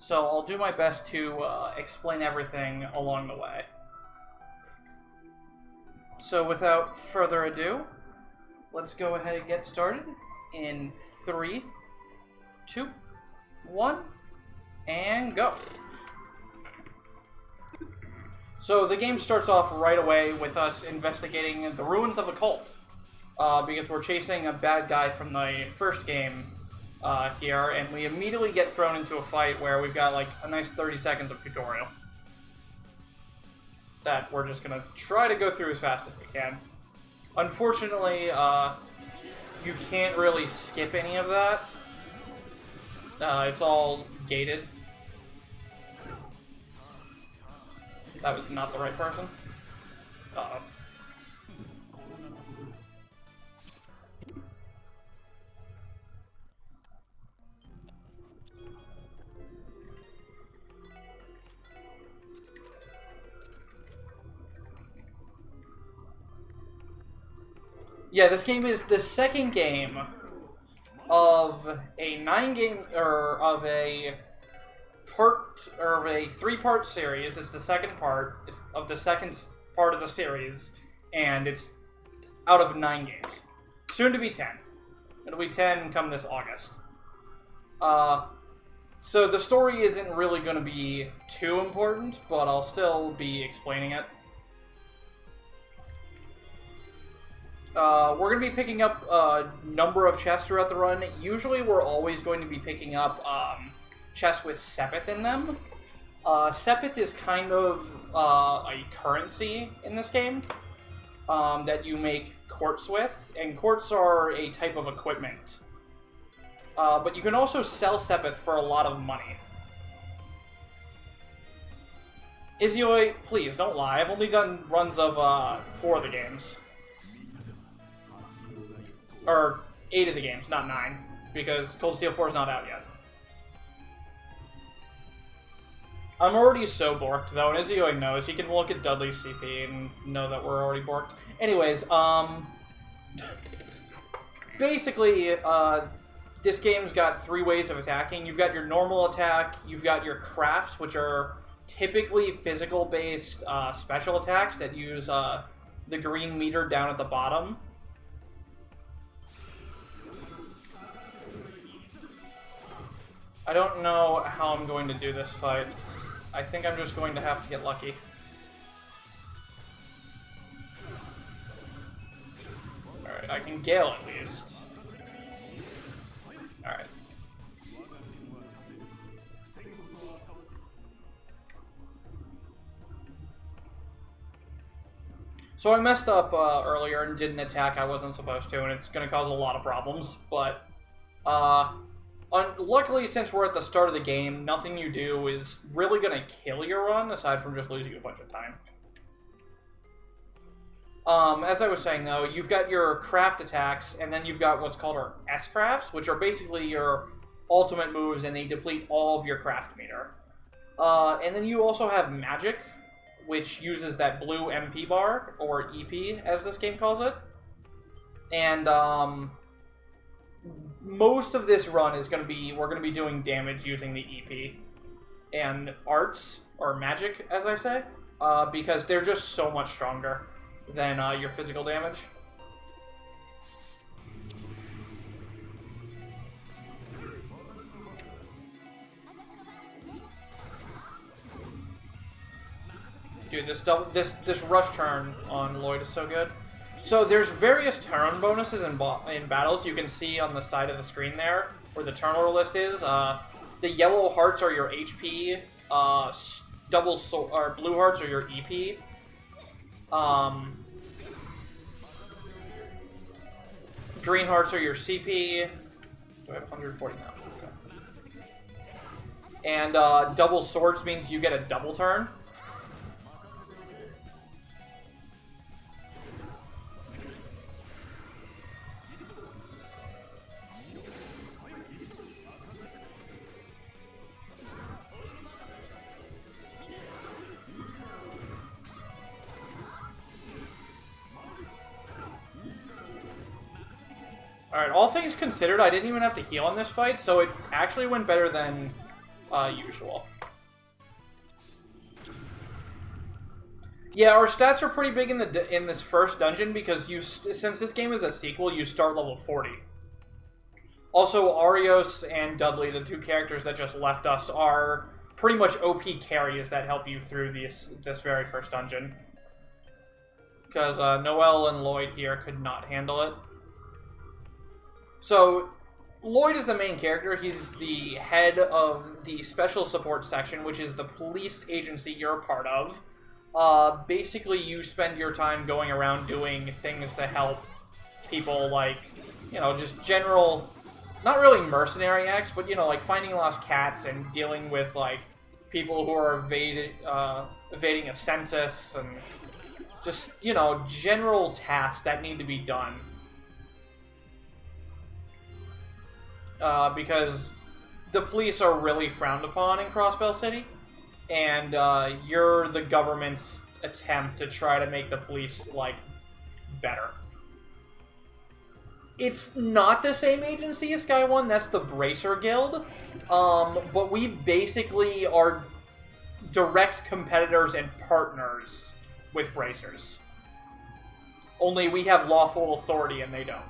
So I'll do my best to explain everything along the way. So without further ado, let's go ahead and get started in 3, 2, 1, and go. So the game starts off right away with us investigating the ruins of a cult, because we're chasing a bad guy from the first game here, and we immediately get thrown into a fight where we've got like a nice 30 seconds of tutorial that we're just going to try to go through as fast as we can. Unfortunately, you can't really skip any of that. It's all gated. That was not the right person. Uh-oh. Yeah, this game is the second game of a 9-game, or of a three-part series. It's the second part. It's of the second part of the series, and it's out of 9 games. Soon to be 10. It'll be 10 come this August. So the story isn't really going to be too important, but I'll still be explaining it. We're going to be picking up a number of chests throughout the run. Usually we're always going to be picking up chests with Sepith in them. Sepith is kind of a currency in this game that you make quartz with, and quartz are a type of equipment. But you can also sell Sepith for a lot of money. Izioi, please, don't lie. I've only done runs of 4 of the games. Or 8 of the games, not 9. Because Cold Steel 4 is not out yet. I'm already so borked, though, and Izioi knows. He can look at Dudley's CP and know that we're already borked. Anyways, basically, this game's got 3 ways of attacking. You've got your normal attack, you've got your crafts, which are typically physical-based special attacks that use the green meter down at the bottom. I don't know how I'm going to do this fight. I think I'm just going to have to get lucky. Alright, I can Gale at least. Alright. So I messed up earlier and did an attack I wasn't supposed to, and it's going to cause a lot of problems, but luckily, since we're at the start of the game, nothing you do is really going to kill your run, aside from just losing a bunch of time. As I was saying, though, you've got your craft attacks, and then you've got what's called our S-crafts, which are basically your ultimate moves, and they deplete all of your craft meter. And then you also have magic, which uses that blue MP bar, or EP, as this game calls it. And, most of this run is going to be, we're going to be doing damage using the EP and arts, or magic, as I say, because they're just so much stronger than your physical damage. Dude, this rush turn on Lloyd is so good. So there's various turn bonuses in battles. You can see on the side of the screen there where the turn order list is. The yellow hearts are your HP. Blue hearts are your EP. Green hearts are your CP. Do I have 140 now? Okay. And double swords means you get a double turn. Alright, all things considered, I didn't even have to heal in this fight, so it actually went better than usual. Yeah, our stats are pretty big in this first dungeon because since this game is a sequel, you start level 40. Also, Arios and Dudley, the two characters that just left us, are pretty much OP carries that help you through this very first dungeon. Because Noel and Lloyd here could not handle it. So, Lloyd is the main character. He's the head of the Special Support Section, which is the police agency you're a part of. Basically, you spend your time going around doing things to help people, like, you know, just general, not really mercenary acts, but, you know, like finding lost cats and dealing with, like, people who are evading a census and just, you know, general tasks that need to be done. Because the police are really frowned upon in Crossbell City. And you're the government's attempt to try to make the police, like, better. It's not the same agency as Sky One, that's the Bracer Guild. But we basically are direct competitors and partners with Bracers. Only we have lawful authority and they don't.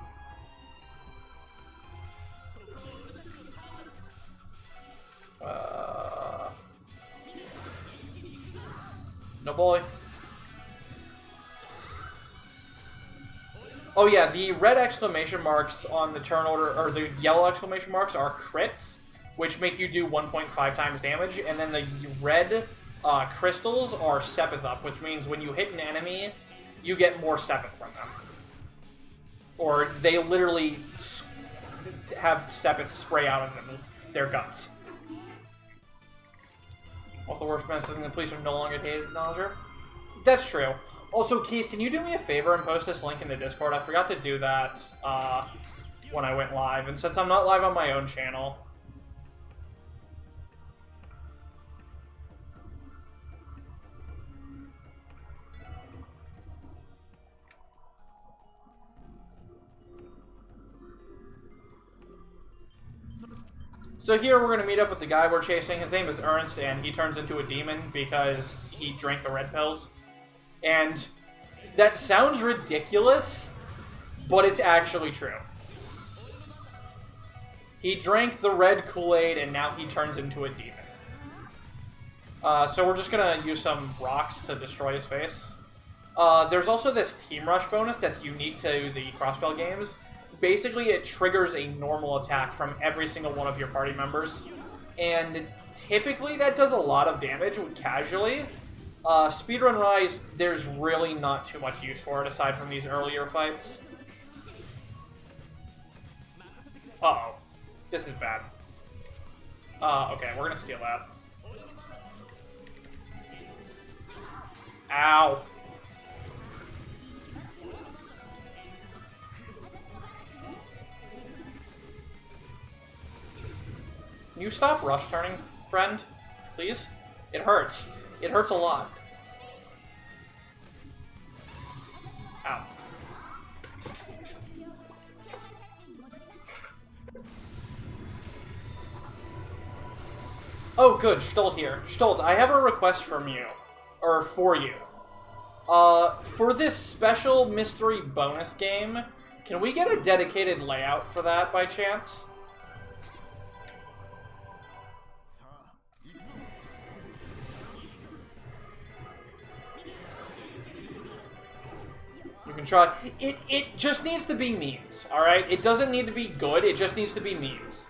No boy. Oh yeah, the red exclamation marks on the turn order, or the yellow exclamation marks are crits, which make you do 1.5 times damage, and then the red crystals are Sepith up, which means when you hit an enemy, you get more Sepith from them. Or they literally have Sepith spray out of them, their guts. All the worst message in the police have no longer hated acknowledger. That's true. Also, Keith, can you do me a favor and post this link in the Discord? I forgot to do that when I went live, and since I'm not live on my own channel. So here we're going to meet up with the guy we're chasing. His name is Ernst, and he turns into a demon because he drank the red pills. And that sounds ridiculous, but it's actually true. He drank the red Kool-Aid, and now he turns into a demon. So we're just going to use some rocks to destroy his face. There's also this Team Rush bonus that's unique to the Crossbell games. Basically, it triggers a normal attack from every single one of your party members. And typically, that does a lot of damage casually. Speedrun Rise, there's really not too much use for it aside from these earlier fights. Uh-oh. This is bad. Okay, we're gonna steal that. Ow. Can you stop rush turning, friend? Please? It hurts. It hurts a lot. Ow. Oh, good. Stolt here. Stolt, I have a request from you. Or for you. For this special mystery bonus game, can we get a dedicated layout for that by chance? You can try. It just needs to be memes, alright? It doesn't need to be good, it just needs to be memes.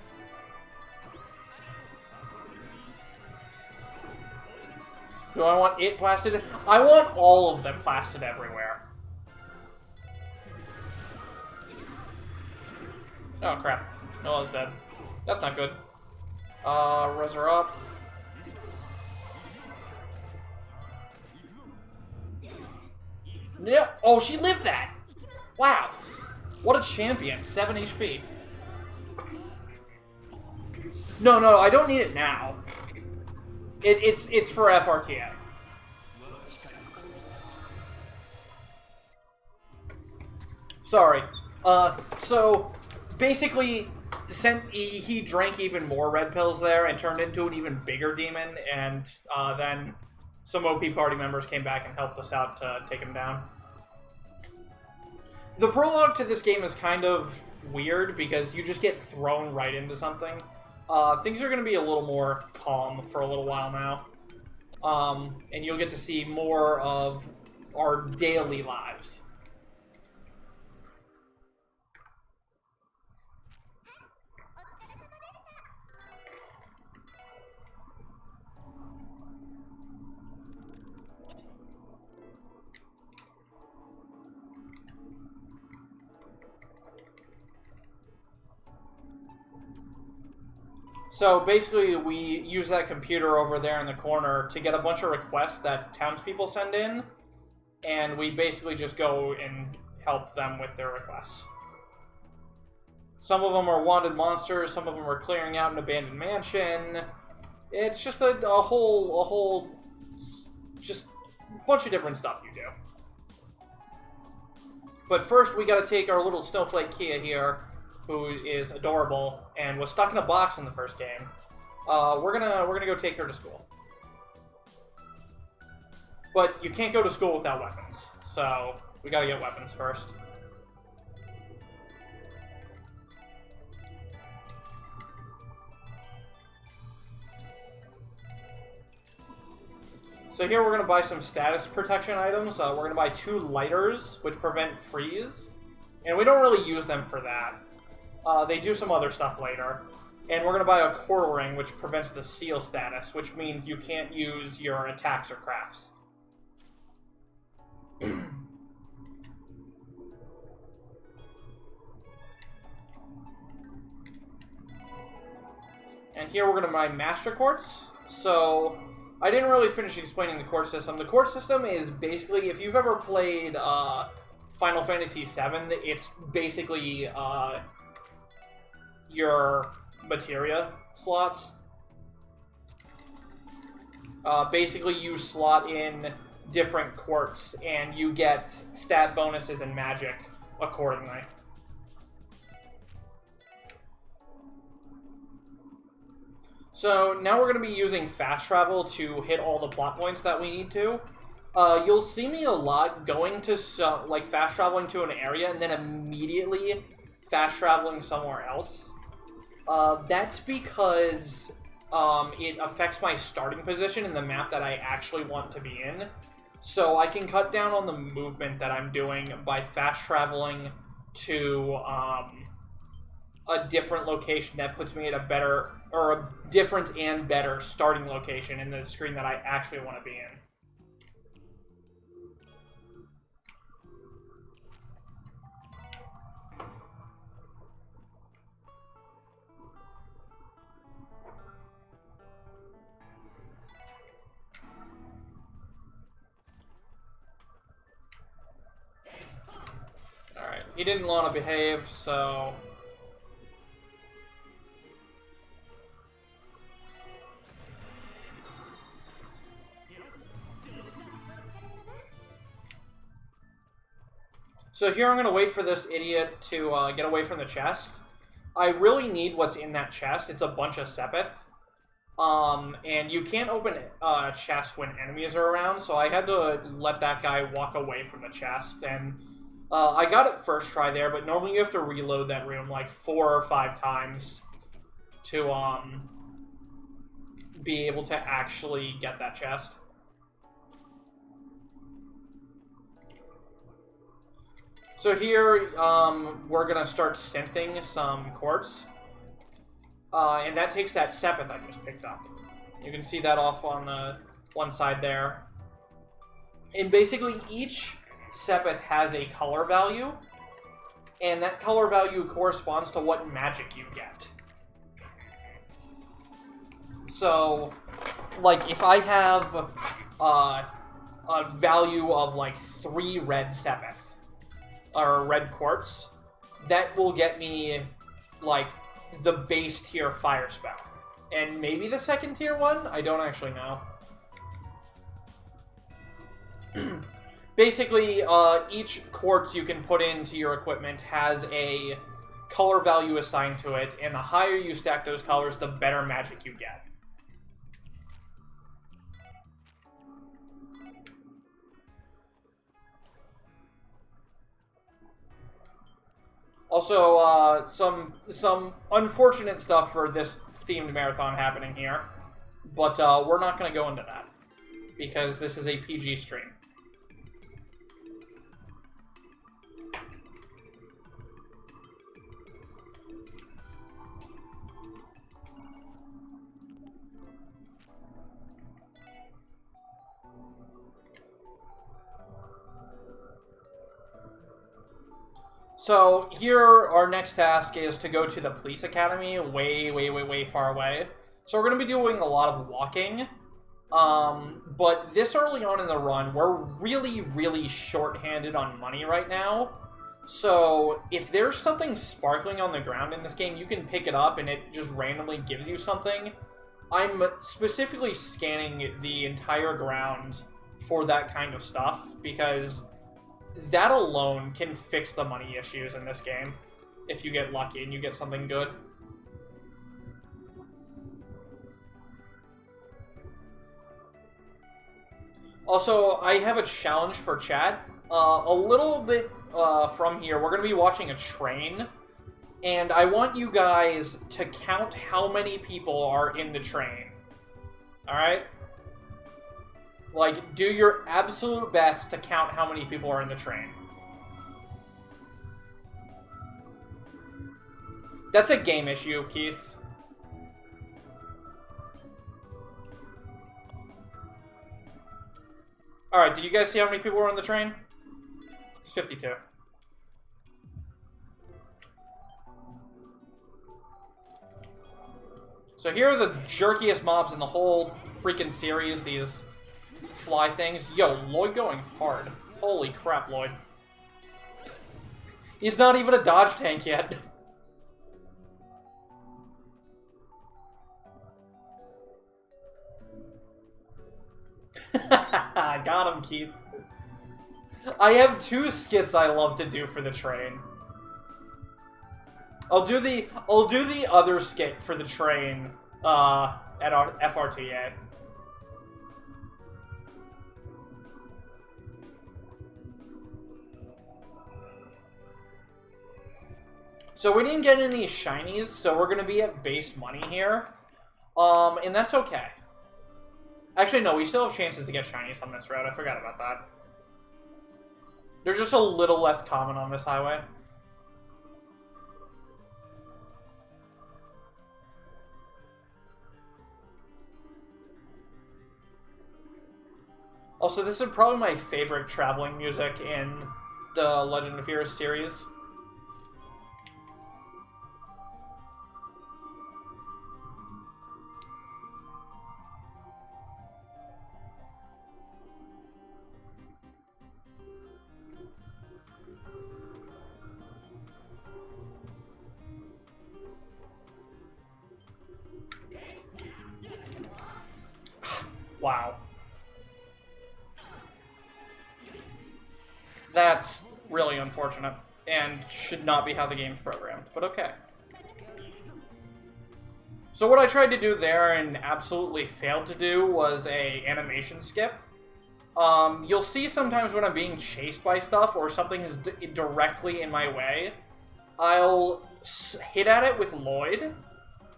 Do I want it plastered? I want all of them plastered everywhere. Oh, crap. Noah's dead. That's not good. Res her up. Yeah. Oh, she lived that! Wow. What a champion. 7 HP. No, I don't need it now. It's for FRTA. Sorry. So, basically, he drank even more red pills there and turned into an even bigger demon, and then some OP party members came back and helped us out to take him down. The prologue to this game is kind of weird because you just get thrown right into something. Things are going to be a little more calm for a little while now. And you'll get to see more of our daily lives. So basically, we use that computer over there in the corner to get a bunch of requests that townspeople send in, and we basically just go and help them with their requests. Some of them are wanted monsters, some of them are clearing out an abandoned mansion. It's just a whole, just bunch of different stuff you do. But first, we gotta take our little snowflake Kia here, who is adorable and was stuck in a box in the first game. We're gonna go take her to school. But you can't go to school without weapons, so we gotta get weapons first. So here we're gonna buy some status protection items. We're gonna buy 2 lighters, which prevent freeze, and we don't really use them for that. They do some other stuff later. And we're going to buy a coral ring, which prevents the seal status, which means you can't use your attacks or crafts. And here we're going to buy master quartz. So, I didn't really finish explaining the quartz system. The quartz system is basically, if you've ever played Final Fantasy VII, it's basically your materia slots. Basically, you slot in different quartz, and you get stat bonuses and magic accordingly. So now we're going to be using fast travel to hit all the plot points that we need to. You'll see me a lot going to fast traveling to an area and then immediately fast traveling somewhere else. That's because it affects my starting position in the map that I actually want to be in. So I can cut down on the movement that I'm doing by fast traveling to a different location that puts me at a better, or a different and better starting location in the screen that I actually want to be in. Alright, he didn't want to behave, so... So here I'm going to wait for this idiot to get away from the chest. I really need what's in that chest. It's a bunch of Sepith. And you can't open a chest when enemies are around, so I had to let that guy walk away from the chest. And I got it first try there, but normally you have to reload that room like 4 or 5 times to be able to actually get that chest. So here, we're going to start synthing some quartz. And that takes that Sepith I just picked up. You can see that off on the one side there. And basically, each Sepith has a color value. And that color value corresponds to what magic you get. So, like, if I have a value of, like, 3 red Sepith, or red quartz, that will get me, like, the base tier fire spell. And maybe the second tier one? I don't actually know. Basically, each quartz you can put into your equipment has a color value assigned to it, and the higher you stack those colors, the better magic you get. Also, some unfortunate stuff for this themed marathon happening here, but we're not going to go into that, because this is a PG stream. So here, our next task is to go to the police academy, way far away. So we're going to be doing a lot of walking. But this early on in the run, we're really short-handed on money right now. So if there's something sparkling on the ground in this game, you can pick it up and it just randomly gives you something. I'm specifically scanning the entire ground for that kind of stuff, because that alone can fix the money issues in this game, if you get lucky and you get something good. Also, I have a challenge for chat. A little bit from here, we're going to be watching a train, and I want you guys to count how many people are in the train. Alright? Like, do your absolute best to count how many people are in the train. That's a game issue, Keith. Alright, did you guys see how many people were on the train? It's 52. So here are the jerkiest mobs in the whole freaking series, these fly things. Yo, Lloyd going hard. Holy crap, Lloyd. He's not even a dodge tank yet. Got him, Keith. I have 2 skits I love to do for the train. I'll do the other skit for the train at our FRTA. So we didn't get any shinies, so we're gonna be at base money here. And that's okay. Actually, no, we still have chances to get shinies on this road. I forgot about that. They're just a little less common on this highway. Also, this is probably my favorite traveling music in the Legend of Heroes series. Wow. That's really unfortunate, and should not be how the game's programmed, but okay. So what I tried to do there and absolutely failed to do was a animation skip. You'll see sometimes when I'm being chased by stuff or something is directly in my way, I'll hit at it with Lloyd,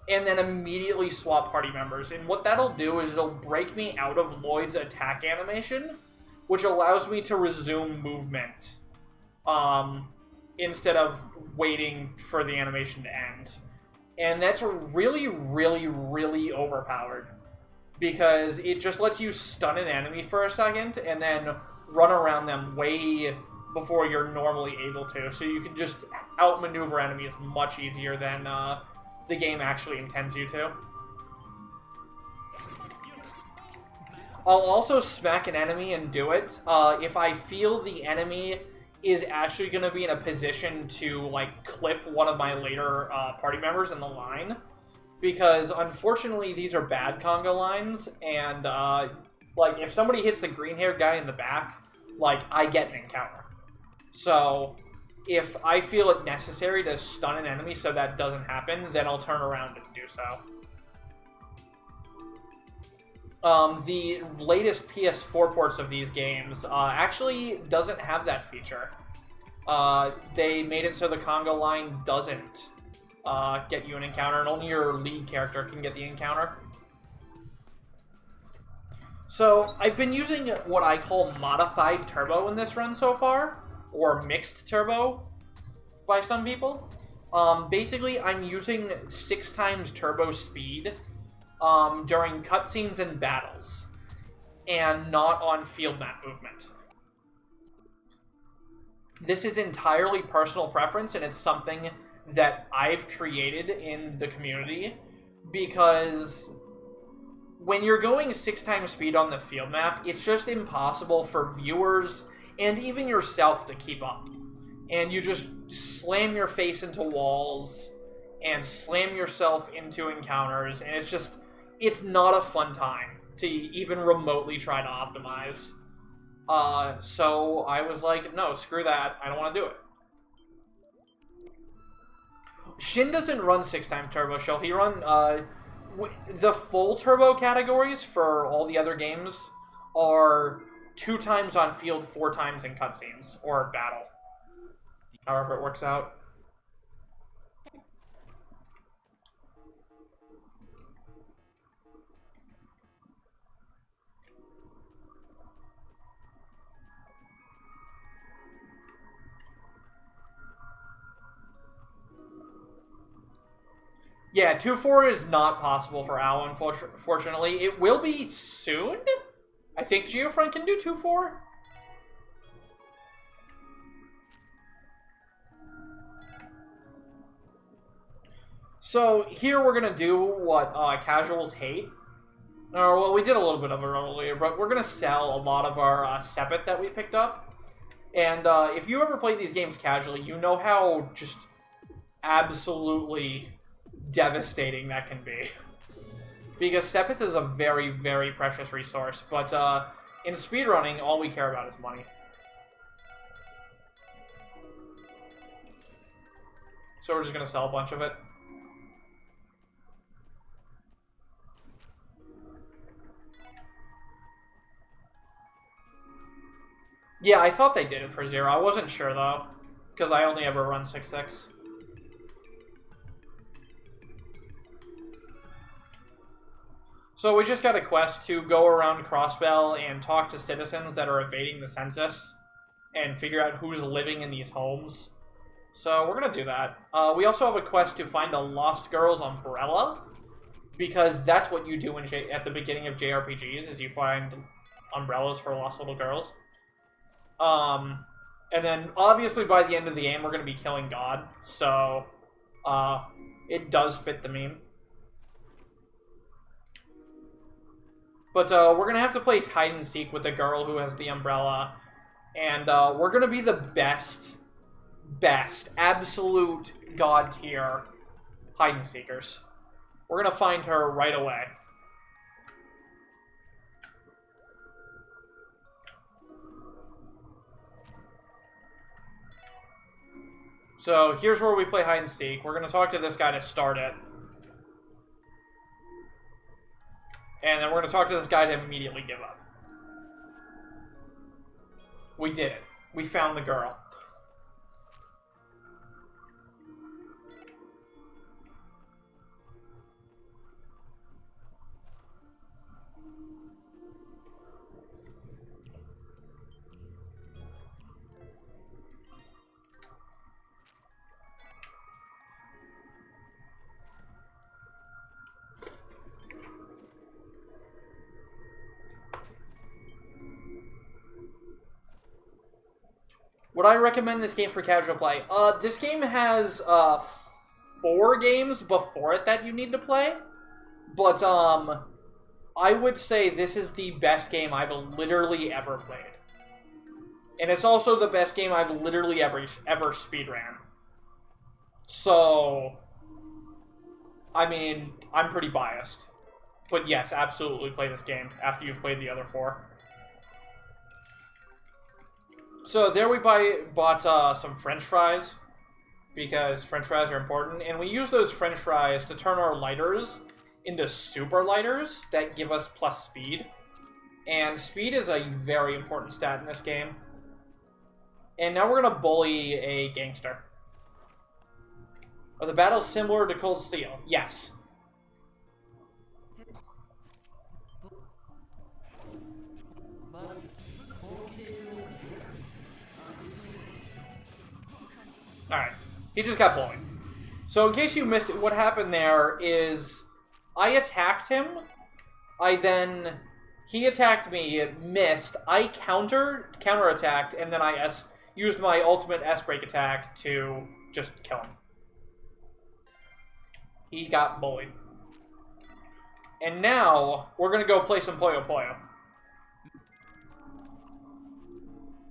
and then immediately swap party members. And what that'll do is it'll break me out of Lloyd's attack animation, which allows me to resume movement instead of waiting for the animation to end. And that's really overpowered, because it just lets you stun an enemy for a second and then run around them way before you're normally able to. So you can just outmaneuver enemies much easier than the game actually intends you to. I'll also smack an enemy and do it if I feel the enemy is actually going to be in a position to, like, clip one of my later party members in the line. Because, unfortunately, these are bad conga lines, and, like, if somebody hits the green-haired guy in the back, like, I get an encounter. So, if I feel it necessary to stun an enemy so that doesn't happen, then I'll turn around and do so. The latest PS4 ports of these games actually doesn't have that feature. They made it so the Congo line doesn't get you an encounter, and only your lead character can get the encounter. So, I've been using what I call modified turbo in this run so far, or mixed turbo by some people. Basically, I'm using 6 times turbo speed during cutscenes and battles, and not on field map movement. This is entirely personal preference, and it's something that I've created in the community, because when you're going 6 times speed on the field map, it's just impossible for viewers and even yourself to keep up. And you just slam your face into walls and slam yourself into encounters, and it's not a fun time to even remotely try to optimize. So I was like, no, screw that, I don't want to do it. Shin doesn't run 6 times turbo, shall he run, the full turbo categories for all the other games are 2 times on field, 4 times in cutscenes, or battle. However it works out. Yeah, 2-4 is not possible for Owl, unfortunately. It will be soon? I think Geofront can do 2-4? So, here we're going to do what casuals hate. Or, well, we did a little bit of it earlier, but we're going to sell a lot of our Sepith that we picked up. And if you ever play these games casually, you know how just absolutely devastating that can be. Because Sepith is a very, very precious resource, but in speedrunning, all we care about is money. So we're just going to sell a bunch of it. Yeah, I thought they did it for 0. I wasn't sure, though, because I only ever run 6-6. So we just got a quest to go around Crossbell and talk to citizens that are evading the census and figure out who's living in these homes. So we're going to do that. We also have a quest to find a Lost Girls umbrella, because that's what you do at the beginning of JRPGs, is you find umbrellas for lost little girls. And then, obviously, by the end of the game, we're going to be killing God, so it does fit the meme. But we're going to have to play hide-and-seek with the girl who has the umbrella, and we're going to be the best, absolute God-tier hide-and-seekers. We're going to find her right away. So here's where we play hide-and-seek. We're going to talk to this guy to start it. And then we're going to talk to this guy to immediately give up. We did it. We found the girl. Would I recommend this game for casual play? This game has 4 games before it that you need to play, but I would say this is the best game I've literally ever played. And it's also the best game I've literally ever speedran. So, I mean, I'm pretty biased. But yes, absolutely play this game after you've played the other 4. So there we bought some French fries, because French fries are important, and we use those French fries to turn our lighters into super lighters that give us plus speed. And speed is a very important stat in this game. And now we're going to bully a gangster. Are the battles similar to Cold Steel? Yes. Alright. He just got bullied. So in case you missed it, what happened there is I attacked him. He attacked me, missed. I counterattacked, and then I used my ultimate S-break attack to just kill him. He got bullied. And now, we're going to go play some Puyo Puyo.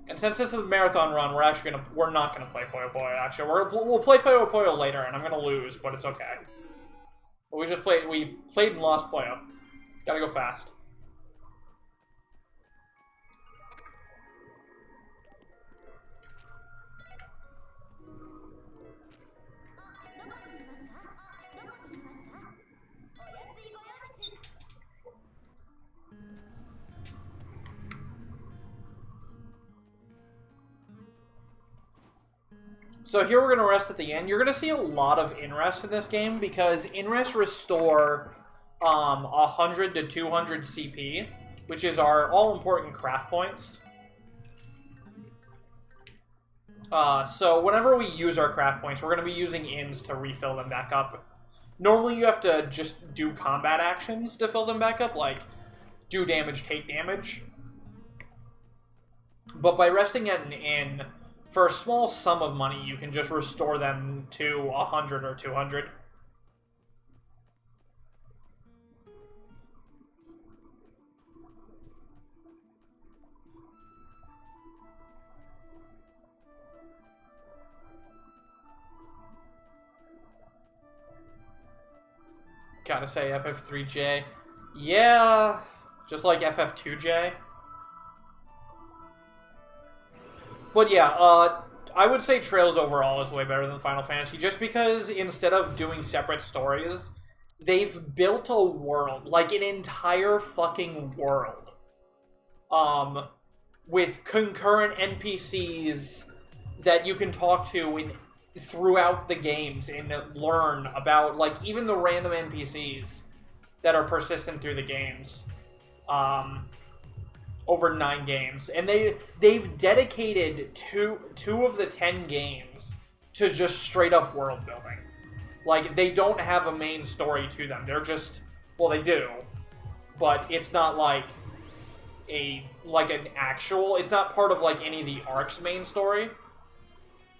And since this is a marathon run, we're not gonna play Puyo Puyo. Actually, we'll play Puyo Puyo later, and I'm gonna lose, but it's okay. But we played and lost Puyo. Gotta go fast. So here we're going to rest at the end. You're going to see a lot of in-rest in this game because in-rest restore 100 to 200 CP, which is our all-important craft points. So whenever we use our craft points, we're going to be using ins to refill them back up. Normally you have to just do combat actions to fill them back up, like do damage, take damage. But by resting at an inn, for a small sum of money, you can just restore them to 100 or 200. Gotta say, FF3J. Yeah, just like FF2J. But yeah, I would say Trails overall is way better than Final Fantasy, just because instead of doing separate stories, they've built a world, like an entire fucking world, with concurrent NPCs that you can talk to throughout the games and learn about, like, even the random NPCs that are persistent through the games. Over 9 games, and they've dedicated two of the 10 games to just straight up world building. Like, they don't have a main story to them. They're just, well, they do, but it's not like an actual. It's not part of like any of the arcs' main story.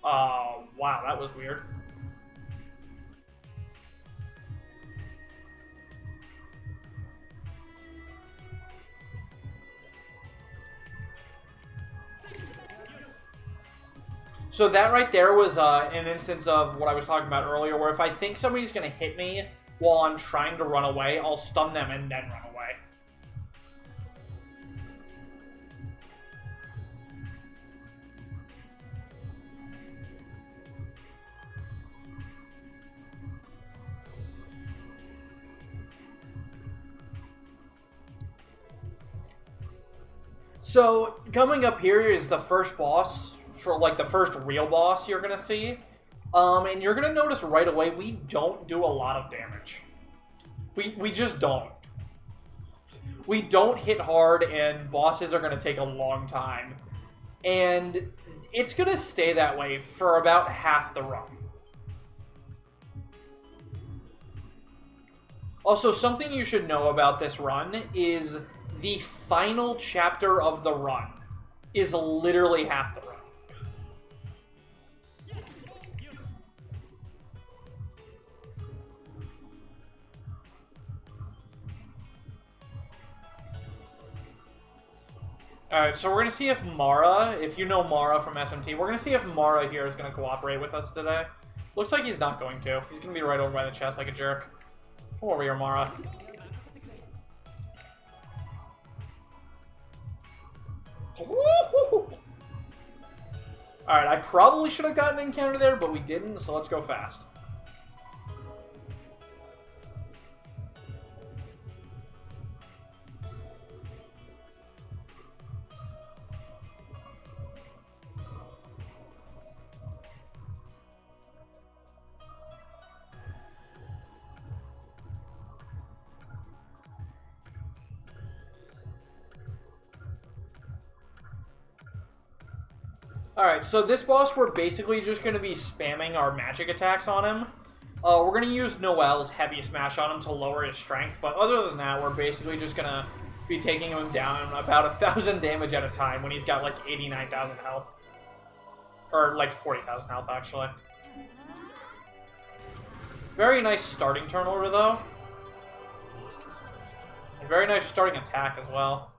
Wow, that was weird. So that right there was an instance of what I was talking about earlier, where if I think somebody's going to hit me while I'm trying to run away, I'll stun them and then run away. So coming up here is the first boss. For like the first real boss you're gonna see, and you're gonna notice right away we don't do a lot of damage. We just don't. We don't hit hard, and bosses are gonna take a long time, and it's gonna stay that way for about half the run. Also, something you should know about this run is the final chapter of the run is literally half the run. Alright, so we're going to see if Mara, if you know Mara from SMT, we're going to see if Mara here is going to cooperate with us today. Looks like he's not going to. He's going to be right over by the chest like a jerk. Come over here, Mara. Alright, I probably should have gotten an encounter there, but we didn't, so let's go fast. Alright, so this boss, we're basically just going to be spamming our magic attacks on him. We're going to use Noel's Heavy Smash on him to lower his strength, but other than that, we're basically just going to be taking him down about 1,000 damage at a time when he's got like 89,000 health. Or like 40,000 health, actually. Very nice starting turn order, though. And very nice starting attack as well.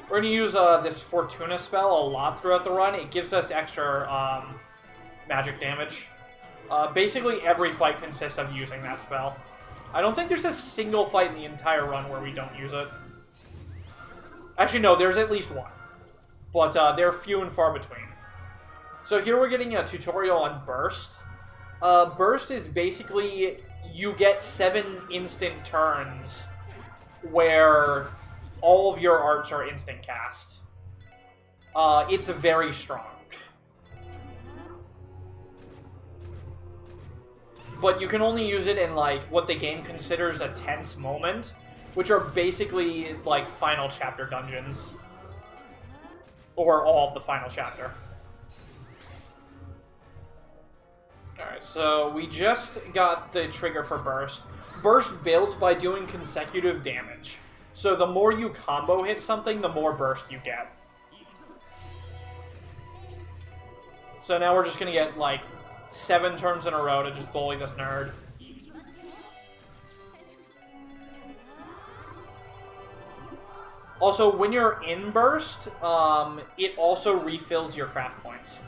We're going to use this Fortuna spell a lot throughout the run. It gives us extra magic damage. Basically, every fight consists of using that spell. I don't think there's a single fight in the entire run where we don't use it. Actually, no, there's at least one. But they're few and far between. So here we're getting a tutorial on Burst. Burst is basically, you get 7 instant turns where all of your arts are instant cast. It's very strong. But you can only use it in, like, what the game considers a tense moment, which are basically, like, final chapter dungeons. Or all of the final chapter. Alright, so we just got the trigger for Burst. Burst builds by doing consecutive damage. So the more you combo hit something, the more burst you get. So now we're just going to get, like, 7 turns in a row to just bully this nerd. Also, when you're in burst, it also refills your craft points.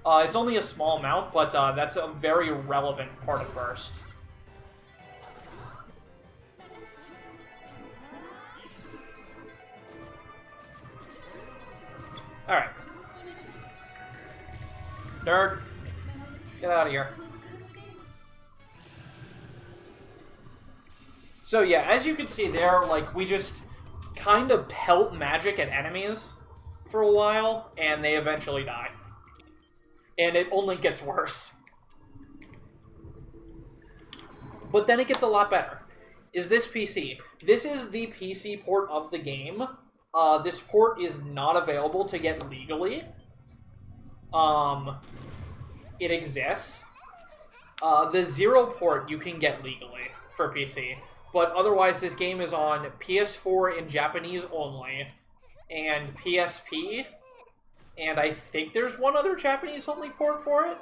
It's only a small amount, but that's a very relevant part of burst. Alright. Nerd. Get out of here. So yeah, as you can see there, like, we just kind of pelt magic at enemies for a while, and they eventually die. And it only gets worse. But then it gets a lot better. Is this PC? This is the PC port of the game. This port is not available to get legally. It exists. The Zero port you can get legally for PC. But otherwise, this game is on PS4 in Japanese only, and PSP, and I think there's one other Japanese-only port for it?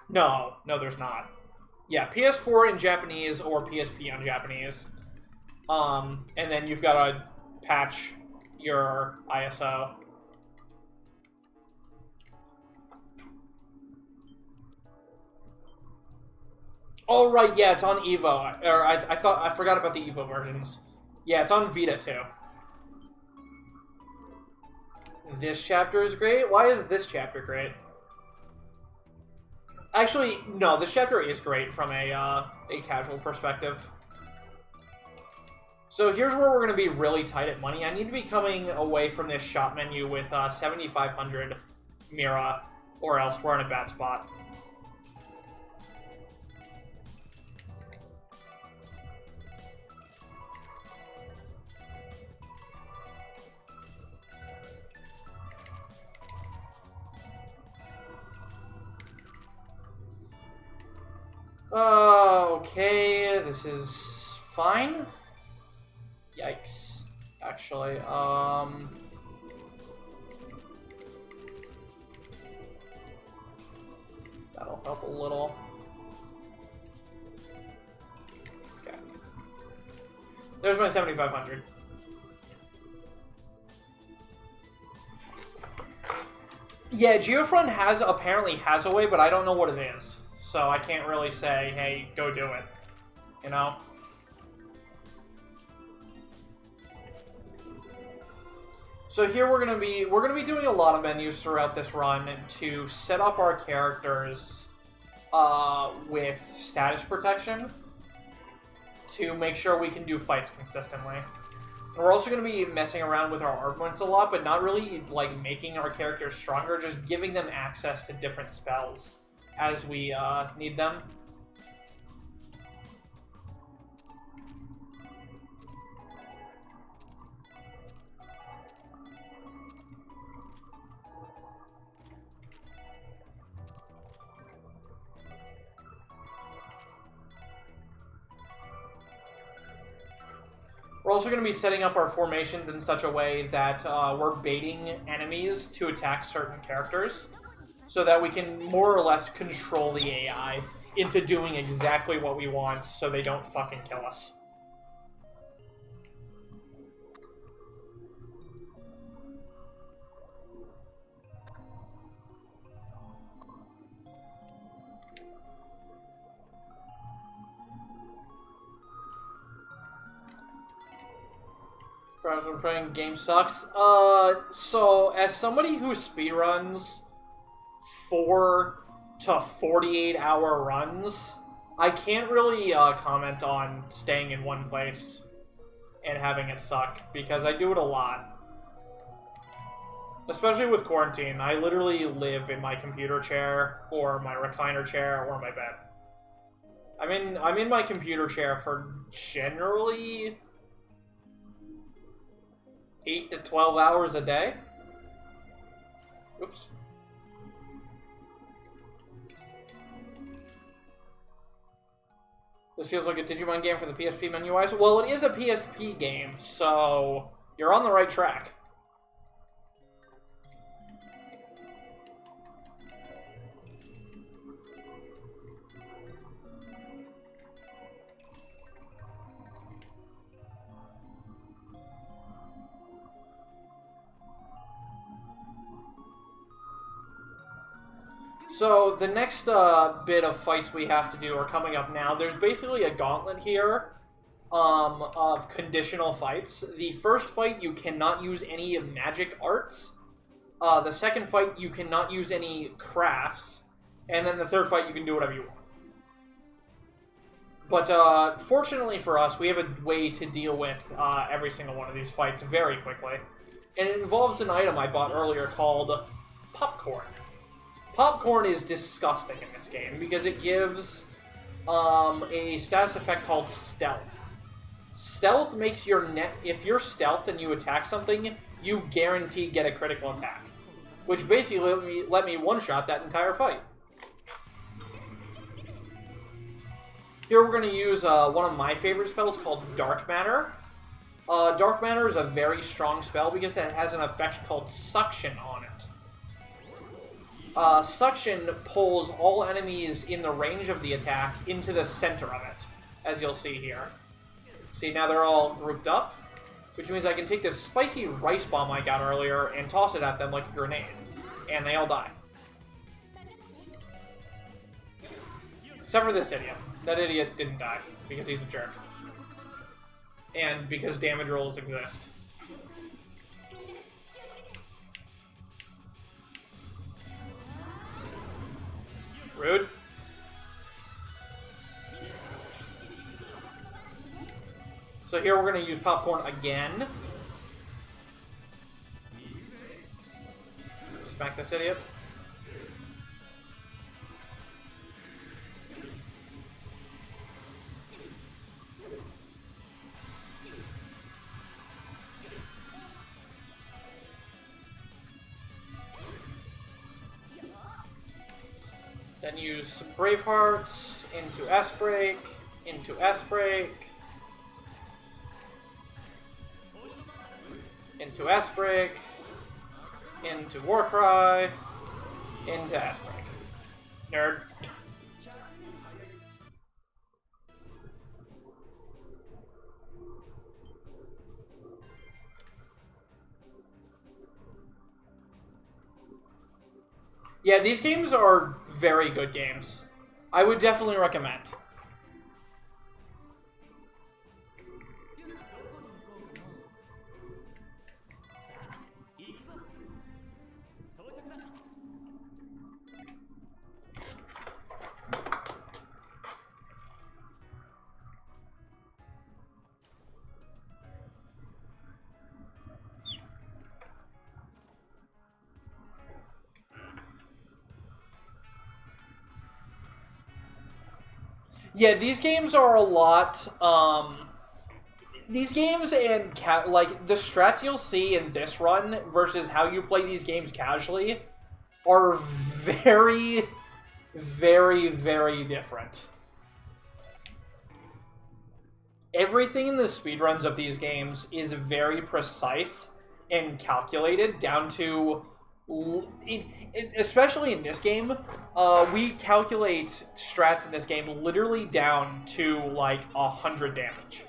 No, there's not. Yeah, PS4 in Japanese or PSP on Japanese. And then you've got to patch your ISO. Oh, right, yeah, it's on Evo. Or I forgot about the Evo versions. Yeah, it's on Vita, too. This chapter is great? Why is this chapter great? Actually, no, this chapter is great from a casual perspective. So here's where we're going to be really tight at money. I need to be coming away from this shop menu with 7,500 Mira, or else we're in a bad spot. Okay, this is fine. Yikes. Actually, that'll help a little. Okay. There's my 7,500. Yeah, Geofront apparently has a way, but I don't know what it is. So I can't really say, hey, go do it. You know? So here we're gonna be doing a lot of menus throughout this run to set up our characters with status protection to make sure we can do fights consistently. And we're also going to be messing around with our armaments a lot, but not really like making our characters stronger, just giving them access to different spells as we need them. We're also going to be setting up our formations in such a way that we're baiting enemies to attack certain characters so that we can more or less control the AI into doing exactly what we want so they don't fucking kill us. When playing game sucks. So as somebody who speedruns 4 to 48 hour runs, I can't really comment on staying in one place and having it suck because I do it a lot. Especially with quarantine, I literally live in my computer chair or my recliner chair or my bed. I'm in my computer chair for generally 8 to 12 hours a day. Oops. This feels like a Digimon game for the PSP menu-wise. Well, it is a PSP game, so you're on the right track. So the next bit of fights we have to do are coming up now. There's basically a gauntlet here of conditional fights. The first fight, you cannot use any magic arts. The second fight, you cannot use any crafts. And then the third fight, you can do whatever you want. But fortunately for us, we have a way to deal with every single one of these fights very quickly. And it involves an item I bought earlier called popcorn. Popcorn is disgusting in this game because it gives a status effect called Stealth. Stealth makes your if you're stealth and you attack something, you guaranteed get a critical attack. Which basically let me one-shot that entire fight. Here we're going to use one of my favorite spells called Dark Matter. Dark Matter is a very strong spell because it has an effect called Suction on it. Suction pulls all enemies in the range of the attack into the center of it, as you'll see here. See, now they're all grouped up, which means I can take this spicy rice bomb I got earlier and toss it at them like a grenade, and they all die. Except for this idiot. That idiot didn't die, because he's a jerk. And because damage rolls exist. Rude. So here we're going to use popcorn again. Smack this idiot. Then use some Bravehearts into S-Break, into S-Break, into S-Break, into Warcry, into S-Break. Nerd. Yeah, these games are very good games. I would definitely recommend. Yeah, these games are a lot. These games and like the strats you'll see in this run versus how you play these games casually are very, very, very different. Everything in the speedruns of these games is very precise and calculated down to, especially in this game, we calculate strats in this game literally down to like 100 damage,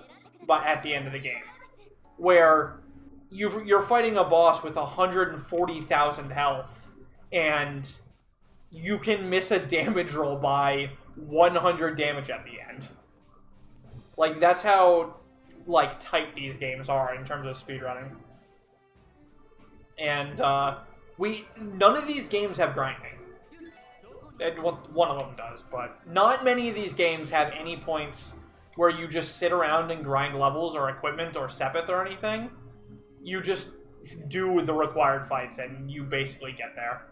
but at the end of the game, where you're fighting a boss with 140,000 health, and you can miss a damage roll by 100 damage at the end. Like, that's how, like, tight these games are in terms of speedrunning. And, none of these games have grinding. And, well, one of them does, but not many of these games have any points where you just sit around and grind levels or equipment or Sepith or anything. You just do the required fights and you basically get there.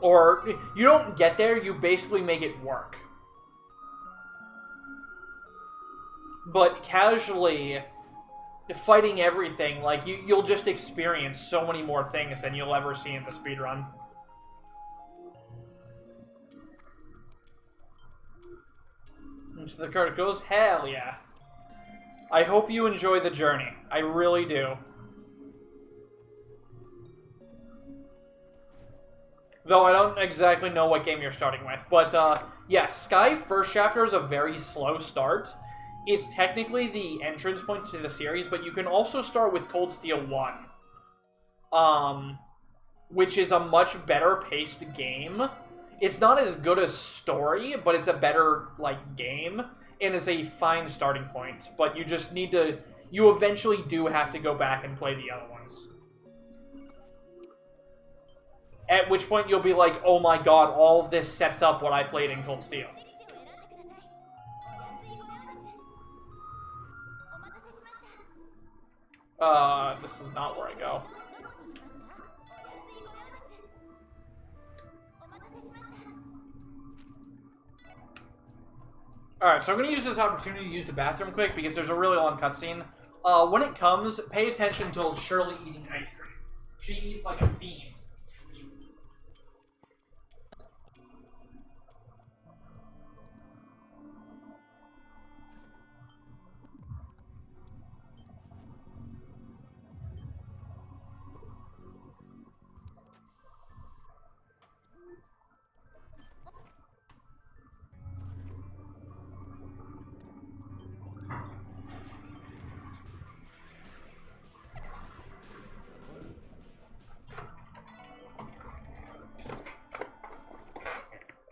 Or, you don't get there, you basically make it work. But casually, fighting everything, like, you'll just experience so many more things than you'll ever see in the speedrun. Into the card it goes? Hell yeah. I hope you enjoy the journey. I really do. Though I don't exactly know what game you're starting with. But, yeah, Sky first chapter is a very slow start. It's technically the entrance point to the series, but you can also start with Cold Steel 1. Which is a much better paced game. It's not as good a story, but it's a better, like, game. And it's a fine starting point. But you just need to... You eventually do have to go back and play the other ones. At which point you'll be like, oh my god, all of this sets up what I played in Cold Steel. This is not where I go. Alright, so I'm going to use this opportunity to use the bathroom quick because there's a really long cutscene. When it comes, pay attention to Shirley eating ice cream. She eats like a fiend.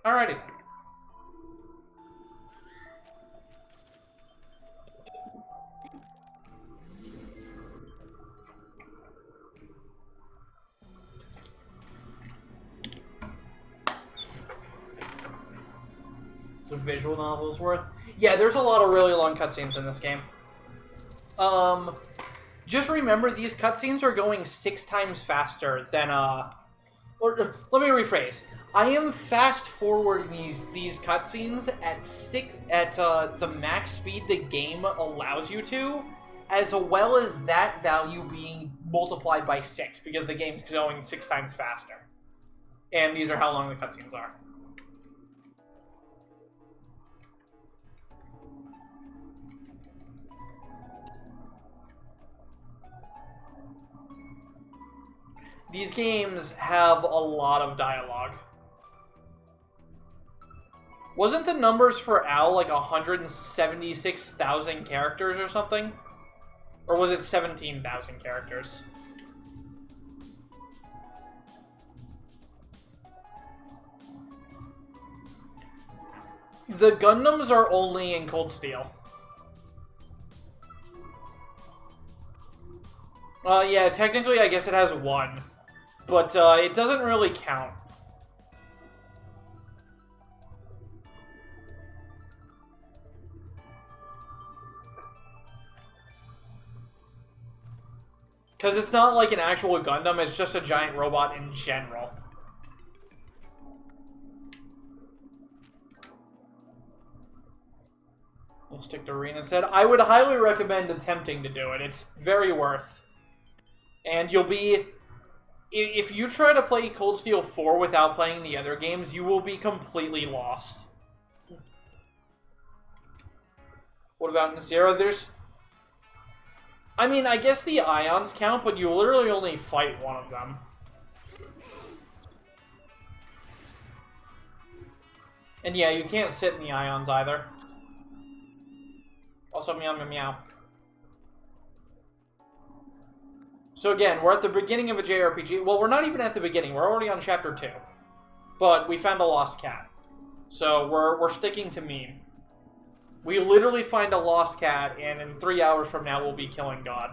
Alrighty. It's a visual novel's worth. Yeah, there's a lot of really long cutscenes in this game. Just remember these cutscenes are going 6 times faster than, or let me rephrase. I am fast forwarding these cutscenes at the max speed the game allows you to, as well as that value being multiplied by 6 because the game's going 6 times faster. And these are how long the cutscenes are. These games have a lot of dialogue. Wasn't the numbers for Owl like 176,000 characters or something? Or was it 17,000 characters? The Gundams are only in Cold Steel. Yeah, technically I guess it has 1. But it doesn't really count. Because it's not like an actual Gundam, it's just a giant robot in general. We'll stick to Arena instead. I would highly recommend attempting to do it. It's very worth. And you'll be... If you try to play Cold Steel 4 without playing the other games, you will be completely lost. What about Zero? There's... I mean, I guess the ions count, but you literally only fight one of them. And yeah, you can't sit in the ions either. Also, meow, meow, meow. So again, we're at the beginning of a JRPG. Well, we're not even at the beginning. We're already on Chapter 2. But we found a lost cat. So we're sticking to meme. We literally find a lost cat, and in 3 hours from now, we'll be killing God.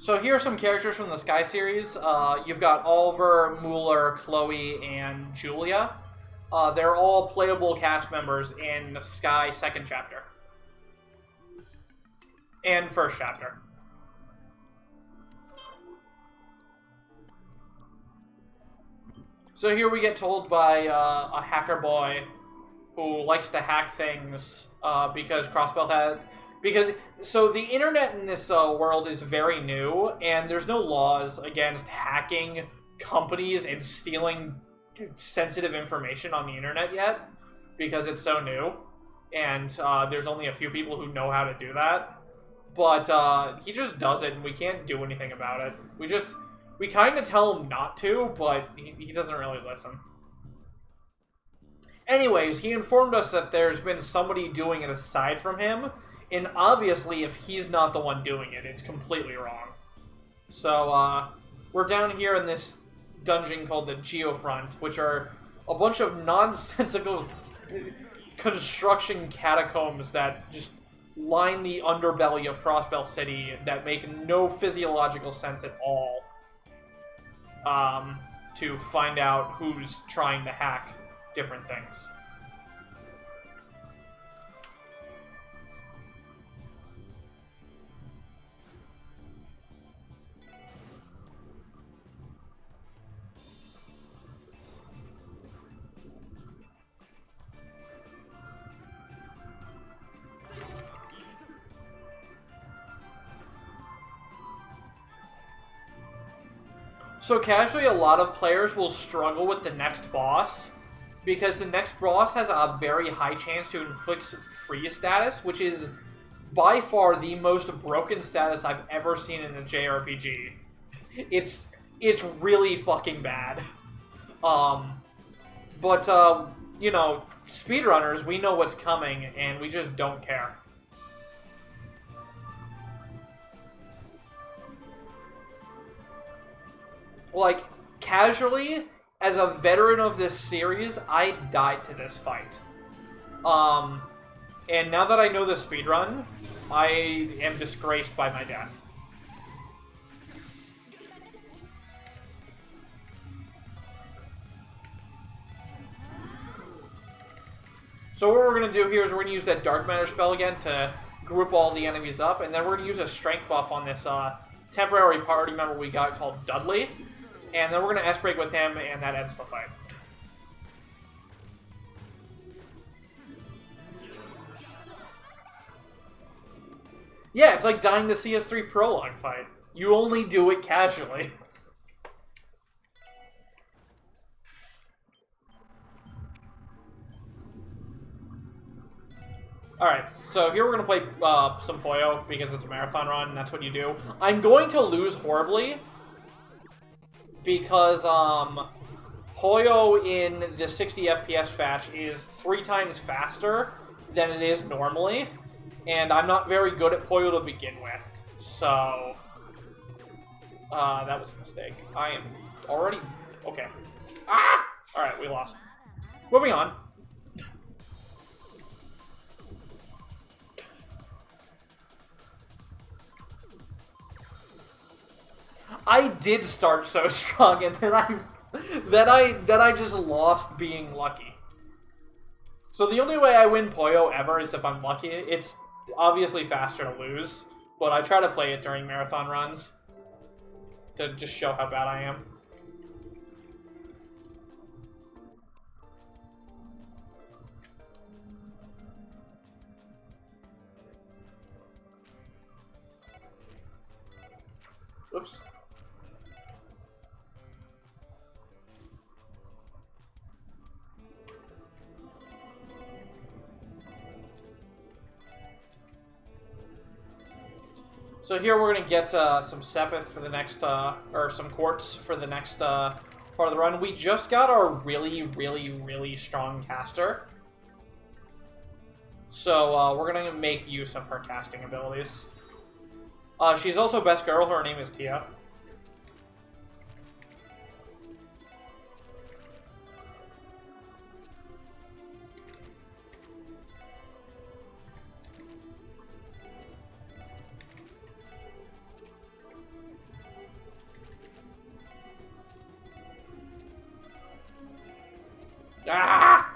So here are some characters from the Sky series. You've got Oliver, Mueller, Chloe, and Julia. They're all playable cast members in Sky 2nd chapter. And 1st chapter. So here we get told by a hacker boy who likes to hack things because Crossbell had... So the internet in this world is very new, and there's no laws against hacking companies and stealing sensitive information on the internet yet, because it's so new, and there's only a few people who know how to do that. But he just does it, and we can't do anything about it. We kind of tell him not to, but he doesn't really listen. Anyways, he informed us that there's been somebody doing it aside from him, and obviously, if he's not the one doing it, it's completely wrong. So, we're down here in this dungeon called the Geofront, which are a bunch of nonsensical construction catacombs that just line the underbelly of Crossbell City that make no physiological sense at all. To find out who's trying to hack different things. So casually, a lot of players will struggle with the next boss, because the next boss has a very high chance to inflict freeze status, which is by far the most broken status I've ever seen in a JRPG. It's really fucking bad. But you know, speedrunners, we know what's coming, and we just don't care. Like, casually, as a veteran of this series, I died to this fight. And now that I know the speedrun, I am disgraced by my death. So what we're going to do here is we're going to use that Dark Matter spell again to group all the enemies up, and then we're going to use a strength buff on this temporary party member we got called Dudley. And then we're going to S-break with him, and that ends the fight. Yeah, it's like dying the CS3 prologue fight. You only do it casually. Alright, so here we're going to play some Poyo, because it's a marathon run, and that's what you do. I'm going to lose horribly, because Poyo in the 60 FPS fetch is 3 times faster than it is normally, and I'm not very good at Poyo to begin with, so that was a mistake. I am already... okay. Ah! Alright, we lost. Moving on. I did start so strong, and then I just lost being lucky. So the only way I win Poyo ever is if I'm lucky. It's obviously faster to lose, but I try to play it during marathon runs to just show how bad I am. Oops. So here we're gonna get some Sepith for the next, or some Quartz for the next part of the run. We just got our really strong caster. So we're gonna make use of her casting abilities. She's also best girl. Her name is Tia. Ah!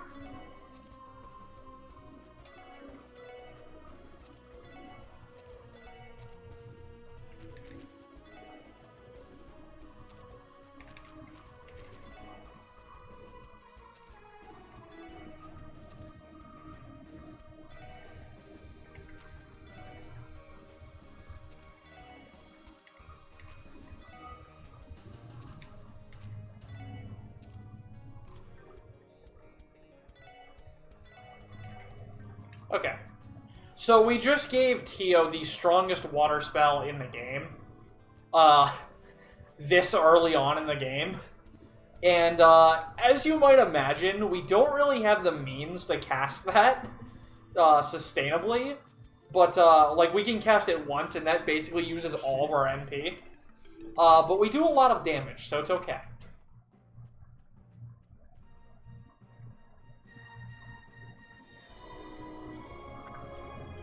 Okay. So we just gave Tio the strongest water spell in the game. This early on in the game. And, as you might imagine, we don't really have the means to cast that, sustainably. But, like, we can cast it once, and that basically uses all of our MP. But we do a lot of damage, so it's okay.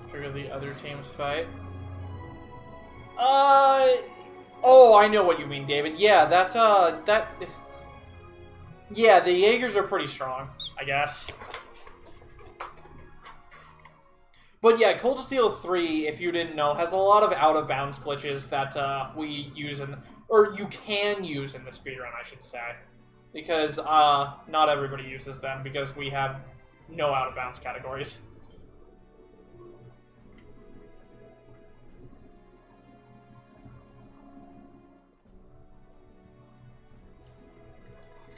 Trigger the other team's fight. Oh, I know what you mean, David. Yeah, that's, yeah, the Jaegers are pretty strong, I guess. But yeah, Cold Steel 3, if you didn't know, has a lot of out-of-bounds glitches that, we use in... Or you can use in the speedrun, I should say. Because, not everybody uses them, because we have no out-of-bounds categories.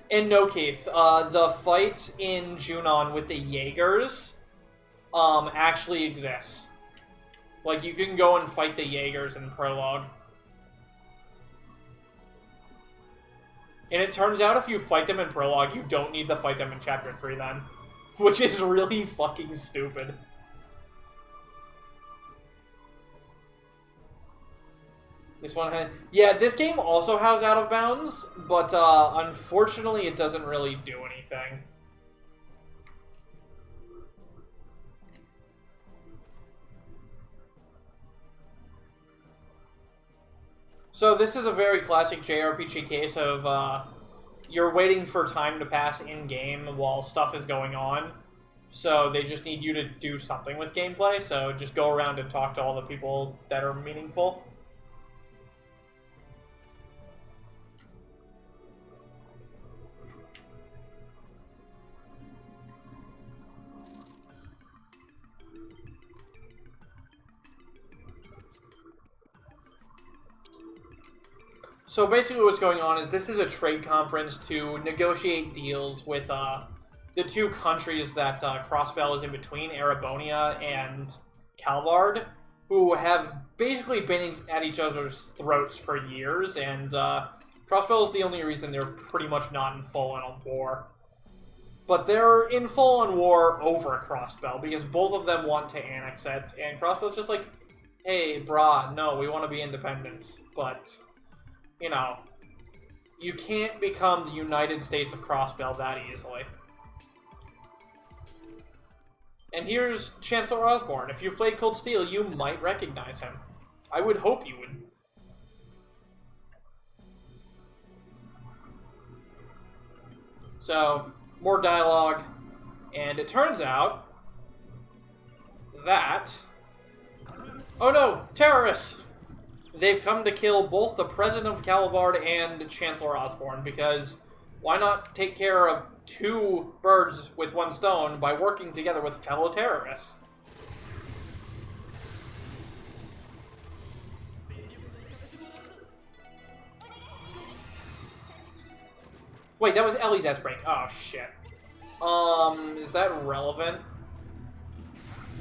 And no, Keith, the fight in Junon with the Jaegers, actually exists. Like, you can go and fight the Jaegers in Prologue. And it turns out if you fight them in Prologue, you don't need to fight them in Chapter 3 then. Which is really fucking stupid. This one had... Yeah, this game also has out of bounds, but unfortunately it doesn't really do anything. So this is a very classic JRPG case of you're waiting for time to pass in-game while stuff is going on. So they just need you to do something with gameplay, so just go around and talk to all the people that are meaningful. So basically what's going on is this is a trade conference to negotiate deals with the two countries that Crossbell is in between, Erebonia and Calvard, who have basically been at each other's throats for years, and Crossbell is the only reason they're pretty much not in full-on war. But they're in full-on war over Crossbell, because both of them want to annex it, and Crossbell's just like, hey, brah, no, we want to be independent, but... You know, you can't become the United States of Crossbell that easily. And here's Chancellor Osborne. If you've played Cold Steel, you might recognize him. I would hope you would. So, more dialogue. And it turns out that... Oh no! Terrorists! They've come to kill both the President of Calvard and Chancellor Osborne, because why not take care of two birds with one stone by working together with fellow terrorists? Wait, that was Ellie's S-Break. Oh, shit. Is that relevant?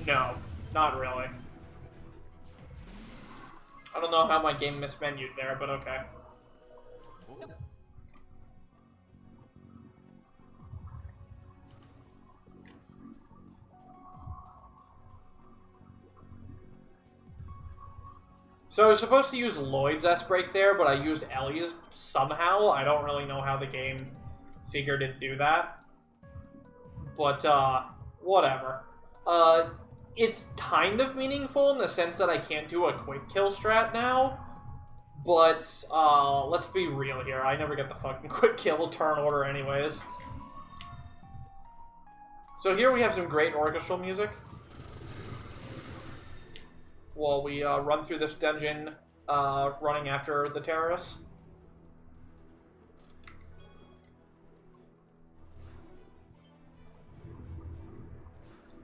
No, not really. I don't know how my game mismenued there, but okay. So I was supposed to use Lloyd's S-Break there, but I used Ellie's somehow. I don't really know how the game figured it'd do that. But, whatever. It's kind of meaningful in the sense that I can't do a quick kill strat now. But, let's be real here. I never get the fucking quick kill turn order anyways. So here we have some great orchestral music. While we run through this dungeon, running after the terrorists.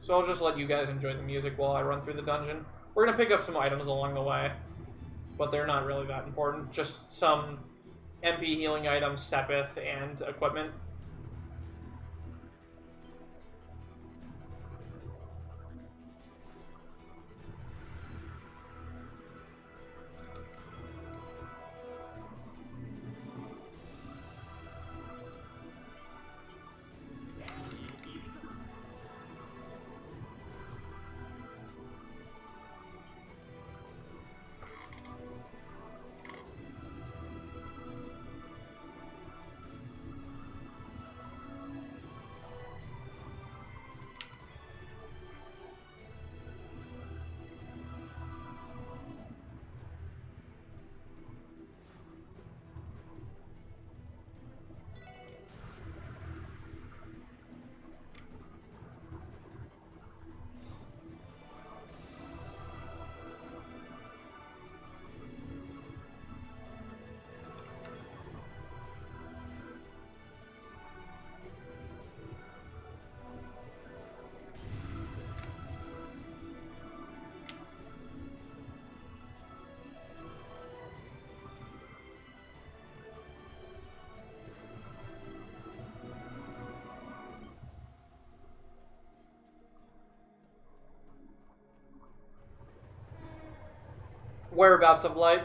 So I'll just let you guys enjoy the music while I run through the dungeon. We're going to pick up some items along the way, but they're not really that important. Just some MP healing items, Sepith, and equipment. Whereabouts of light?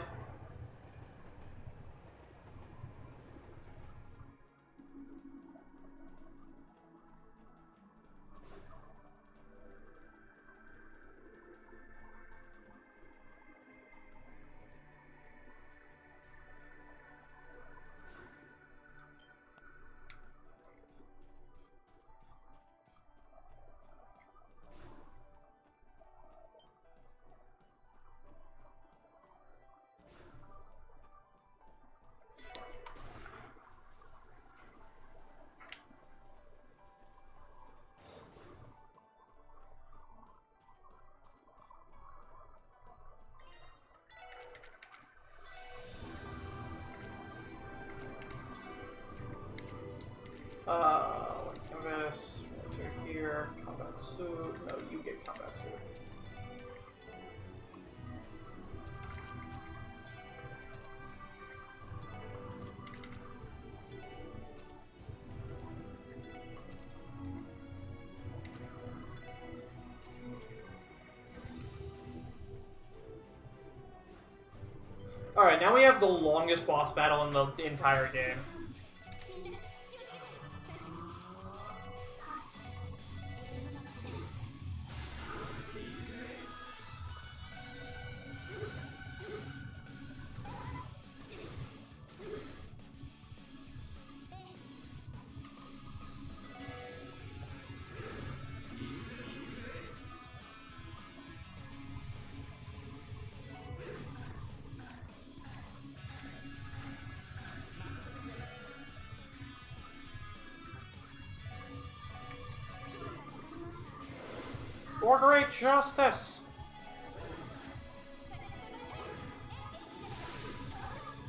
White canvas, military here, combat suit. No, you get combat suit. Alright, now we have the longest boss battle in the entire game. For great justice!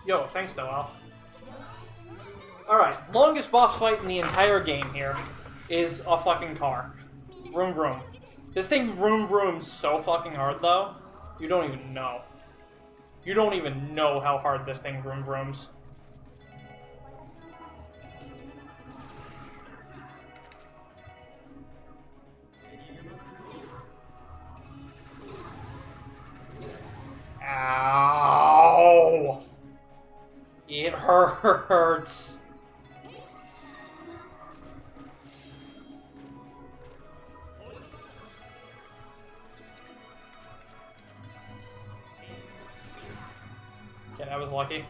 Yo, thanks, Noel. Alright, longest boss fight in the entire game here is a fucking car. Vroom vroom. This thing vroom vrooms so fucking hard, though. You don't even know. You don't even know how hard this thing vroom vrooms. Ow! It hurts. Okay, that was lucky.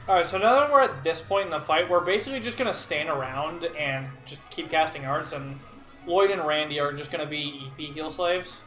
Alright, so now that we're at this point in the fight, we're basically just going to stand around and just keep casting arts, and Lloyd and Randy are just going to be EP heal slaves.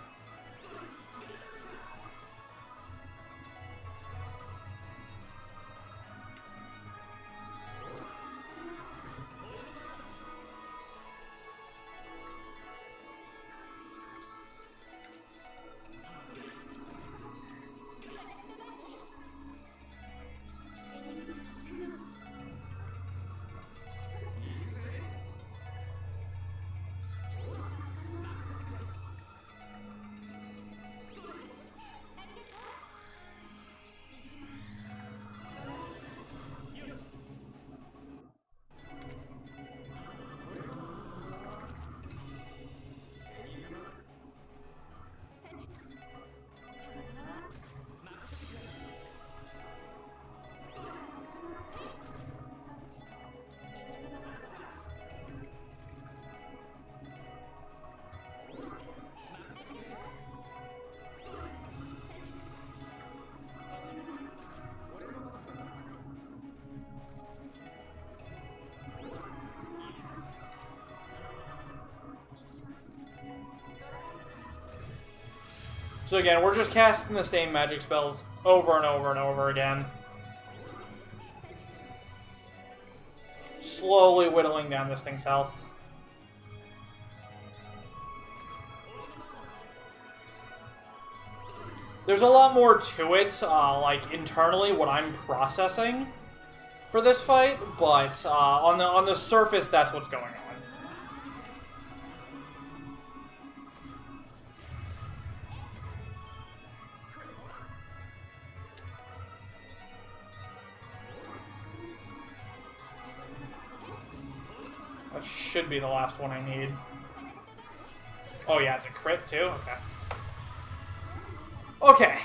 So again, we're just casting the same magic spells over and over and over again. Slowly whittling down this thing's health. There's a lot more to it, like internally, what I'm processing for this fight, but on the surface, that's what's going on. That should be the last one I need. Oh yeah, it's a crit too? Okay. Okay.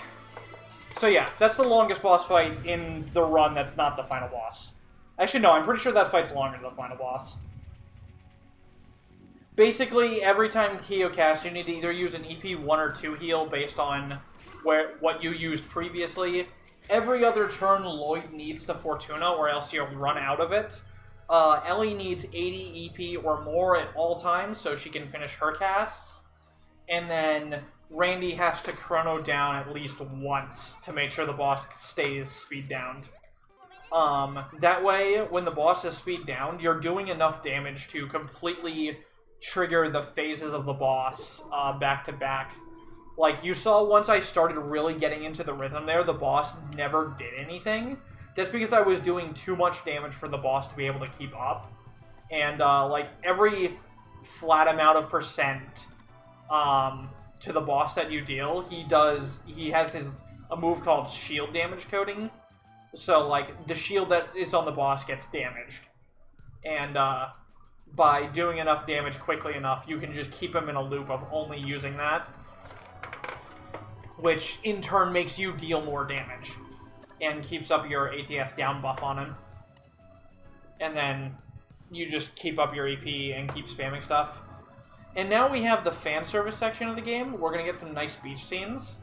So yeah, that's the longest boss fight in the run that's not the final boss. Actually, no, I'm pretty sure that fight's longer than the final boss. Basically, every time Kyo casts, you need to either use an EP 1 or 2 heal based on what you used previously. Every other turn, Lloyd needs to Fortuna, or else you'll run out of it. Ellie needs 80 EP or more at all times so she can finish her casts. And then Randy has to chrono down at least once to make sure the boss stays speed downed. That way, when the boss is speed downed, you're doing enough damage to completely trigger the phases of the boss back to back. Like, you saw once I started really getting into the rhythm there, the boss never did anything. That's because I was doing too much damage for the boss to be able to keep up. And, like, every flat amount of percent to the boss that you deal, he has a move called shield damage coding. So, like, the shield that is on the boss gets damaged. And, by doing enough damage quickly enough, you can just keep him in a loop of only using that. Which, in turn, makes you deal more damage. And keeps up your ATS down buff on him. And then you just keep up your EP and keep spamming stuff. And now we have the fan service section of the game. We're going to get some nice beach scenes.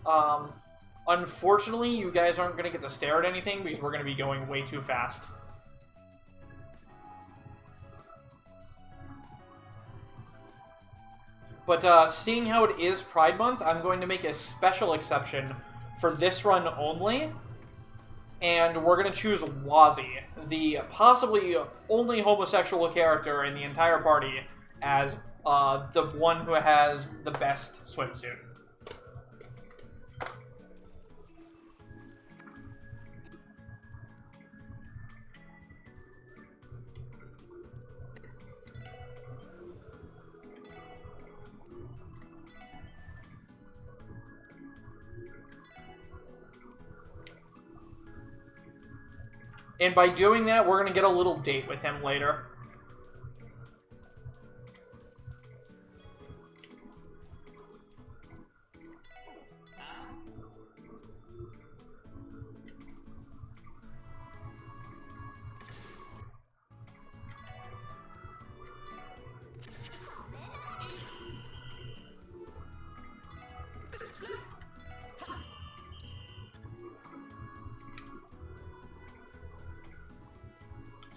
Unfortunately, you guys aren't going to get to stare at anything because we're going to be going way too fast. But seeing how it is Pride Month, I'm going to make a special exception for this run only. And we're going to choose Wazzy, the possibly only homosexual character in the entire party, as the one who has the best swimsuit. And by doing that, we're going to get a little date with him later.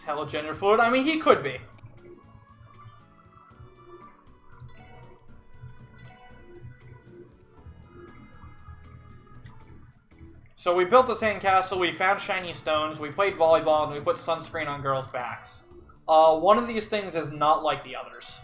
Hella gender fluid. I mean, he could be. So we built a sandcastle, we found shiny stones, we played volleyball, and we put sunscreen on girls' backs. One of these things is not like the others.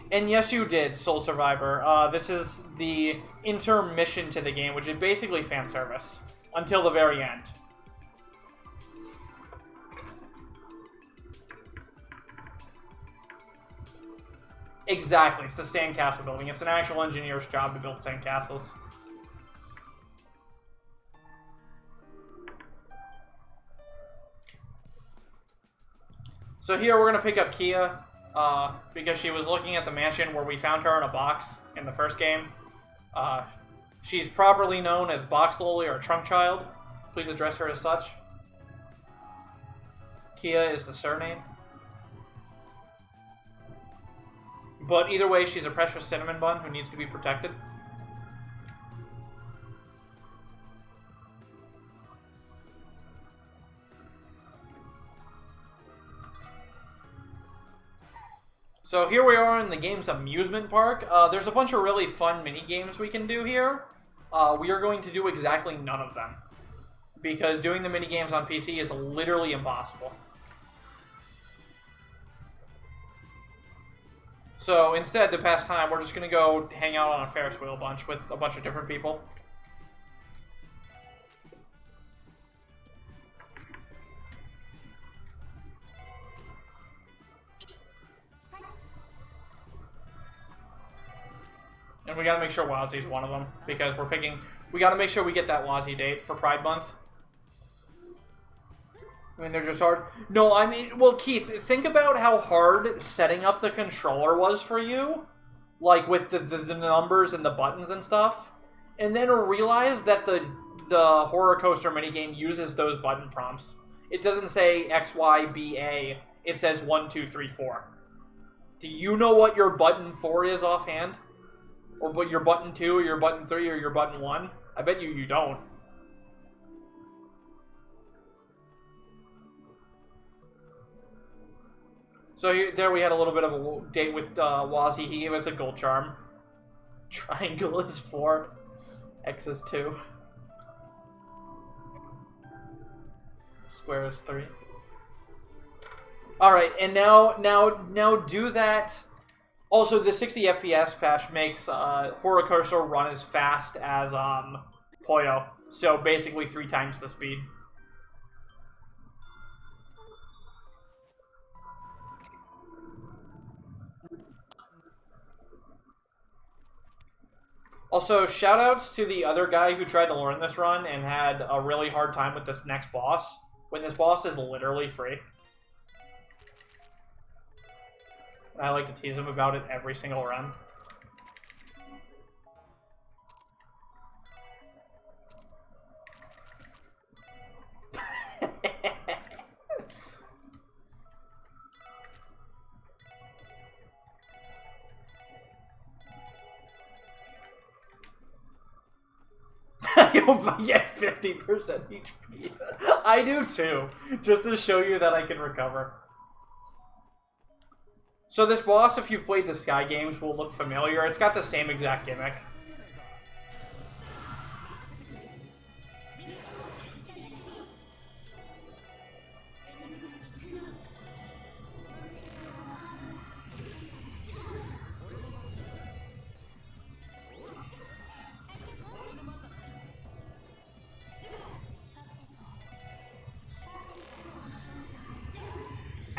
And yes, you did, Soul Survivor. This is the intermission to the game, which is basically fan service until the very end. Exactly, it's the sandcastle building. It's an actual engineer's job to build sandcastles. So here we're going to pick up Kia. Because she was looking at the mansion where we found her in a box in the first game. She's properly known as Box Loli or Trunk Child. Please address her as such. Kia is the surname. But either way, she's a precious cinnamon bun who needs to be protected. So here we are in the game's amusement park. There's a bunch of really fun mini-games we can do here. We are going to do exactly none of them, because doing the mini-games on PC is literally impossible. So instead, to pass time, we're just going to go hang out on a Ferris wheel bunch with a bunch of different people. And we gotta make sure Wazzy's one of them, because we gotta make sure we get that Wazzy date for Pride Month. I mean, they're just hard. No, I mean, well, Keith, think about how hard setting up the controller was for you. Like, with the numbers and the buttons and stuff. And then realize that the Horror Coaster minigame uses those button prompts. It doesn't say X, Y, B, A. It says 1, 2, 3, 4. Do you know what your button 4 is offhand? Or what your button 2, or your button 3, or your button 1? I bet you don't. So there we had a little bit of a date with Wazzy. He gave us a gold charm. Triangle is 4. X is 2. Square is 3. Alright, and now do that. Also, the 60 FPS patch makes Horror Coaster run as fast as Poyo. So basically 3 times the speed. Also, shoutouts to the other guy who tried to learn this run and had a really hard time with this next boss, when this boss is literally free. I like to tease him about it every single run. You'll get 50% HP. I do too, just to show you that I can recover. So this boss, if you've played the Sky games, will look familiar. It's got the same exact gimmick.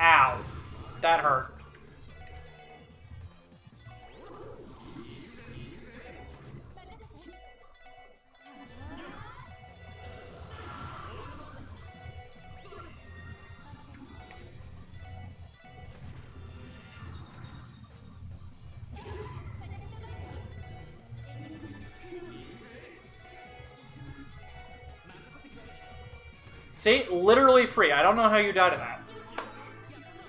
Ow. That hurt. See? Literally free. I don't know how you died of that.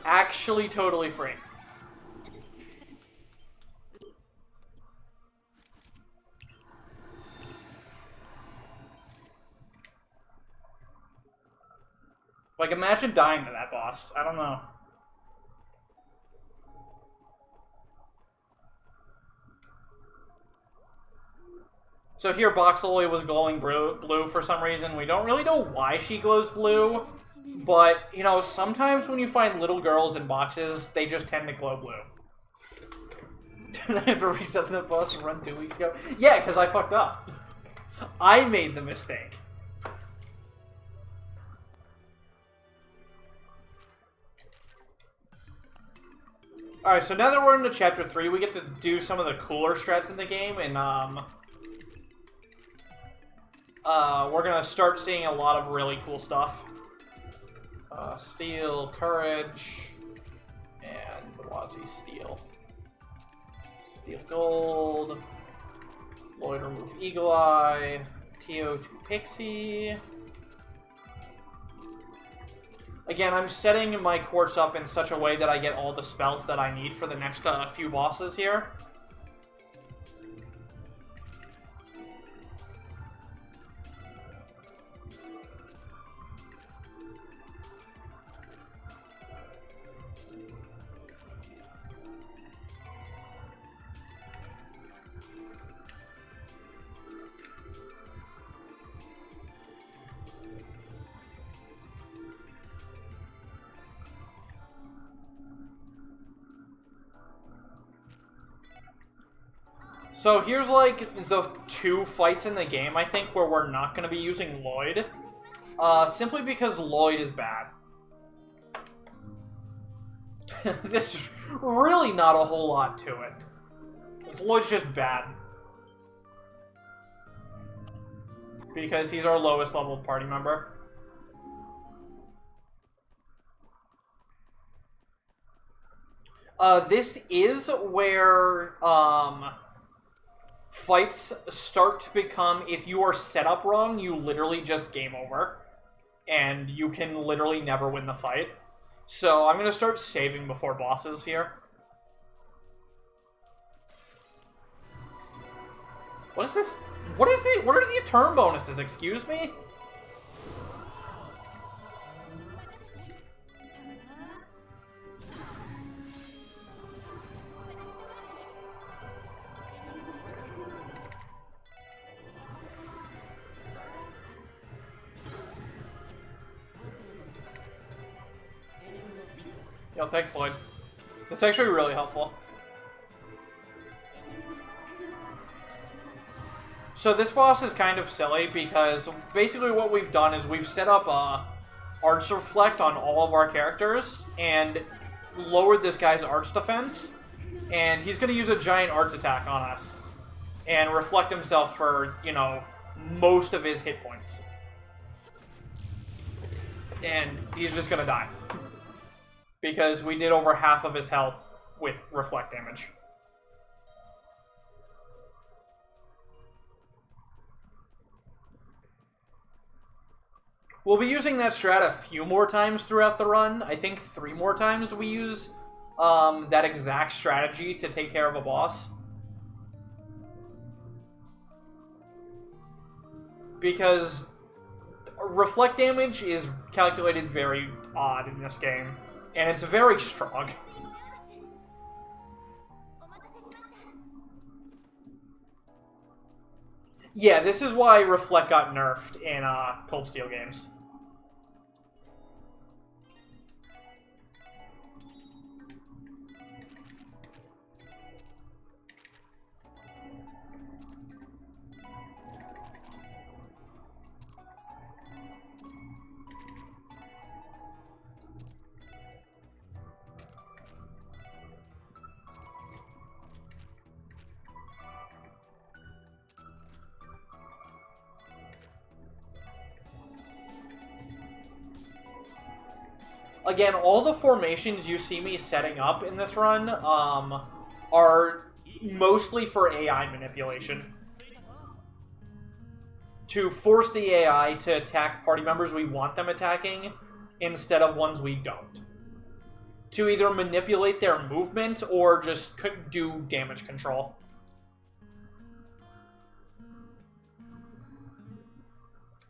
Actually totally free. Like, imagine dying to that boss. I don't know. So here, Boxaloy was glowing blue for some reason. We don't really know why she glows blue. But, you know, sometimes when you find little girls in boxes, they just tend to glow blue. Did I have to reset the boss and run 2 weeks ago? Yeah, because I fucked up. I made the mistake. Alright, so now that we're into Chapter 3, we get to do some of the cooler strats in the game, and, we're gonna start seeing a lot of really cool stuff. Steel, Courage, and Wazi Steel. Steel Gold, Lloyd remove Eagle Eye, TO2 Pixie. Again, I'm setting my quartz up in such a way that I get all the spells that I need for the next few bosses here. So here's like the 2 fights in the game, I think, where we're not going to be using Lloyd. Simply because Lloyd is bad. There's really not a whole lot to it. Because Lloyd's just bad. Because he's our lowest leveled party member. This is where, fights start to become, if you are set up wrong, you literally just game over. And you can literally never win the fight. So I'm going to start saving before bosses here. What is this? What are these turn bonuses? Excuse me? Yo, thanks, Lloyd. It's actually really helpful. So this boss is kind of silly because basically what we've done is we've set up Arts Reflect on all of our characters and lowered this guy's Arts Defense. And he's going to use a giant Arts attack on us and reflect himself for, you know, most of his hit points. And he's just going to die. Because we did over half of his health with reflect damage. We'll be using that strat a few more times throughout the run. I think 3 more times we use that exact strategy to take care of a boss. Because reflect damage is calculated very odd in this game, and it's very strong. Yeah, this is why reflect got nerfed in Cold Steel games. Again, all the formations you see me setting up in this run are mostly for AI manipulation. To force the AI to attack party members we want them attacking instead of ones we don't. To either manipulate their movement or just do damage control.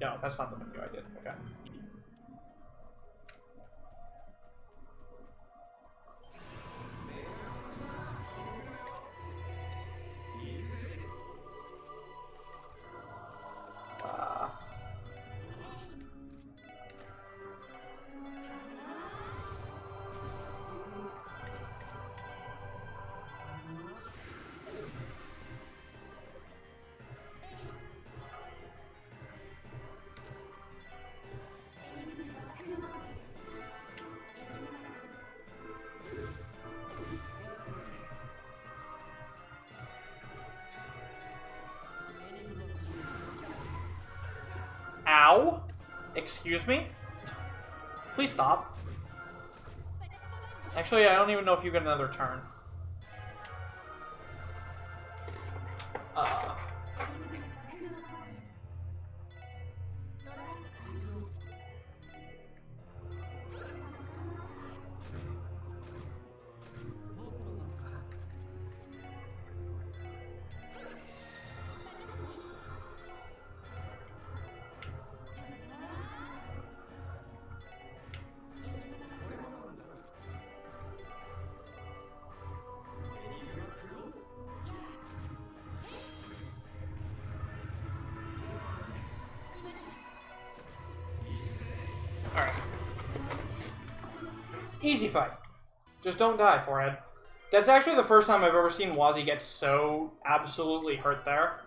No, that's not the menu I did. Okay. Ow? Excuse me? Please stop. Actually, I don't even know if you get another turn. Alright. Easy fight. Just don't die, forehead. That's actually the first time I've ever seen Wazzy get so absolutely hurt there.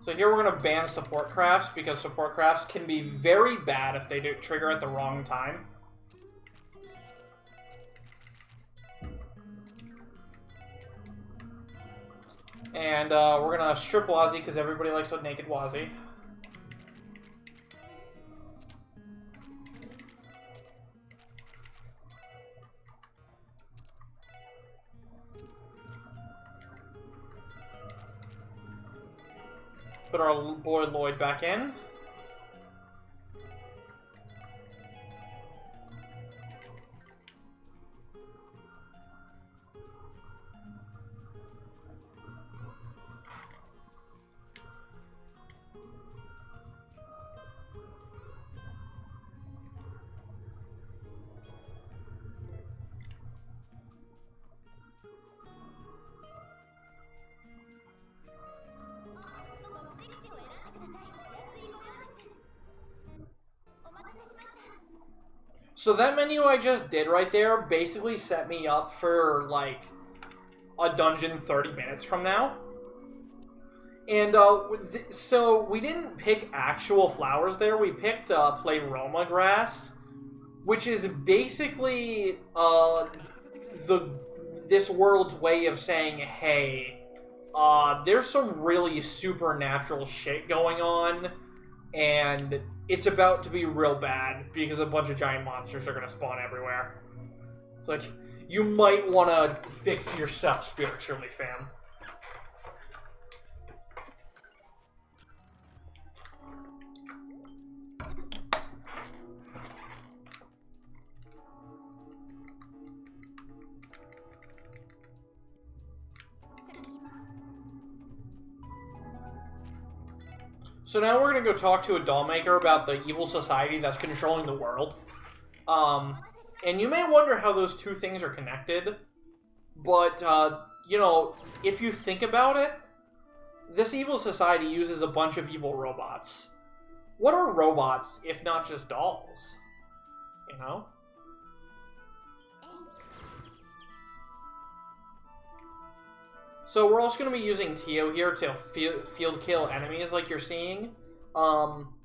So here we're going to ban support crafts, because support crafts can be very bad if they do trigger at the wrong time. And we're going to strip Wazzy, because everybody likes a naked Wazzy. Put our boy Lloyd back in. So that menu I just did right there basically set me up for, like, a dungeon 30 minutes from now. And, so we didn't pick actual flowers there. We picked, Pleroma grass, which is basically, this world's way of saying, hey, there's some really supernatural shit going on, and it's about to be real bad because a bunch of giant monsters are going to spawn everywhere. It's like, you might want to fix yourself spiritually, fam. So now we're going to go talk to a doll maker about the evil society that's controlling the world. And you may wonder how those two things are connected. But, you know, if you think about it, this evil society uses a bunch of evil robots. What are robots if not just dolls? You know? So we're also going to be using Tio here to field kill enemies like you're seeing.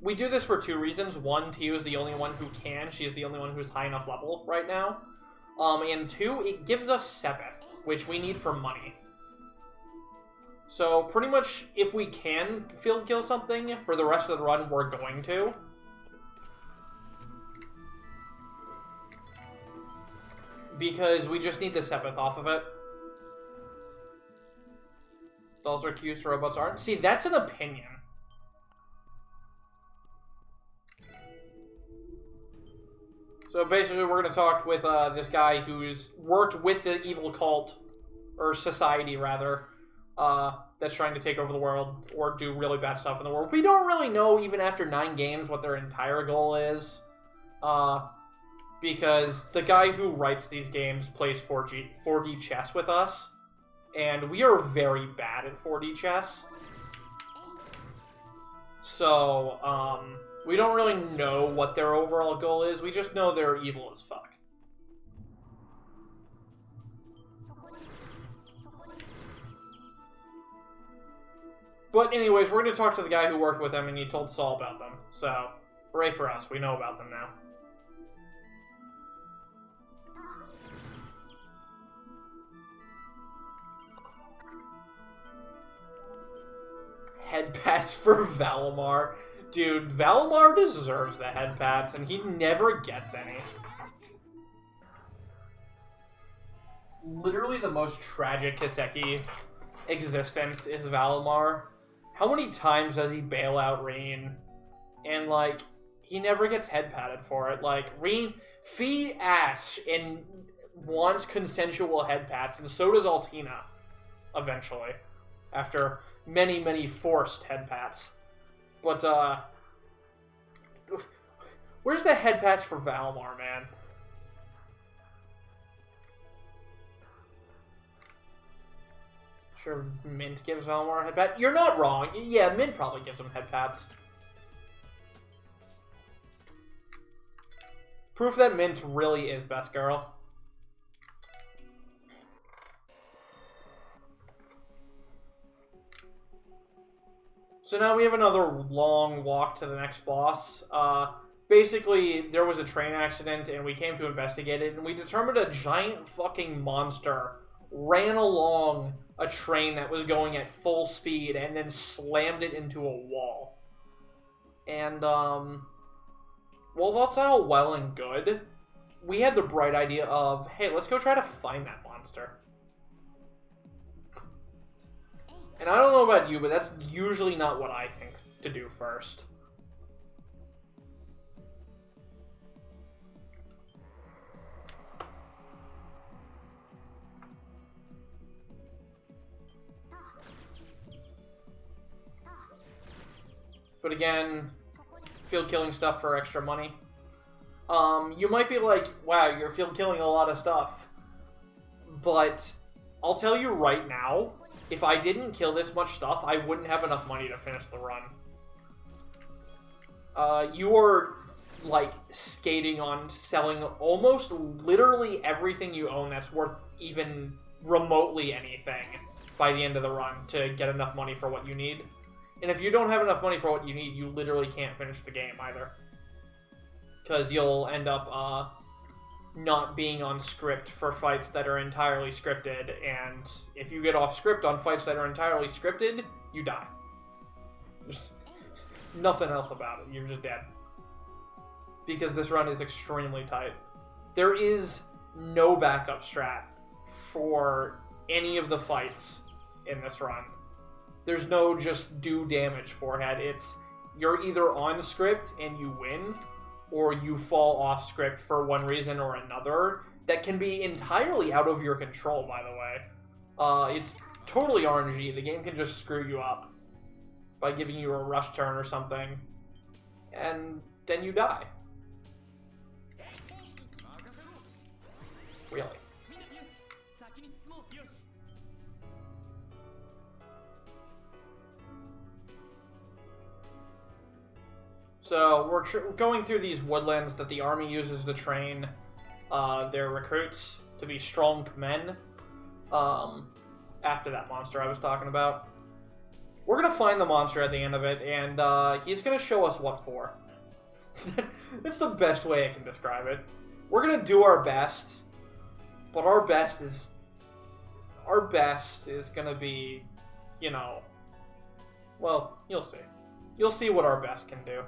We do this for two reasons. One, Tio is the only one who can. She's the only one who's high enough level right now. And two, it gives us Sepith, which we need for money. So pretty much if we can field kill something for the rest of the run, we're going to. Because we just need the Sepith off of it. Dolls are cute, so robots aren't. See, that's an opinion. So basically, we're going to talk with this guy who's worked with the evil cult, or society, rather, that's trying to take over the world or do really bad stuff in the world. We don't really know, even after 9 games, what their entire goal is. Because the guy who writes these games plays 4D chess with us. And we are very bad at 4D chess. So, we don't really know what their overall goal is. We just know they're evil as fuck. But anyways, we're going to talk to the guy who worked with them, and he told us all about them. So, hooray for us. We know about them now. Head pats for Valimar. Dude, Valimar deserves the head pats, and he never gets any. Literally the most tragic Kiseki existence is Valimar. How many times does he bail out Reen? And, like, he never gets head patted for it. Like, Reen, Fee asks and wants consensual head pats, and so does Altina, eventually. After many, many forced head pats. But, where's the head pats for Valimar, man? Sure, Mint gives Valimar a head pat. You're not wrong. Yeah, Mint probably gives him head pats. Proof that Mint really is best girl. So now we have another long walk to the next boss. Basically, there was a train accident, and we came to investigate it, and we determined a giant fucking monster ran along a train that was going at full speed, and then slammed it into a wall. And, well, that's all well and good. We had the bright idea of, hey, let's go try to find that monster. And I don't know about you, but that's usually not what I think to do first. But again, field killing stuff for extra money. You might be like, wow, you're field killing a lot of stuff. But I'll tell you right now, if I didn't kill this much stuff, I wouldn't have enough money to finish the run. You are, like, skating on selling almost literally everything you own that's worth even remotely anything by the end of the run to get enough money for what you need. And if you don't have enough money for what you need, you literally can't finish the game either. Because you'll end up, not being on script for fights that are entirely scripted, and if you get off script on fights that are entirely scripted, you die. There's nothing else about it. You're just dead. Because this run is extremely tight. There is no backup strat for any of the fights in this run. There's no just do damage forehead. It's you're either on script and you win, or you fall off script for one reason or another that can be entirely out of your control, by the way. It's totally RNG. The game can just screw you up by giving you a rush turn or something, and then you die. Really. So we're going through these woodlands that the army uses to train their recruits to be strong men. After that monster I was talking about. We're going to find the monster at the end of it, and he's going to show us what for. That's the best way I can describe it. We're going to do our best, but our best is going to be, you know, well, you'll see. You'll see what our best can do.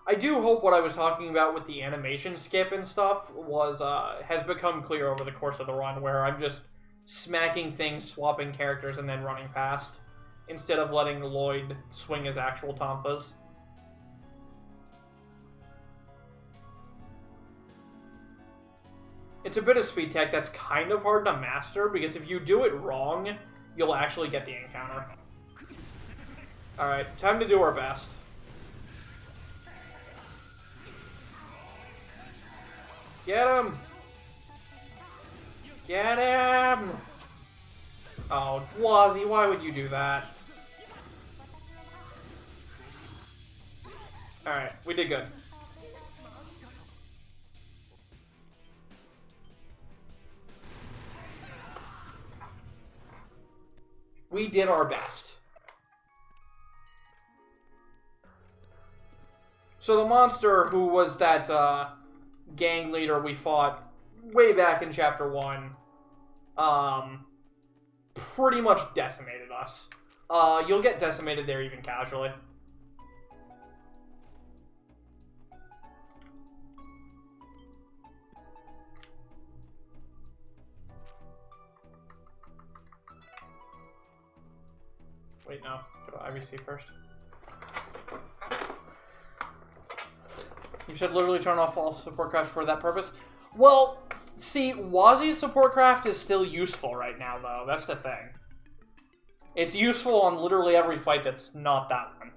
I do hope what I was talking about with the animation skip and stuff was has become clear over the course of the run, where I'm just smacking things, swapping characters, and then running past, instead of letting Lloyd swing his actual tonfas. It's a bit of speed tech that's kind of hard to master, because if you do it wrong, you'll actually get the encounter. Alright, time to do our best. Get him! Get him! Oh, Wazzy, why would you do that? Alright, we did good. We did our best. So the monster who was that, gang leader we fought way back in Chapter 1, pretty much decimated us. You'll get decimated there even casually. Wait, no. Go to IVC first. You should literally turn off all support craft for that purpose. Well, see, Wazzy's support craft is still useful right now, though. That's the thing. It's useful on literally every fight that's not that one.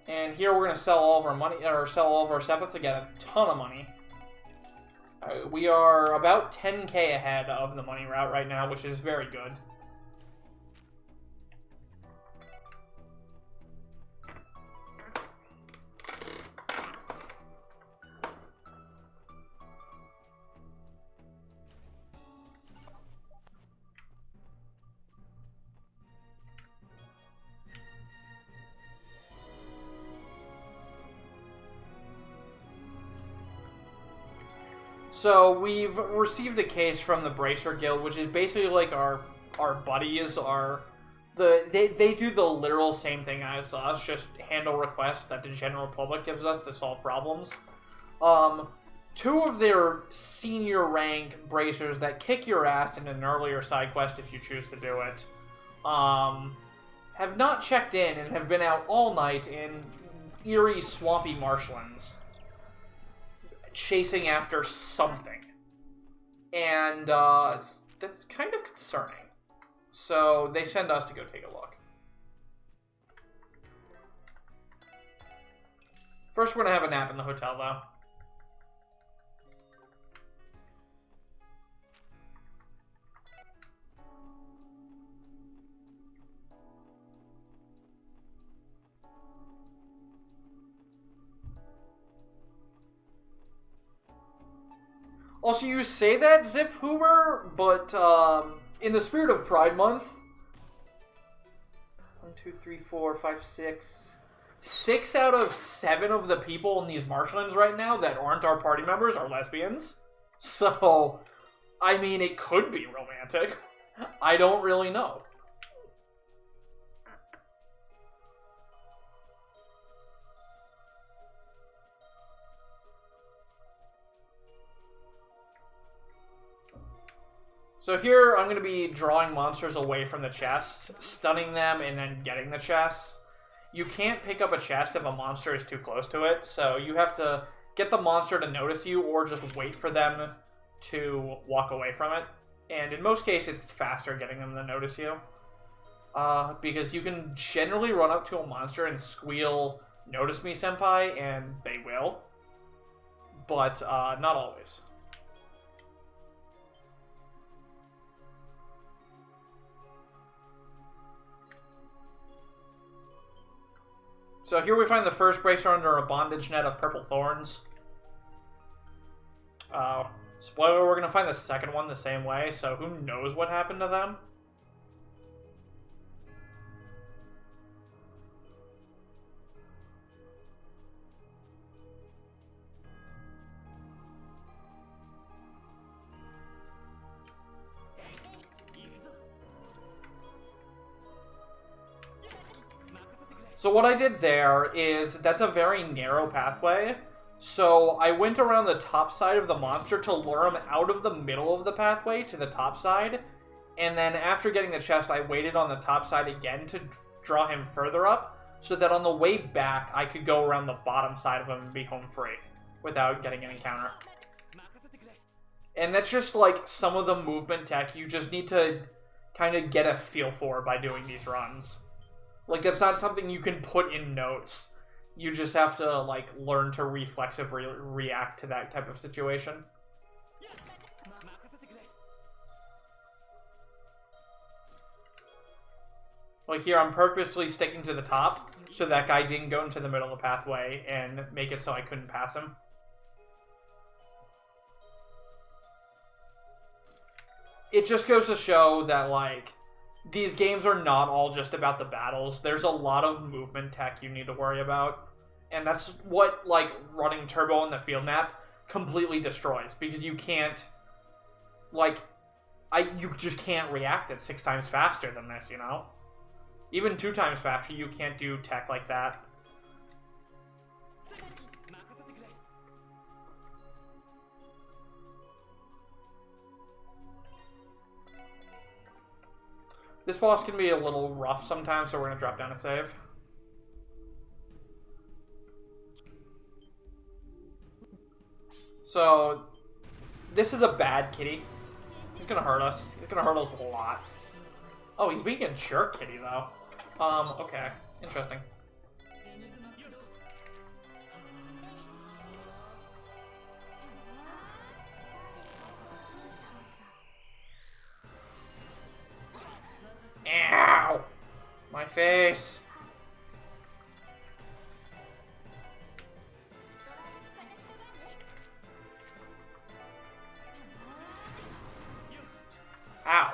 And here we're going to sell all of our money, or sell all of our Sepith to get a ton of money. We are about 10k ahead of the money route right now, which is very good. So we've received a case from the Bracer Guild, which is basically like our buddies. They do the literal same thing as us, just handle requests that the general public gives us to solve problems. Two of their senior rank bracers that kick your ass in an earlier side quest if you choose to do it, have not checked in and have been out all night in eerie, swampy marshlands, chasing after something. And that's kind of concerning. So they send us to go take a look. First, we're going to have a nap in the hotel, though. Also, you say that, Zip Hoover, but in the spirit of Pride Month, 1, 2, 3, 4, 5, 6... 6 out of 7 of the people in these marshlands right now that aren't our party members are lesbians. So, I mean, it could be romantic. I don't really know. So here I'm going to be drawing monsters away from the chests, stunning them, and then getting the chests. You can't pick up a chest if a monster is too close to it, so you have to get the monster to notice you or just wait for them to walk away from it. And in most cases, it's faster getting them to notice you. Because you can generally run up to a monster and squeal, "Notice me, senpai," and they will. But not always. So here we find the first bracer under a bondage net of purple thorns. Spoiler, we're going to find the second one the same way, so who knows what happened to them? So what I did there is, that's a very narrow pathway, so I went around the top side of the monster to lure him out of the middle of the pathway to the top side, and then after getting the chest, I waited on the top side again to draw him further up, so that on the way back, I could go around the bottom side of him and be home free, without getting an encounter. And that's just like some of the movement tech you just need to kind of get a feel for by doing these runs. Like, that's not something you can put in notes. You just have to, like, learn to reflexively react to that type of situation. Like here, I'm purposely sticking to the top, so that guy didn't go into the middle of the pathway and make it so I couldn't pass him. It just goes to show that, like, these games are not all just about the battles. There's a lot of movement tech you need to worry about. And that's what, like, running turbo on the field map completely destroys. Because you can't, like, you just can't react at 6 times faster than this, you know? Even 2 times faster, you can't do tech like that. This boss can be a little rough sometimes, so we're going to drop down a save. So, this is a bad kitty. He's going to hurt us. He's going to hurt us a lot. Oh, he's being a jerk kitty, though. Okay. Interesting. Ow! My face. Ow.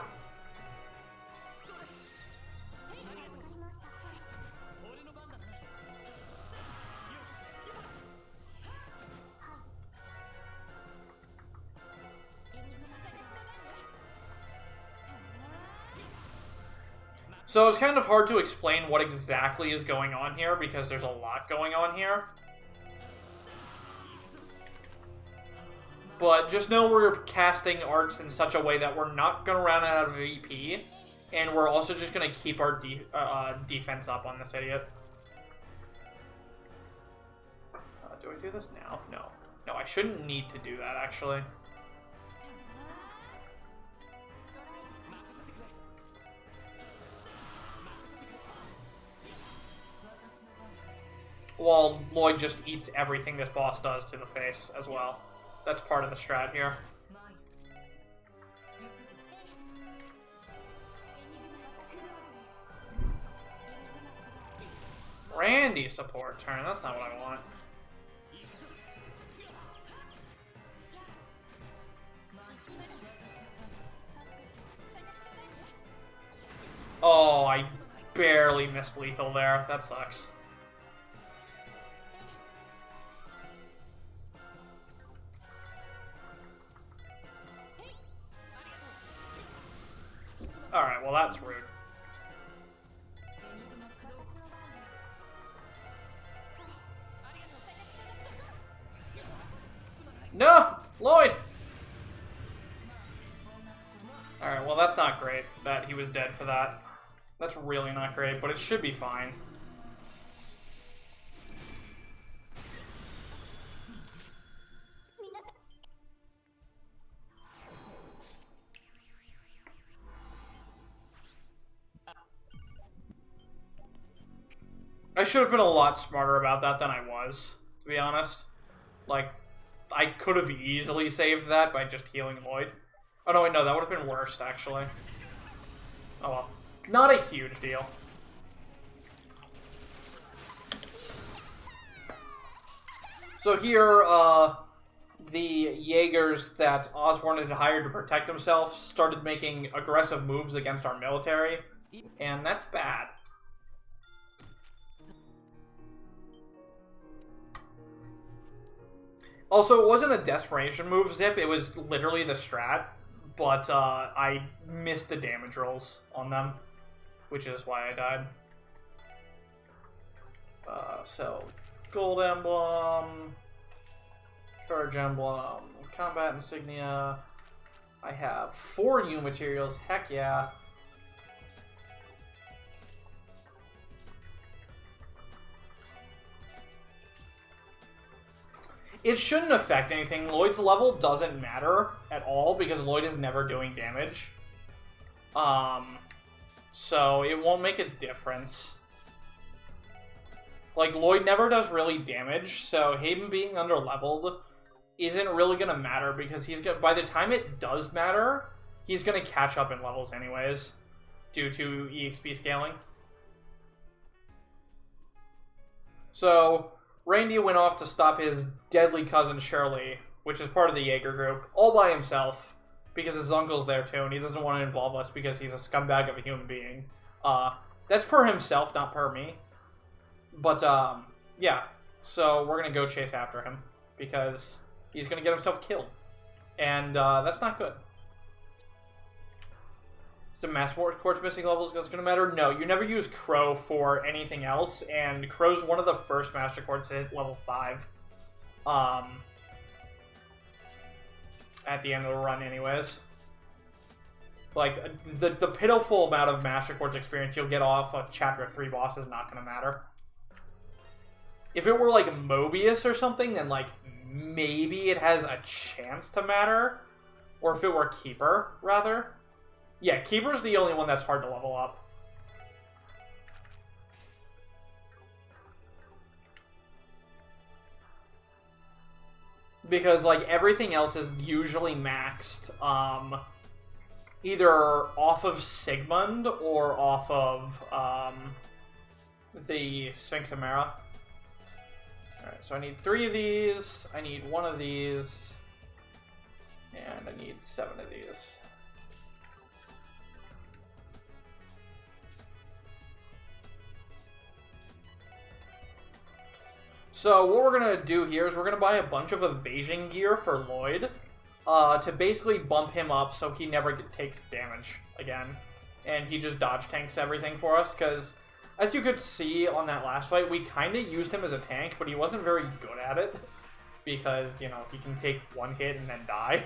So it's kind of hard to explain what exactly is going on here because there's a lot going on here. But just know we're casting arts in such a way that we're not going to run out of VP, and we're also just going to keep our defense up on this idiot. Do I do this now? No. No, I shouldn't need to do that, actually. Well, Lloyd just eats everything this boss does to the face as well. That's part of the strat here. Randy support turn. That's not what I want. Oh, I barely missed lethal there. That sucks. Alright, well that's rude. No! Lloyd! Alright, well that's not great that he was dead for that. That's really not great, but it should be fine. I should have been a lot smarter about that than I was, to be honest. Like, I could have easily saved that by just healing Lloyd. Oh no, wait, no, that would have been worse, actually. Oh well. Not a huge deal. So here, the Jaegers that Osborne had hired to protect himself started making aggressive moves against our military, and that's bad. Also, it wasn't a desperation move, Zip, it was literally the strat, but I missed the damage rolls on them, which is why I died. So, Gold Emblem, Charge Emblem, Combat Insignia. I have 4 new materials, heck yeah. It shouldn't affect anything. Lloyd's level doesn't matter at all because Lloyd is never doing damage. So it won't make a difference. Like, Lloyd never does really damage, so him being underleveled isn't really gonna matter because he's gonna, by the time it does matter, he's gonna catch up in levels anyways, due to EXP scaling. So Randy went off to stop his deadly cousin Shirley, which is part of the Jaeger group, all by himself, because his uncle's there too, and he doesn't want to involve us because he's a scumbag of a human being. That's per himself, not per me. But, yeah. So we're going to go chase after him, because he's going to get himself killed. And, that's not good. Some Master Quartz missing levels that's going to matter? No, you never use Crow for anything else, and Crow's one of the first Master Quartz to hit level 5. At the end of the run anyways. Like, the pitiful amount of Master Quartz experience you'll get off a Chapter 3 boss is not going to matter. If it were, like, Mobius or something, then, like, maybe it has a chance to matter. Or if it were Keeper, rather. Yeah, Keeper's the only one that's hard to level up. Because, like, everything else is usually maxed, either off of Sigmund or off of, the Sphinx Amara. Alright, so I need 3 of these, I need 1 of these, and I need 7 of these. So what we're going to do here is we're going to buy a bunch of evasion gear for Lloyd to basically bump him up so he never takes damage again. And he just dodge tanks everything for us, because as you could see on that last fight, we kind of used him as a tank, but he wasn't very good at it. Because, you know, he can take 1 hit and then die.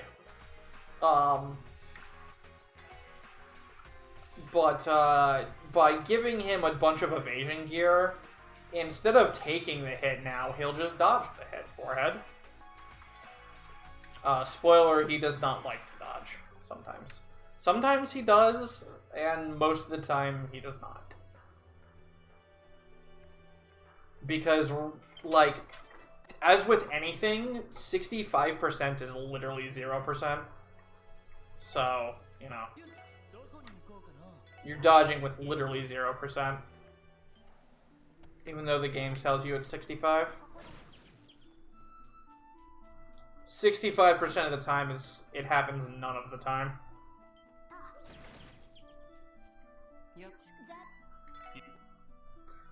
But by giving him a bunch of evasion gear, instead of taking the hit now, he'll just dodge the hit forehead. Spoiler, he does not like to dodge sometimes. Sometimes he does, and most of the time he does not. Because, like, as with anything, 65% is literally 0%. So, you know, you're dodging with literally 0%. Even though the game tells you it's 65. 65% of the time it happens none of the time.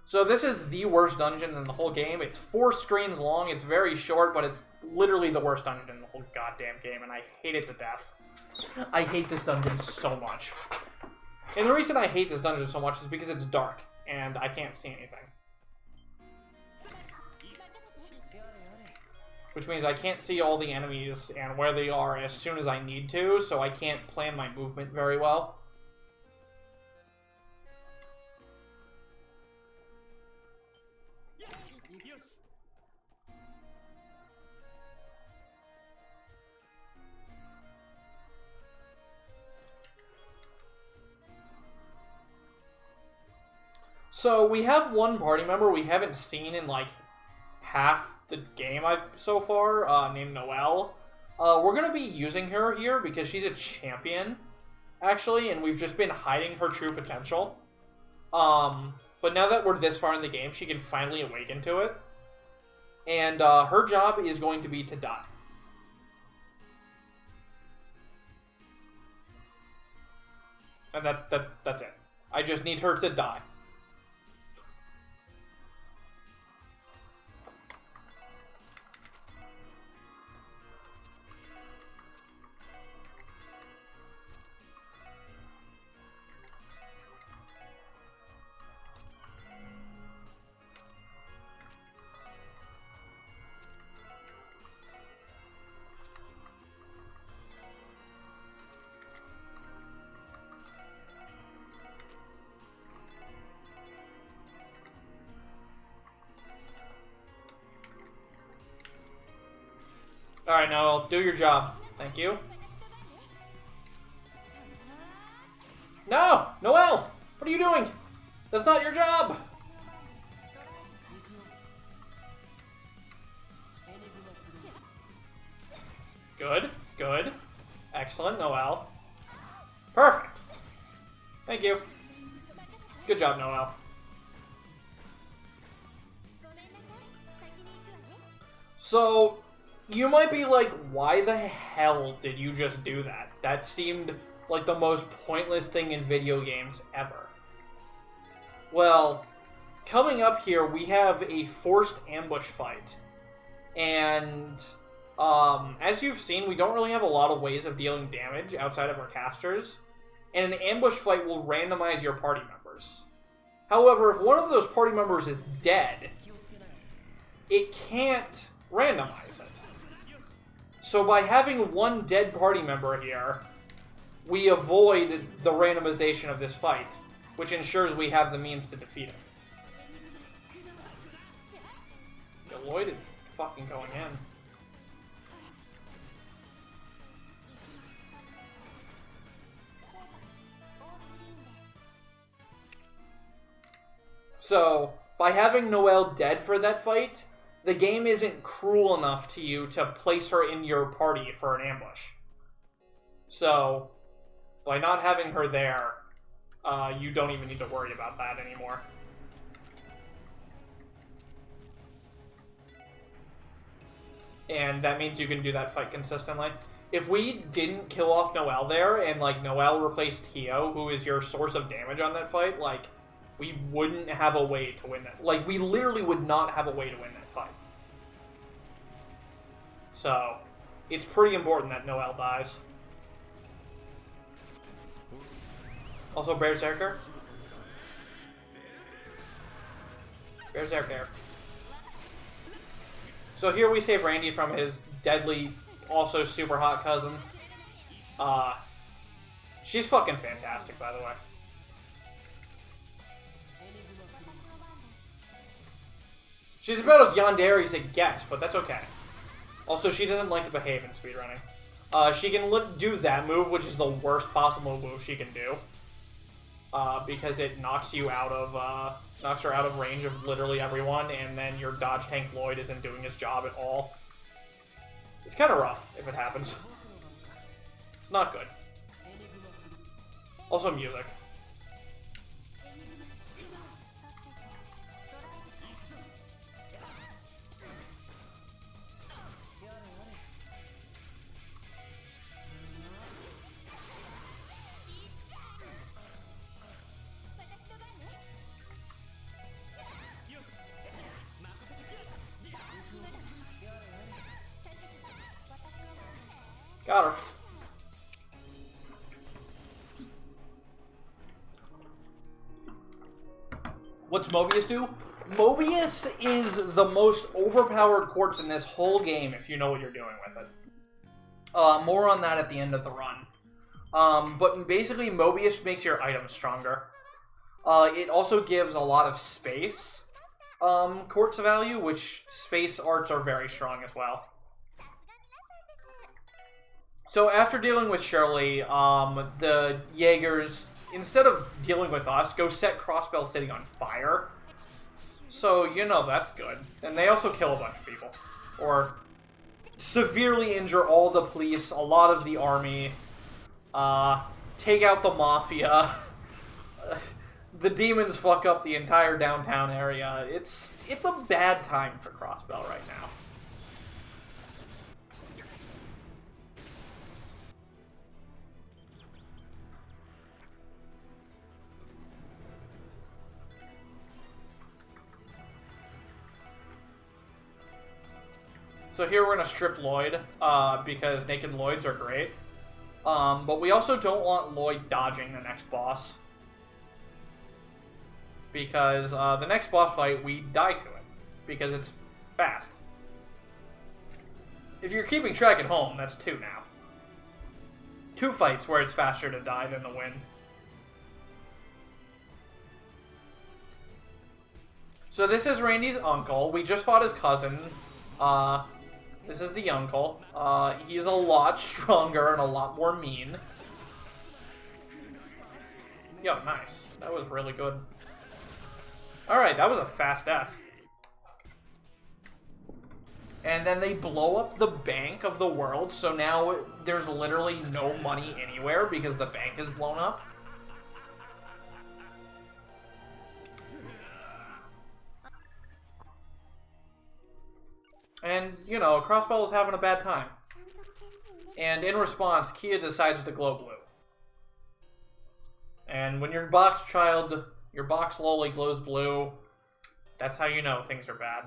So this is the worst dungeon in the whole game. It's 4 screens long, it's very short, but it's literally the worst dungeon in the whole goddamn game, and I hate it to death. I hate this dungeon so much. And the reason I hate this dungeon so much is because it's dark, and I can't see anything. which means I can't see all the enemies and where they are as soon as I need to, so I can't plan my movement very well. So we have one party member we haven't seen in like half the game so far, named Noelle. We're going to be using her here because she's a champion, actually, and we've just been hiding her true potential. But now that we're this far in the game, she can finally awaken to it. And her job is going to be to die. And that's it. I just need her to die. Alright, Noelle, do your job. Thank you. No! Noelle! What are you doing? That's not your job! Good, good. Excellent, Noelle. Perfect! Thank you. Good job, Noelle. So, you might be like, why the hell did you just do that? That seemed like the most pointless thing in video games ever. Well, coming up here, we have a forced ambush fight. And, as you've seen, we don't really have a lot of ways of dealing damage outside of our casters. And an ambush fight will randomize your party members. However, if one of those party members is dead, it can't randomize it. So by having one dead party member here, we avoid the randomization of this fight, which ensures we have the means to defeat it. Yeah, Lloyd is fucking going in. So, by having Noelle dead for that fight, the game isn't cruel enough to you to place her in your party for an ambush. So, by not having her there, you don't even need to worry about that anymore. And that means you can do that fight consistently. If we didn't kill off Noelle there, and, like, Noelle replaced Tio, who is your source of damage on that fight, like, we wouldn't have a way to win that. Like, we literally would not have a way to win that fight. So, it's pretty important that Noelle dies. Also, Berserker. Berserker. So here we save Randy from his deadly, also super hot cousin. She's fucking fantastic, by the way. She's about as yandere as it gets, but that's okay. Also, she doesn't like to behave in speedrunning. She can do that move, which is the worst possible move she can do. Because it knocks you out of, knocks her out of range of literally everyone, and then your dodge tank Lloyd isn't doing his job at all. It's kind of rough if it happens. It's not good. Also music. Got her. What's Mobius do? Mobius is the most overpowered quartz in this whole game if you know what you're doing with it. More on that at the end of the run. But basically, Mobius makes your items stronger. It also gives a lot of space quartz value, which space arts are very strong as well. So after dealing with Shirley, the Jaegers, instead of dealing with us, go set Crossbell City on fire. So, you know, that's good. And they also kill a bunch of people. Or severely injure all the police, a lot of the army, take out the mafia. The demons fuck up the entire downtown area. It's a bad time for Crossbell right now. So here we're going to strip Lloyd, because naked Lloyds are great. But we also don't want Lloyd dodging the next boss. Because the next boss fight, we die to it. Because it's fast. If you're keeping track at home, that's 2 now. 2 fights where it's faster to die than to win. So this is Randy's uncle. We just fought his cousin. This is the uncle. He's a lot stronger and a lot more mean. Yo, nice. That was really good. Alright, that was a fast death. And then they blow up the bank of the world, so now there's literally no money anywhere because the bank is blown up. And, you know, Crossbell is having a bad time. And in response, Kia decides to glow blue. And when your box child, your box slowly glows blue, that's how you know things are bad.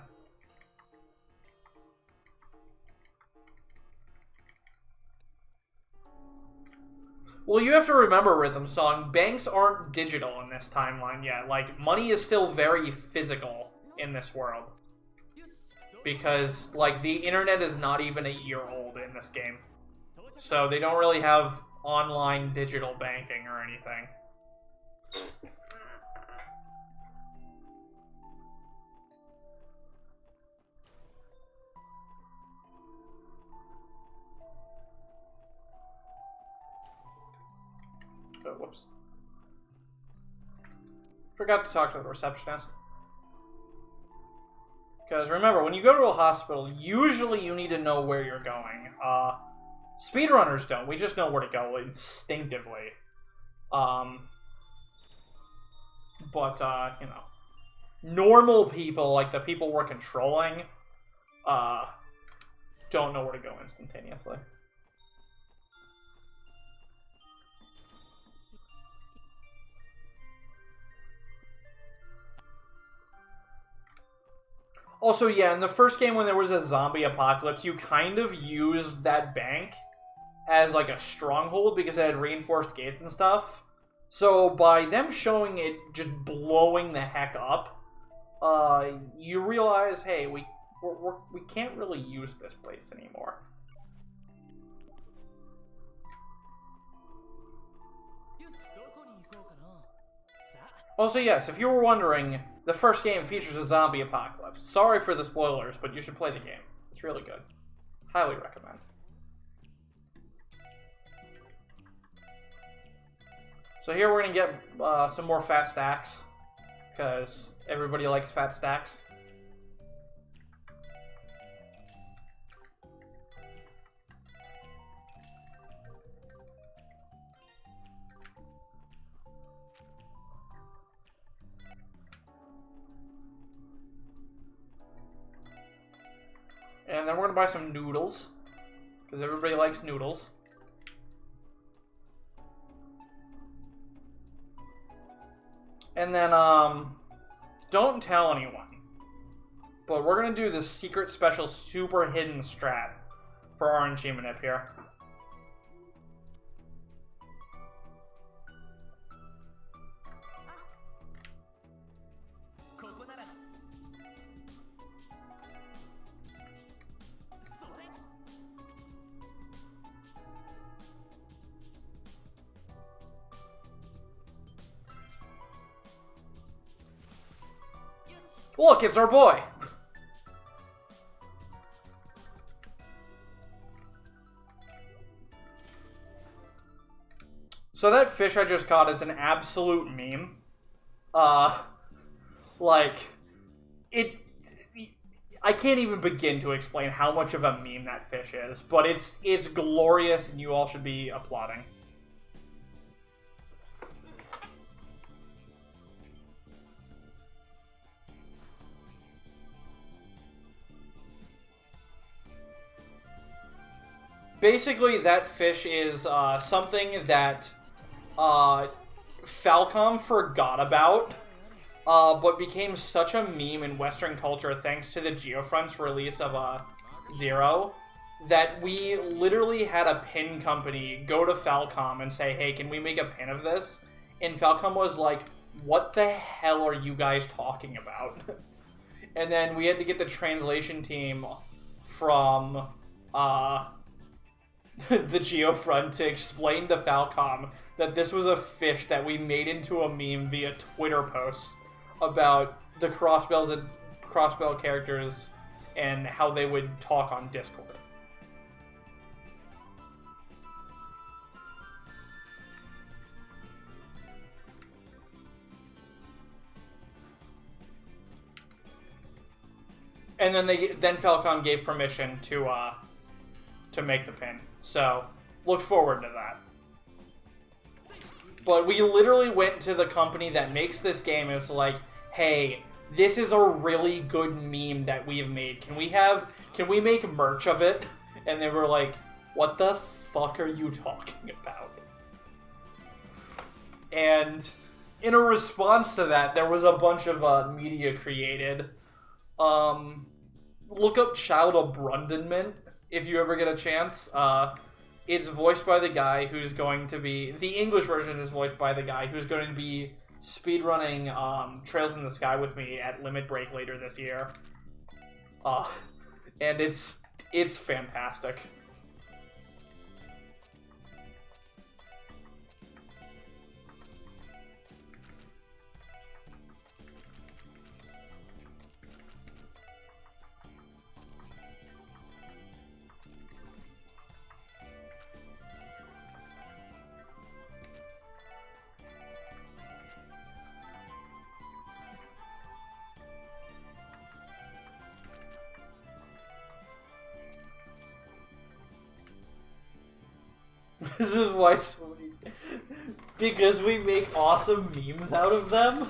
Well, you have to remember, Rhythm Song, banks aren't digital in this timeline yet. Like, money is still very physical in this world. Because, like, the internet is not even a year old in this game. So they don't really have online digital banking or anything. Oh, whoops. Forgot to talk to the receptionist. Because remember, when you go to a hospital, usually you need to know where you're going. Speedrunners don't. We just know where to go instinctively. But, you know, normal people, like the people we're controlling, don't know where to go instantaneously. Also, yeah, in the first game when there was a zombie apocalypse, you kind of used that bank as, like, a stronghold because it had reinforced gates and stuff. So, by them showing it just blowing the heck up, you realize, hey, we can't really use this place anymore. Also, yes, if you were wondering, the first game features a zombie apocalypse. Sorry for the spoilers, but you should play the game. It's really good. Highly recommend. So here we're going to get some more fat stacks, because everybody likes fat stacks. And then we're going to buy some noodles, because everybody likes noodles. And then, don't tell anyone. But we're going to do this secret special super hidden strat for RNG Manip here. Look, it's our boy! So that fish I just caught is an absolute meme. Like, I can't even begin to explain how much of a meme that fish is, but it's glorious and you all should be applauding. Basically, that fish is something that Falcom forgot about, but became such a meme in Western culture thanks to the Geofront's release of Zero, that we literally had a pin company go to Falcom and say, hey, can we make a pin of this? And Falcom was like, what the hell are you guys talking about? And then we had to get the translation team from the Geofront to explain to Falcom that this was a fish that we made into a meme via Twitter posts about the Crossbell characters and how they would talk on Discord. And then Falcom gave permission to make the pin. So, look forward to that. But we literally went to the company that makes this game and was like, hey, this is a really good meme that we have made. Can we make merch of it? And they were like, what the fuck are you talking about? And in a response to that, there was a bunch of media created. Look up Child of Brundonment if you ever get a chance. It's voiced by the guy who's going to be... The English version is voiced by the guy who's going to be speedrunning Trails in the Sky with me at Limit Break later this year. And it's fantastic. This is why so many... Because we make awesome memes out of them?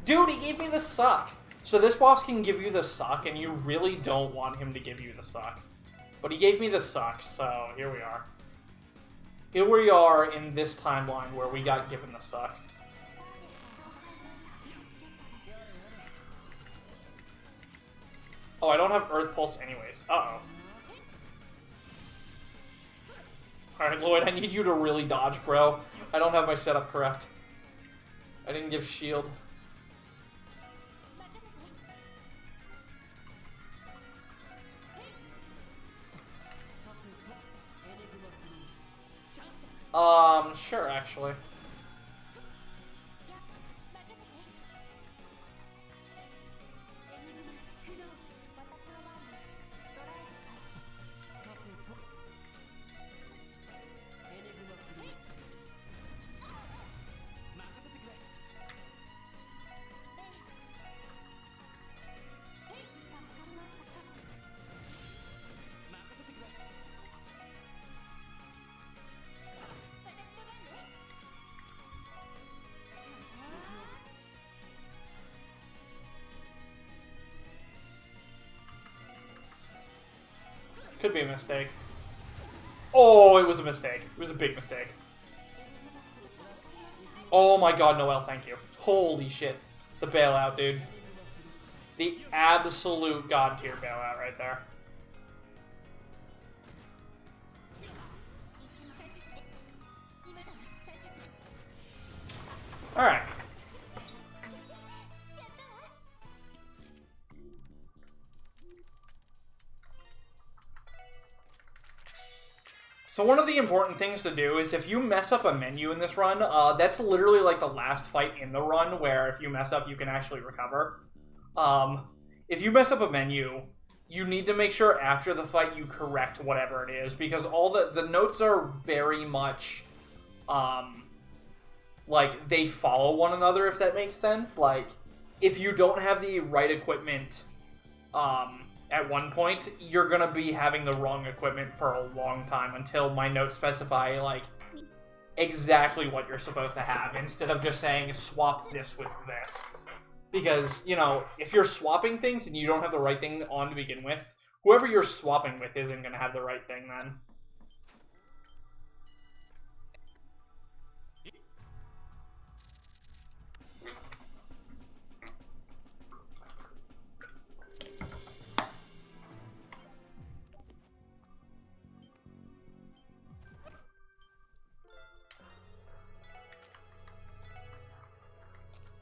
Dude, he gave me the suck! So this boss can give you the suck, and you really don't want him to give you the suck. But he gave me the suck, so here we are. Here we are in this timeline where we got given the suck. Oh, I don't have Earth Pulse anyways. Uh-oh. Alright, Lloyd, I need you to really dodge, bro. I don't have my setup correct. I didn't give shield. Sure, actually. Could be a mistake. Oh, it was a mistake. It was a big mistake. Oh my god, Noel, thank you. Holy shit. The bailout, dude. The absolute god tier bailout right there. Alright. So one of the important things to do is if you mess up a menu in this run, that's literally like the last fight in the run where if you mess up you can actually recover. If you mess up a menu, you need to make sure after the fight you correct whatever it is, because all the notes are very much, like, they follow one another, if that makes sense. Like, if you don't have the right equipment, at one point, you're gonna be having the wrong equipment for a long time until my notes specify, like, exactly what you're supposed to have, instead of just saying, swap this with this. Because, you know, if you're swapping things and you don't have the right thing on to begin with, whoever you're swapping with isn't gonna have the right thing then.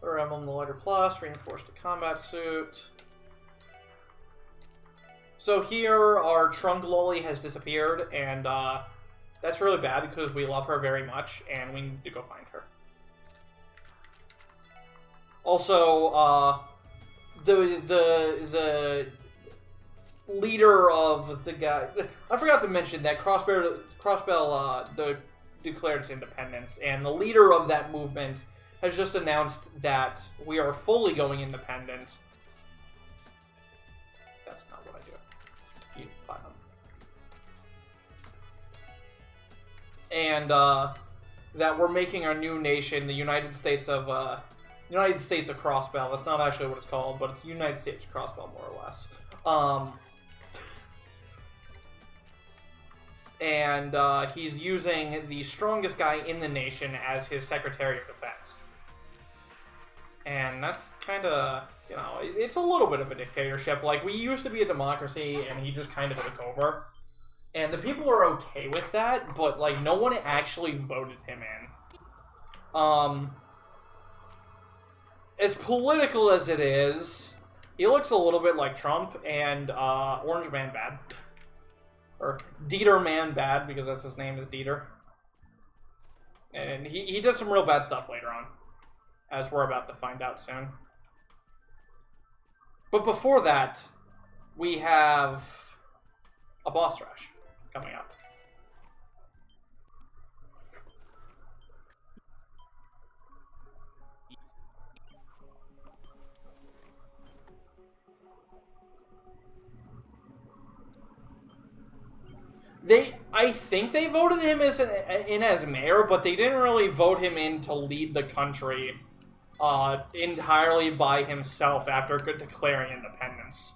Or Emblem the Lighter Plus, reinforced the combat suit. So here, our Trunk Loli has disappeared, and that's really bad because we love her very much, and we need to go find her. Also, the leader of the guy... I forgot to mention that Crossbell declared its independence, and the leader of that movement has just announced that we are fully going independent. That's not what I do. You buy them. And that we're making our new nation, the United States of Crossbell. That's not actually what it's called, but it's the United States of Crossbell, more or less. And he's using the strongest guy in the nation as his Secretary of Defense. And that's kind of, you know, it's a little bit of a dictatorship. Like, we used to be a democracy, and he just kind of took over. And the people are okay with that, but, like, no one actually voted him in. As political as it is, he looks a little bit like Trump and Orange Man Bad. Or Dieter Man Bad, because that's his name is Dieter. And he does some real bad stuff later on, as we're about to find out soon. But before that, we have a boss rush coming up. I think they voted him in as mayor, but they didn't really vote him in to lead the country entirely by himself after declaring independence.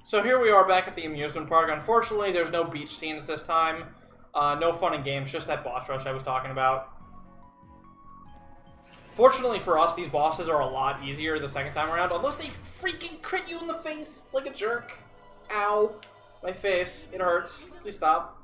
So here we are back at the amusement park. Unfortunately, there's no beach scenes this time. No fun and games, just that boss rush I was talking about. Fortunately for us, these bosses are a lot easier the second time around, unless they freaking crit you in the face like a jerk. Ow. My face. It hurts. Please stop.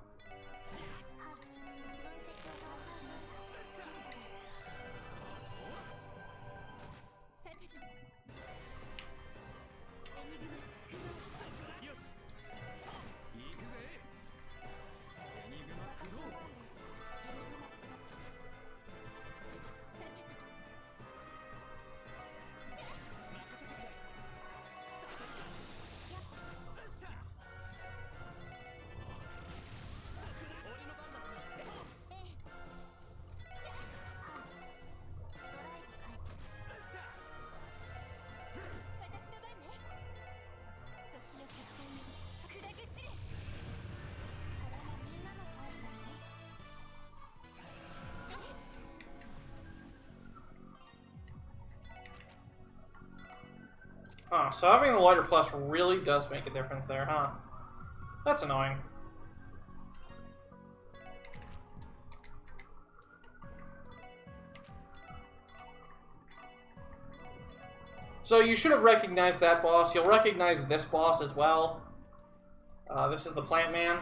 Huh, so having the lighter plus really does make a difference there, huh? That's annoying. So you should have recognized that boss. You'll recognize this boss as well. This is the Plant Man.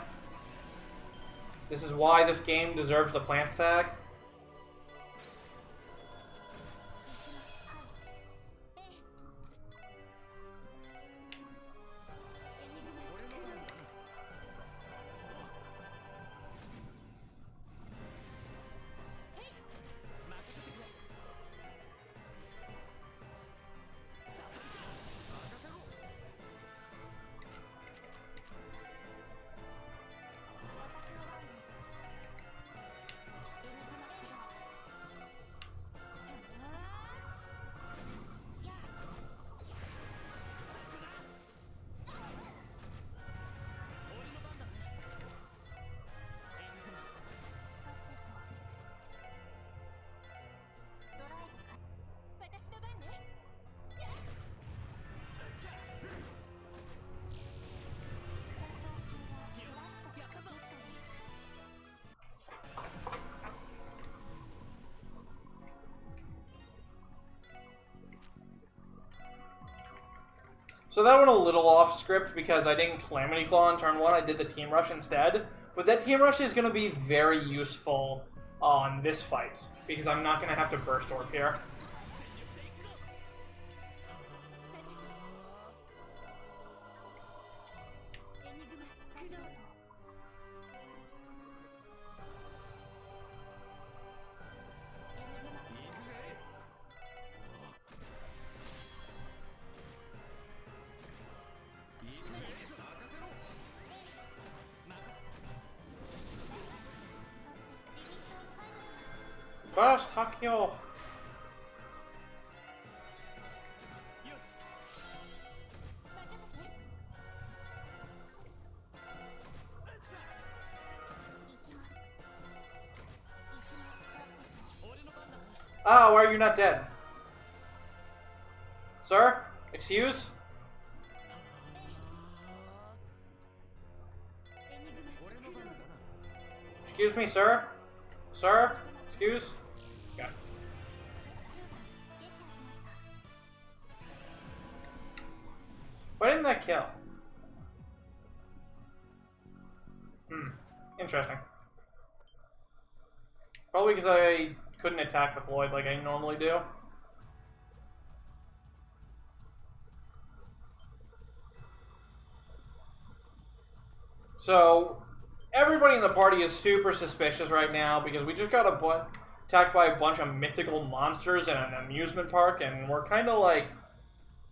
This is why this game deserves the plant tag. So that went a little off script because I didn't Calamity Claw on turn 1, I did the Team Rush instead. But that Team Rush is going to be very useful on this fight, because I'm not going to have to Burst Orb here. Burst, Hakio! Ah, why are you not dead? Sir? Excuse? Excuse me, sir? Sir? Excuse? Okay. Why didn't that kill? Interesting. Probably because I couldn't attack with Lloyd like I normally do. So, everybody in the party is super suspicious right now because we just got attacked by a bunch of mythical monsters in an amusement park, and we're kind of like,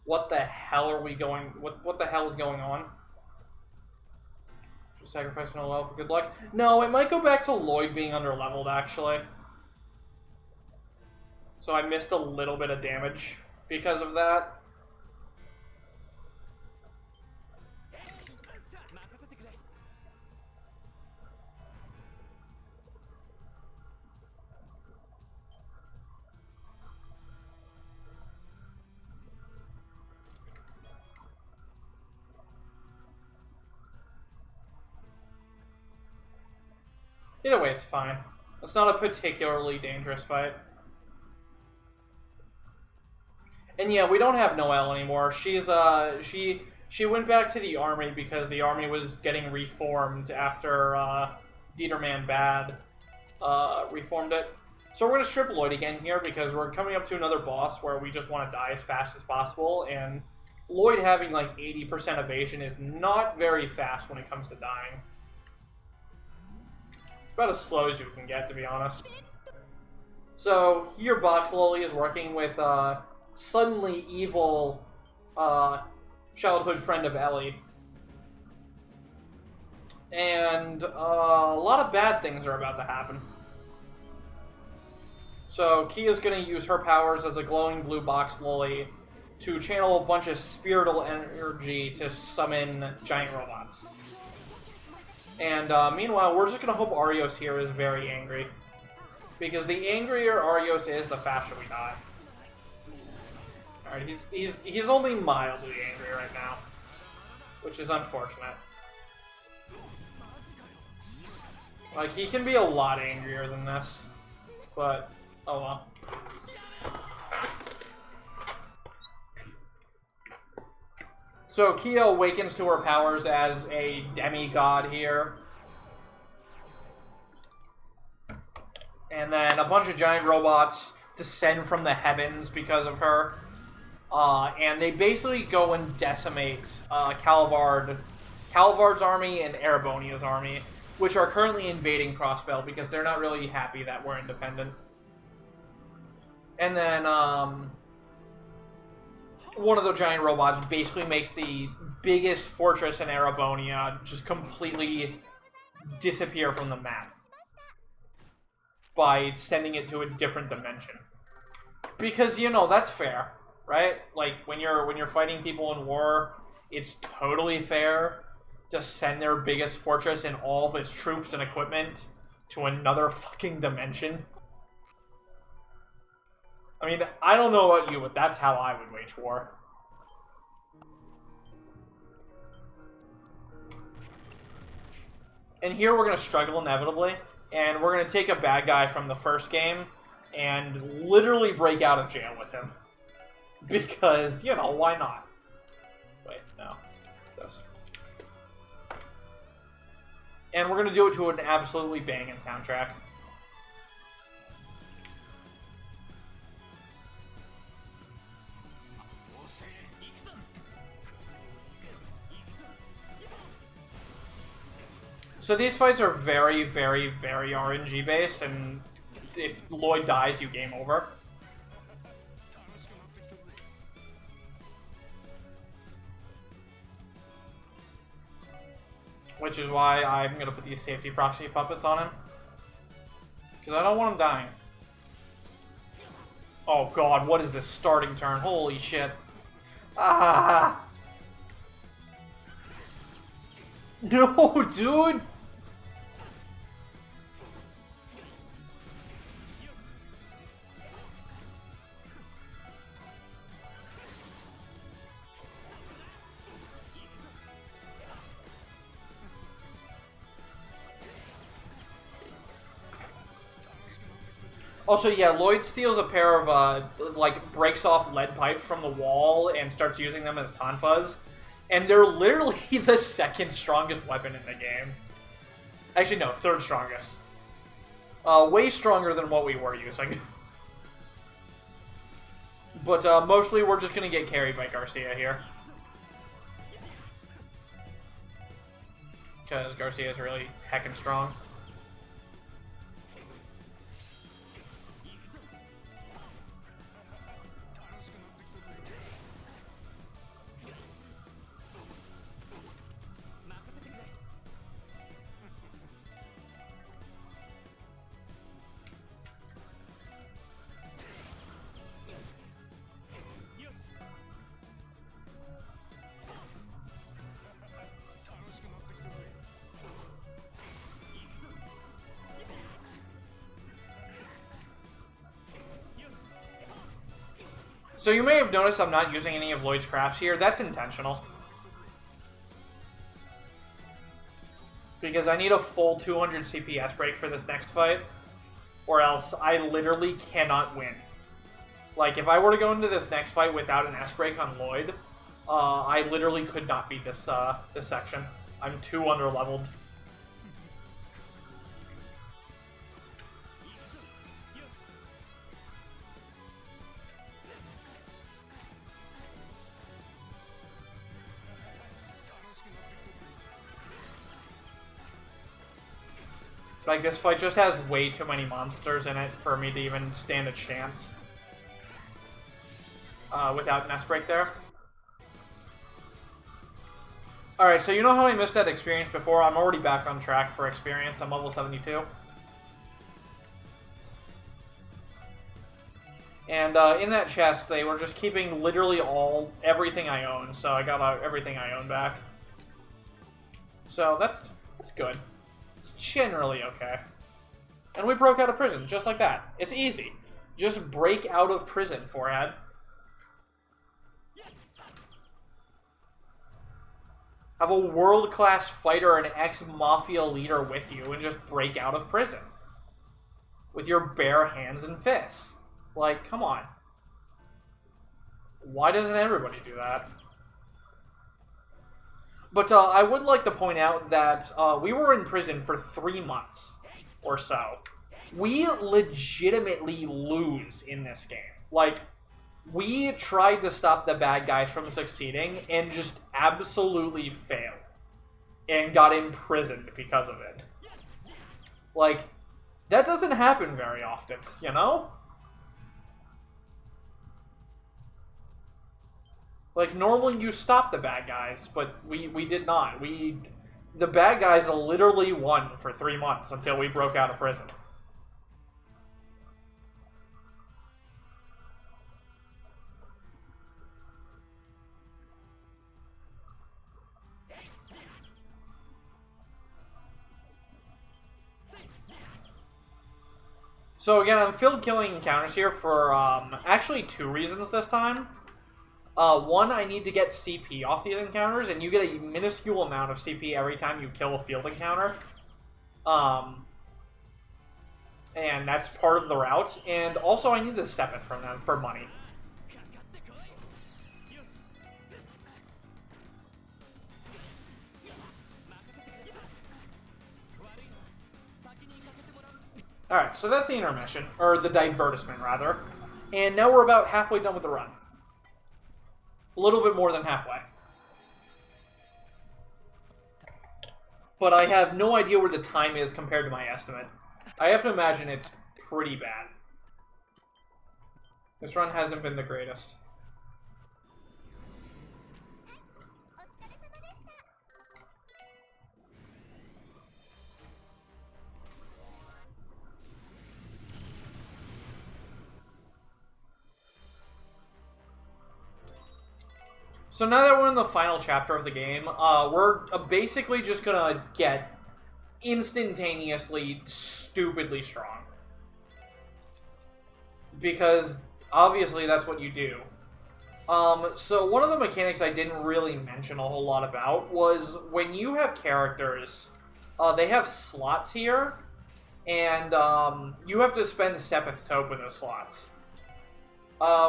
what the hell are we going... What the hell is going on? Should sacrifice an LL for good luck? No, it might go back to Lloyd being under-leveled, actually. So I missed a little bit of damage because of that. Either way, it's fine. It's not a particularly dangerous fight. And yeah, we don't have Noelle anymore. She's she went back to the army because the army was getting reformed after Dieterman Bad reformed it. So we're gonna strip Lloyd again here because we're coming up to another boss where we just want to die as fast as possible, and Lloyd having like 80% evasion is not very fast when it comes to dying. It's about as slow as you can get, to be honest. So here Box Lily is working with suddenly evil childhood friend of Ellie. And a lot of bad things are about to happen. So Kia's going to use her powers as a glowing blue Box Lily to channel a bunch of spiritual energy to summon giant robots. And meanwhile, we're just going to hope Arios here is very angry. Because the angrier Arios is, the faster we die. Alright, he's only mildly angry right now, which is unfortunate. Like, he can be a lot angrier than this, but oh well. So Kia awakens to her powers as a demigod here. And then a bunch of giant robots descend from the heavens because of her. And they basically go and decimate Calvard's army and Erebonia's army, which are currently invading Crossbell because they're not really happy that we're independent. And then one of the giant robots basically makes the biggest fortress in Erebonia just completely disappear from the map by sending it to a different dimension. Because, you know, that's fair, right? Like, when you're fighting people in war, it's totally fair to send their biggest fortress and all of its troops and equipment to another fucking dimension. I mean, I don't know about you, but that's how I would wage war. And here we're going to struggle inevitably, and we're going to take a bad guy from the first game and literally break out of jail with him. Because, you know, why not? Wait. And we're going to do it to an absolutely banging soundtrack. So these fights are very, very, very RNG based, and if Lloyd dies, you game over. Which is why I'm going to put these safety proxy puppets on him. Because I don't want him dying. Oh god, what is this starting turn? Holy shit. Ah! No, dude! Also, yeah, Lloyd steals a pair of, like, breaks off lead pipes from the wall and starts using them as tonfas. And they're literally the second strongest weapon in the game. Actually, no, third strongest. Way stronger than what we were using. But, mostly we're just gonna get carried by Garcia here. Because Garcia is really heckin' strong. So you may have noticed I'm not using any of Lloyd's crafts here. That's intentional. Because I need a full 200 CPS break for this next fight. Or else I literally cannot win. Like, if I were to go into this next fight without an S break on Lloyd, I literally could not beat this, this section. I'm too underleveled. Like, this fight just has way too many monsters in it for me to even stand a chance. Without an S-break there. Alright, so you know how I missed that experience before? I'm already back on track for experience. I'm level 72. And in that chest, they were just keeping literally everything I own. So I got everything I own back. So that's good. It's generally okay. And we broke out of prison, just like that. It's easy. Just break out of prison, forehead. Have a world-class fighter and ex-mafia leader with you and just break out of prison. With your bare hands and fists. Like, come on. Why doesn't everybody do that? But I would like to point out that we were in prison for 3 months or so. We legitimately lose in this game. Like, we tried to stop the bad guys from succeeding and just absolutely failed. And got imprisoned because of it. Like, that doesn't happen very often, you know? Like, normally you stop the bad guys, but we did not. The bad guys literally won for 3 months until we broke out of prison. So again, I'm field killing encounters here for actually 2 reasons this time. One, I need to get CP off these encounters, and you get a minuscule amount of CP every time you kill a field encounter. And that's part of the route. And also, I need the Sepith from them for money. Alright, so that's the intermission, or the divertisement, rather. And now we're about halfway done with the run. A little bit more than halfway. But I have no idea where the time is compared to my estimate. I have to imagine it's pretty bad. This run hasn't been the greatest. So now that we're in the final chapter of the game, we're basically just gonna get instantaneously stupidly strong. Because obviously that's what you do. So one of the mechanics I didn't really mention a whole lot about was when you have characters, they have slots here, and you have to spend Sepith to open those slots.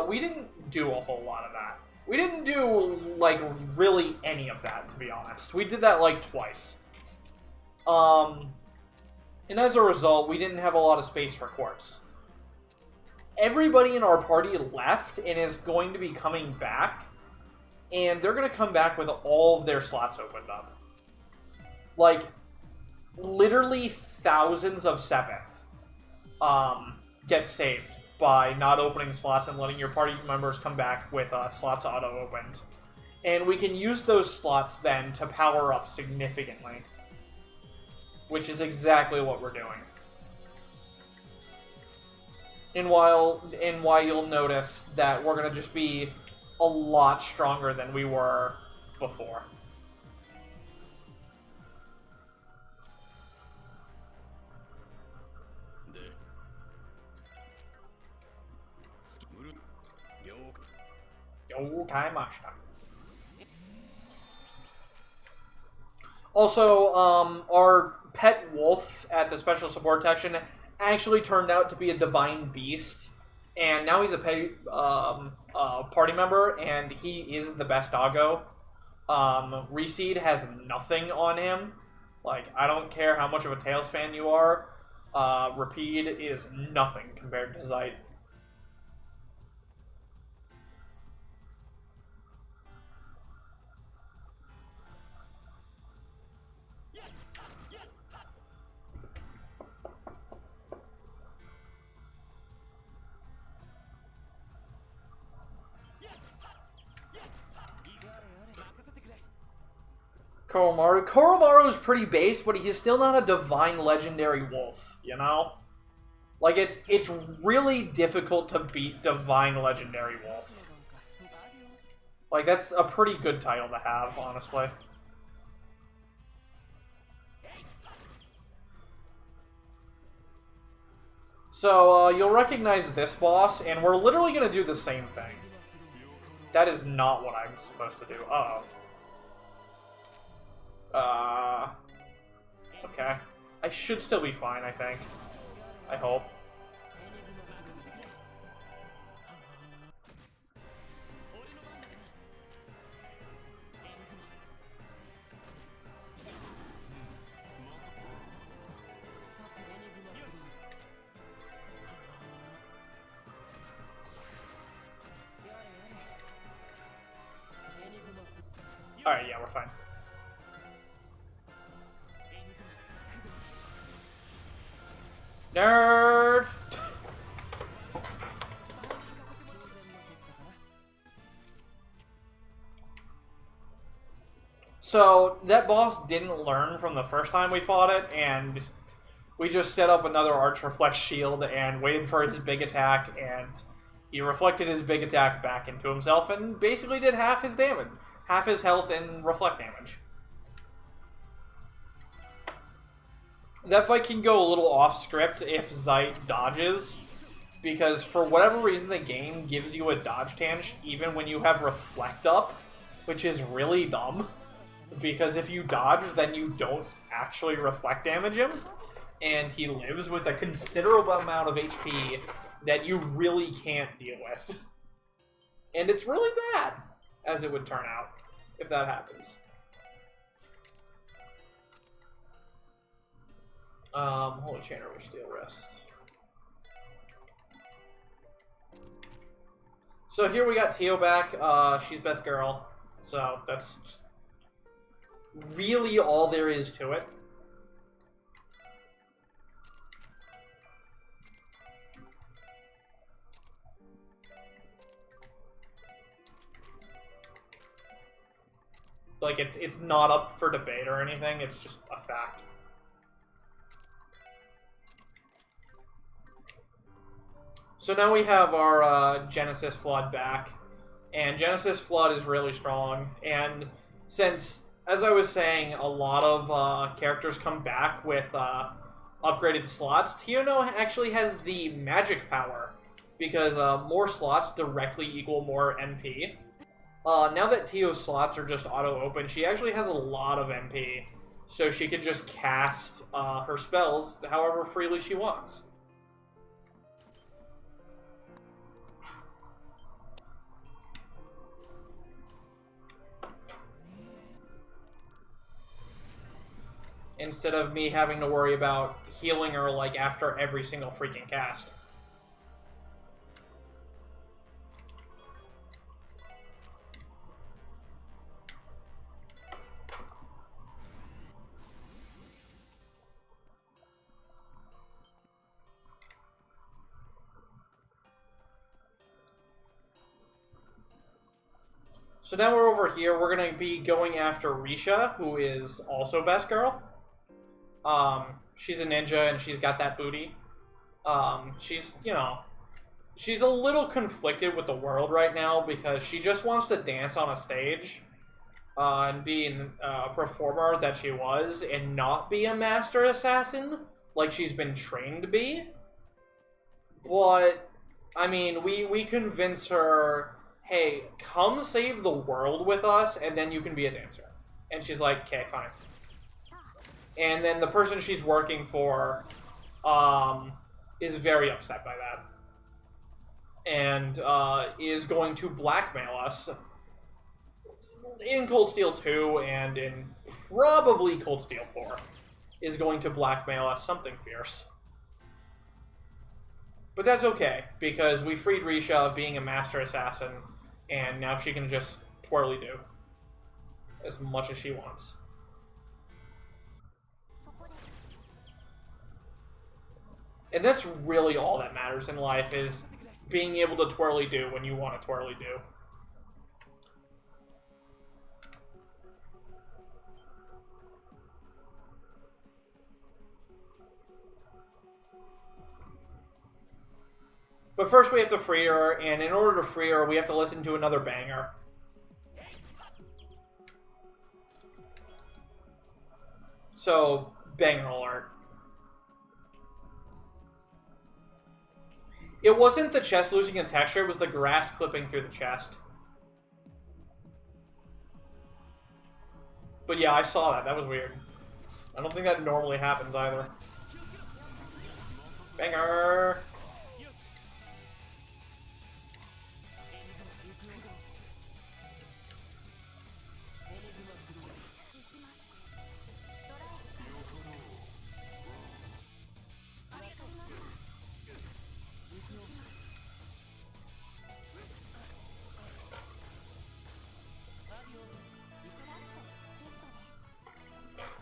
We didn't do a whole lot of that. We didn't do, like, really any of that, to be honest. We did that, like, twice. And as a result, we didn't have a lot of space for quartz. Everybody in our party left and is going to be coming back, and they're going to come back with all of their slots opened up. Like, literally thousands of Sepith get saved by not opening slots and letting your party members come back with slots auto-opened. And we can use those slots then to power up significantly. Which is exactly what we're doing. And why you'll notice that we're going to just be a lot stronger than we were before. Also, our pet wolf at the special support section actually turned out to be a divine beast, and now he's a party member, and he is the best doggo. Reseed has nothing on him. Like, I don't care how much of a Tails fan you are. Repeed is nothing compared to Zeit. Koromaru's pretty base, but he's still not a divine legendary wolf, you know? Like, it's really difficult to beat divine legendary wolf. Like, that's a pretty good title to have, honestly. So, you'll recognize this boss, and we're literally going to do the same thing. That is not what I'm supposed to do. Uh-oh. Okay. I should still be fine, I think. I hope. Alright, yeah, we're fine. Nerd! So, that boss didn't learn from the first time we fought it, and we just set up another Arch Reflect shield and waited for his big attack, and he reflected his big attack back into himself and basically did half his damage. Half his health and reflect damage. That fight can go a little off script if Zeit dodges, because for whatever reason the game gives you a dodge tangent even when you have reflect up, which is really dumb, because if you dodge then you don't actually reflect damage him, and he lives with a considerable amount of HP that you really can't deal with. And it's really bad, as it would turn out, if that happens. Holy Chainer with Steel Wrist. So here we got Tio back. She's best girl. So that's really all there is to it. Like, it's not up for debate or anything, it's just a fact. So now we have our Genesis Flood back, and Genesis Flood is really strong, and since, as I was saying, a lot of characters come back with upgraded slots, Tiono actually has the magic power, because more slots directly equal more MP. Now that Tio's slots are just auto-open, she actually has a lot of MP, so she can just cast her spells however freely she wants. Instead of me having to worry about healing her, like, after every single freaking cast. So now we're over here, we're going to be going after Risha, who is also best girl. She's a ninja and she's got that booty. She's, you know, she's a little conflicted with the world right now because she just wants to dance on a stage and be a performer that she was and not be a master assassin like she's been trained to be. But, I mean, we convince her, hey, come save the world with us and then you can be a dancer. And she's like, okay, fine. And then the person she's working for is very upset by that. And is going to blackmail us in Cold Steel 2 and in probably Cold Steel 4. Is going to blackmail us something fierce. But that's okay, because we freed Risha of being a master assassin, and now she can just twirly do as much as she wants. And that's really all that matters in life, is being able to twirly do when you want to twirly do. But first we have to free her, and in order to free her, we have to listen to another banger. So, banger alert. It wasn't the chest losing a texture, it was the grass clipping through the chest. But yeah, I saw that. That was weird. I don't think that normally happens either. Banger!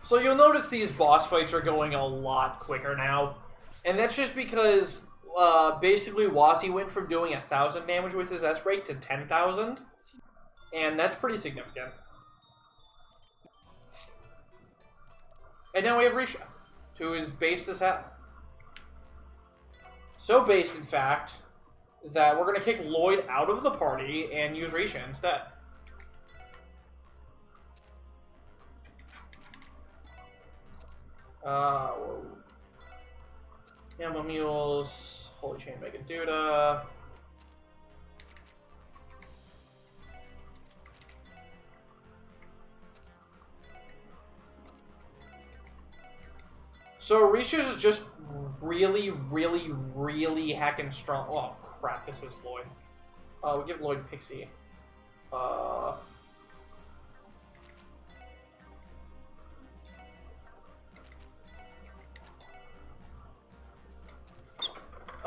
So you'll notice these boss fights are going a lot quicker now. And that's just because, basically, Wazi went from doing 1,000 damage with his S-Break to 10,000. And that's pretty significant. And now we have Risha, who is based as hell. So based, in fact, that we're going to kick Lloyd out of the party and use Risha instead. Whoa. Ammo Mules, Holy Chain Mega Duda. So Risha's just really, really, really heckin' strong. Oh crap, this is Lloyd. We give Lloyd Pixie.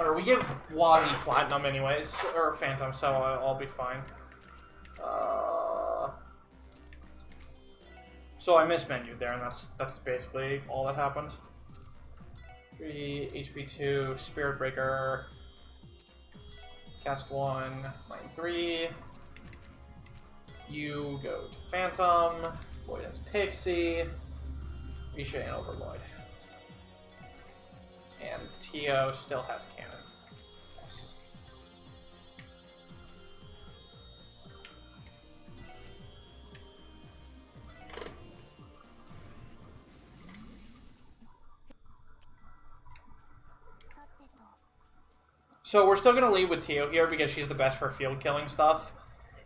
Or we give Wazzy Platinum anyways, or Phantom, so I'll be fine. So I mismenued there, and that's basically all that happened. 3, HP 2, Spirit Breaker, cast 1, mine 3. You go to Phantom, Lloyd has Pixie, Risha and Overlord. And Tio still has Cannon. Yes. So we're still going to lead with Tio here because she's the best for field killing stuff.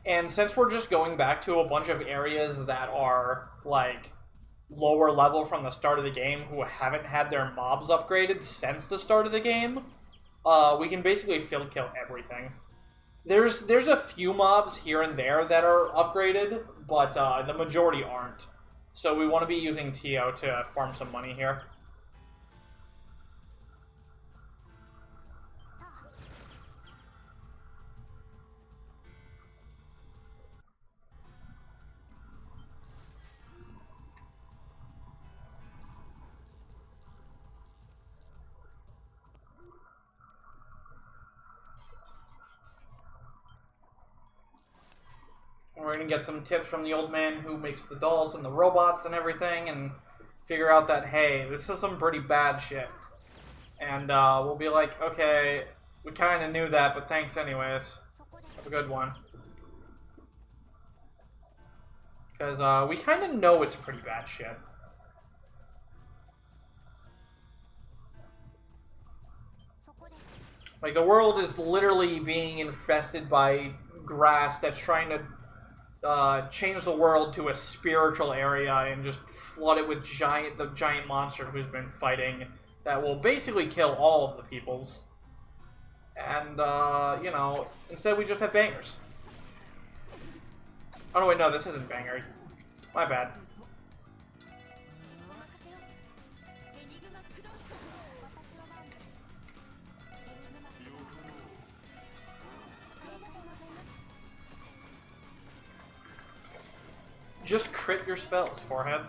And since we're just going back to a bunch of areas that are, like, lower level from the start of the game who haven't had their mobs upgraded since the start of the game, we can basically field kill everything. There's a few mobs here and there that are upgraded, but the majority aren't. So we want to be using Tio to farm some money here. We're going to get some tips from the old man who makes the dolls and the robots and everything, and figure out that, hey, this is some pretty bad shit. And we'll be like, okay, we kind of knew that, but thanks anyways. Have a good one. Because we kind of know it's pretty bad shit. Like, the world is literally being infested by grass that's trying to change the world to a spiritual area and just flood it with the giant monster who's been fighting that will basically kill all of the peoples. And, you know, instead we just have bangers. Oh, no, wait, no, this isn't banger. My bad. Just crit your spells, forehead.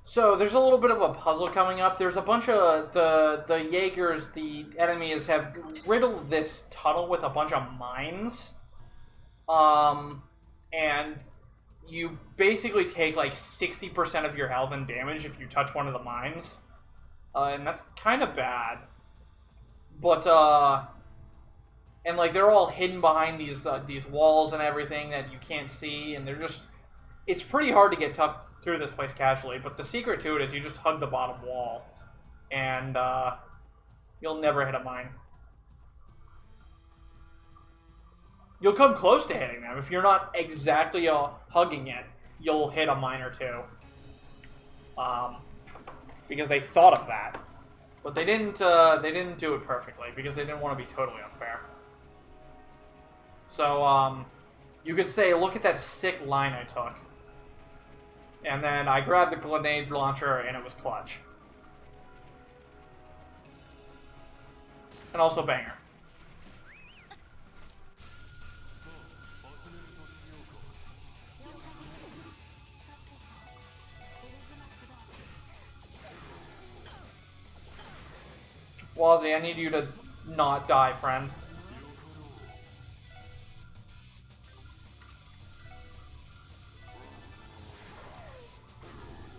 So there's a little bit of a puzzle coming up. There's a bunch of the Jaegers, the enemies, have riddled this tunnel with a bunch of mines. And you basically take like 60% of your health and damage if you touch one of the mines. And that's kind of bad. But, and like they're all hidden behind these walls and everything that you can't see, and they're just, it's pretty hard to get tough through this place casually, but the secret to it is you just hug the bottom wall, and, you'll never hit a mine. You'll come close to hitting them. If you're not exactly hugging it, you'll hit a mine or two. Because they thought of that. But they didn't do it perfectly, because they didn't want to be totally unfair. So, you could say, look at that sick line I took. And then I grabbed the grenade launcher, and it was clutch. And also banger. Wazzy, I need you to not die, friend.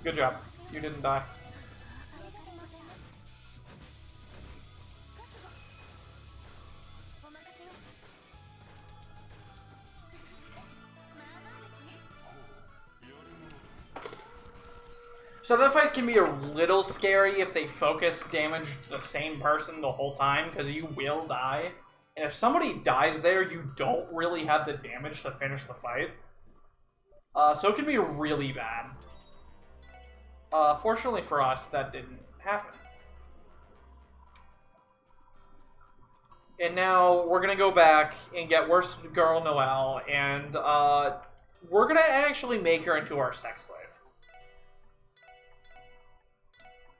Good job. You didn't die. So that fight can be a little scary if they focus damage the same person the whole time, because you will die. And if somebody dies there, you don't really have the damage to finish the fight. So it can be really bad. Fortunately for us, that didn't happen. And now we're gonna go back and get Worst Girl Noelle, and we're gonna actually make her into our sex slave.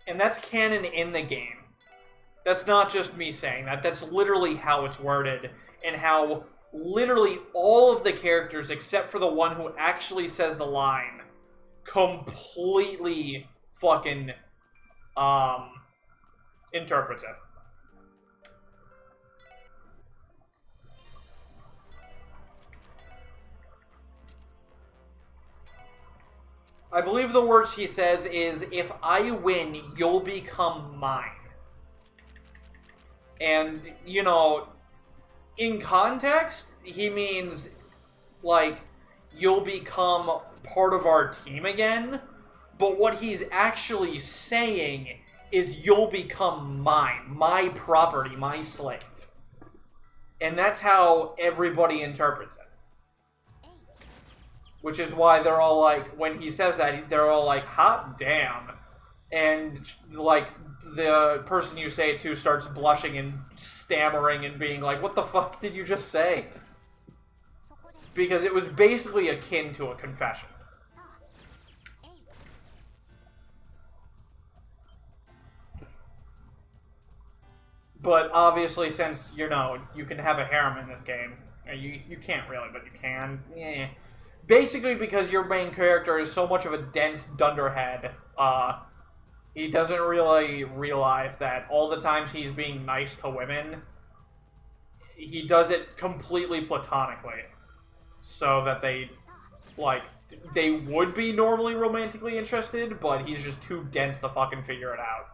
And that's canon in the game. That's not just me saying that. That's literally how it's worded, and how literally all of the characters, except for the one who actually says the line, completely fucking interprets it. I believe the words he says is, "If I win, you'll become mine." And, you know, in context, he means, like, you'll become part of our team again. But what he's actually saying is you'll become mine, my property, my slave. And that's how everybody interprets it. Which is why they're all like, when he says that, they're all like, hot damn. And, like, the person you say it to starts blushing and stammering and being like, what the fuck did you just say? Because it was basically akin to a confession. But obviously, since, you know, you can have a harem in this game, you can't really, but you can. Yeah. Basically, because your main character is so much of a dense dunderhead, he doesn't really realize that all the times he's being nice to women, he does it completely platonically. So that they, like, they would be normally romantically interested, but he's just too dense to fucking figure it out.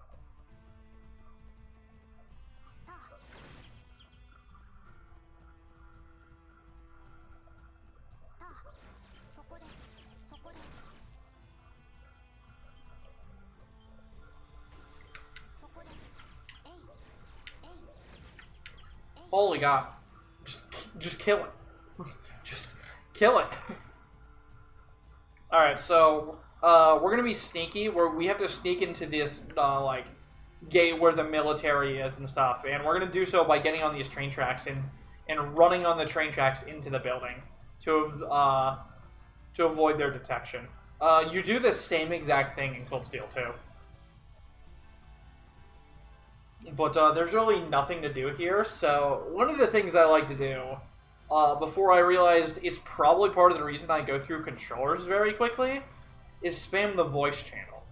Holy God. Just kill it. Just kill it. Alright, so, we're gonna be sneaky. We have to sneak into this, like, gate where the military is and stuff. And we're gonna do so by getting on these train tracks and running on the train tracks into the building to avoid their detection. You do the same exact thing in Cold Steel 2. But there's really nothing to do here, so one of the things I like to do, before I realized it's probably part of the reason I go through controllers very quickly, is spam the voice channel.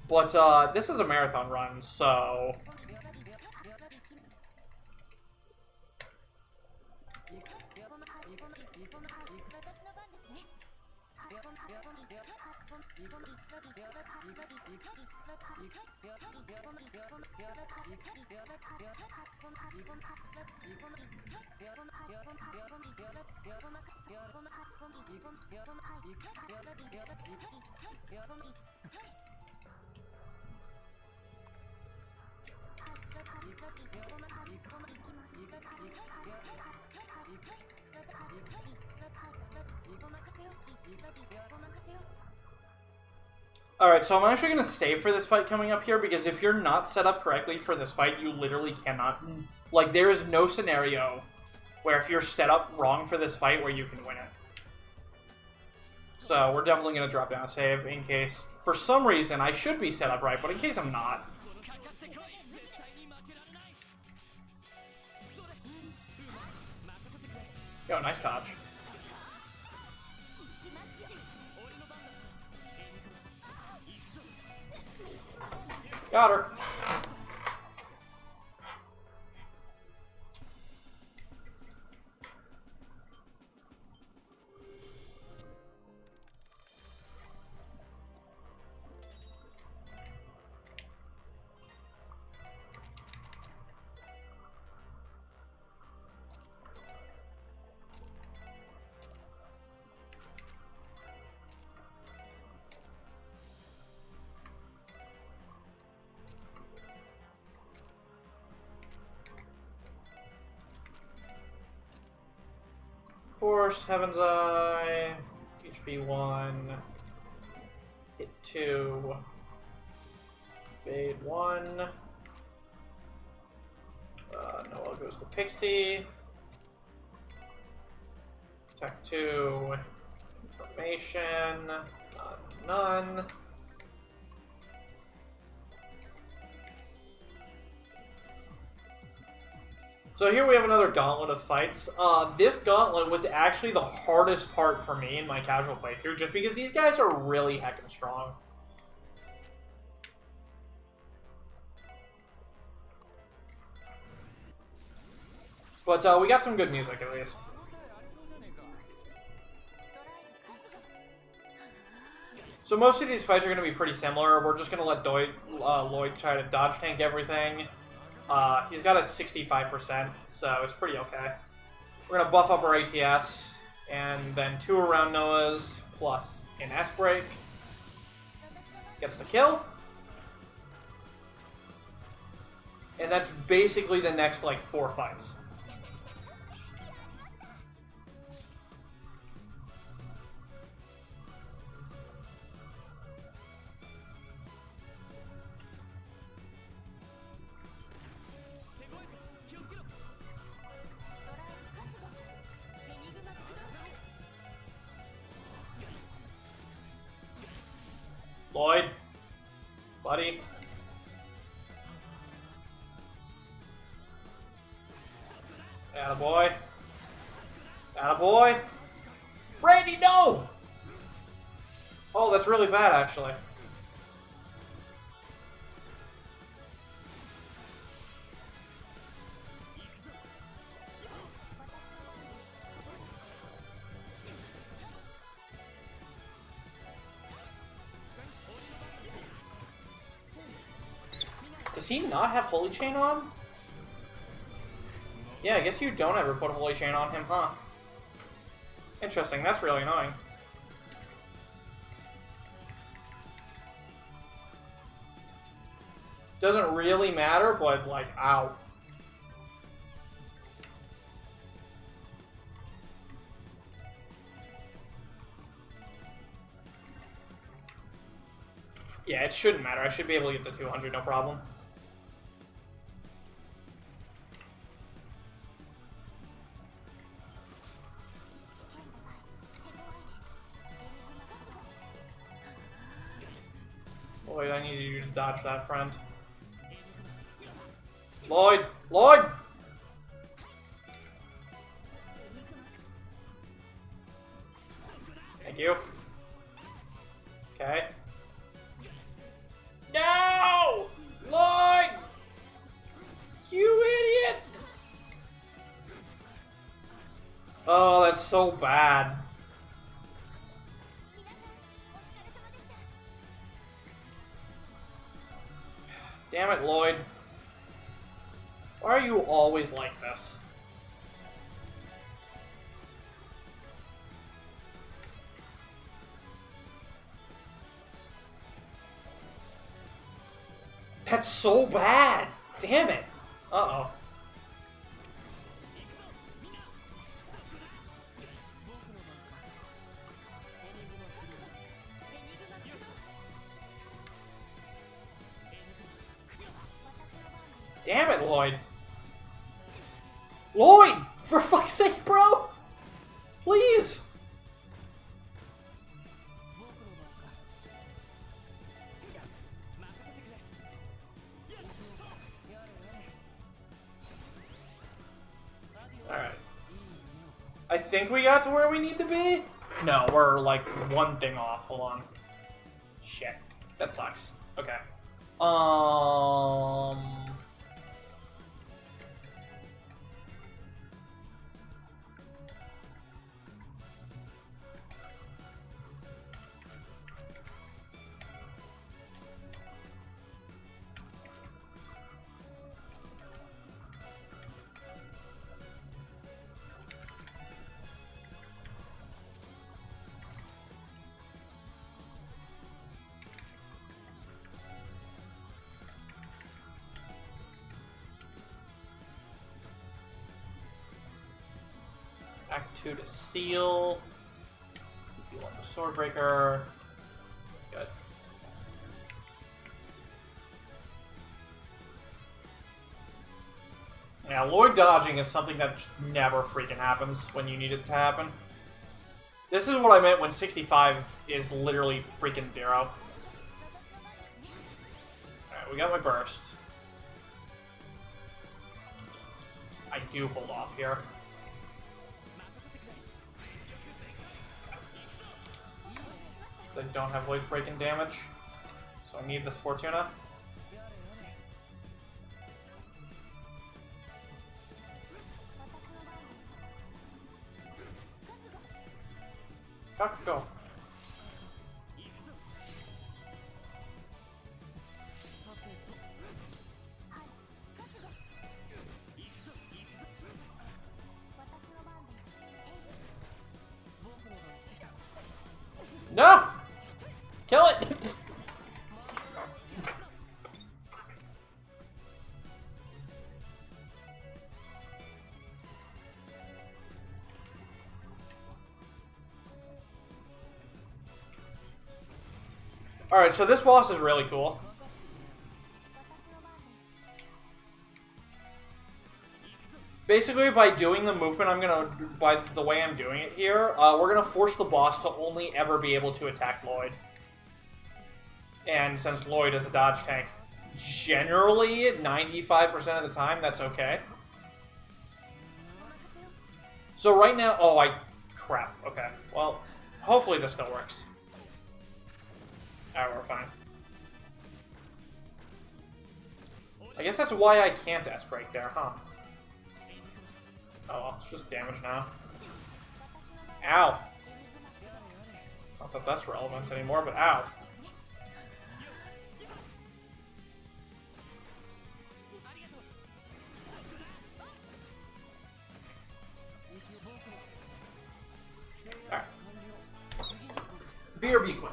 But this is a marathon run, so... Alright, so I'm actually going to save for this fight coming up here, because if you're not set up correctly for this fight, you literally cannot... Like, there is no scenario where if you're set up wrong for this fight where you can win it. So, we're definitely going to drop down a save in case, for some reason, I should be set up right, but in case I'm not. Yo, nice dodge. Got her. Force, Heaven's Eye, HP 1, hit 2, evade 1, Noel goes to Pixie. Tech 2. Information. None. So here we have another gauntlet of fights. This gauntlet was actually the hardest part for me in my casual playthrough, just because these guys are really heckin' strong. But we got some good music at least. So most of these fights are going to be pretty similar. We're just going to let Lloyd try to dodge tank everything. He's got a 65%, so it's pretty okay. We're going to buff up our ATS, and then 2 around Noah's, plus an S-break. Gets the kill. And that's basically the next, like, 4 fights. Lloyd, buddy. Attaboy. Attaboy. Randy, no! Oh, that's really bad, actually. Does he not have Holy Chain on? Yeah, I guess you don't ever put Holy Chain on him, huh? Interesting, that's really annoying. Doesn't really matter, but like, ow. Yeah, it shouldn't matter. I should be able to get to 200, no problem. Lloyd, I need you to dodge that, friend. Lloyd! Lloyd! Thank you. Okay. No! Lloyd! You idiot! Oh, that's so bad. Damn it, Lloyd. Why are you always like this? That's so bad! Damn it! Uh-oh. Damn it, Lloyd. Lloyd! For fuck's sake, bro! Please! Alright. I think we got to where we need to be? No, we're like one thing off. Hold on. Shit. That sucks. Okay. Act 2 to seal. You want the Swordbreaker. Good. Yeah, Lloyd dodging is something that just never freaking happens when you need it to happen. This is what I meant when 65 is literally freaking 0. Alright, we got my burst. I do hold off here. Because I don't have Lloyd's breaking damage. So I need this Fortuna. Go. No! Kill it! Alright, so this boss is really cool. Basically, by doing the movement by the way I'm doing it here, we're gonna force the boss to only ever be able to attack Lloyd. And since Lloyd is a dodge tank, generally, 95% of the time, that's okay. So right now, crap, okay. Well, hopefully this still works. Alright, we're fine. I guess that's why I can't S-break there, huh? Oh well, it's just damage now. Ow! Not that that's relevant anymore, but ow. Alright. BRB quick.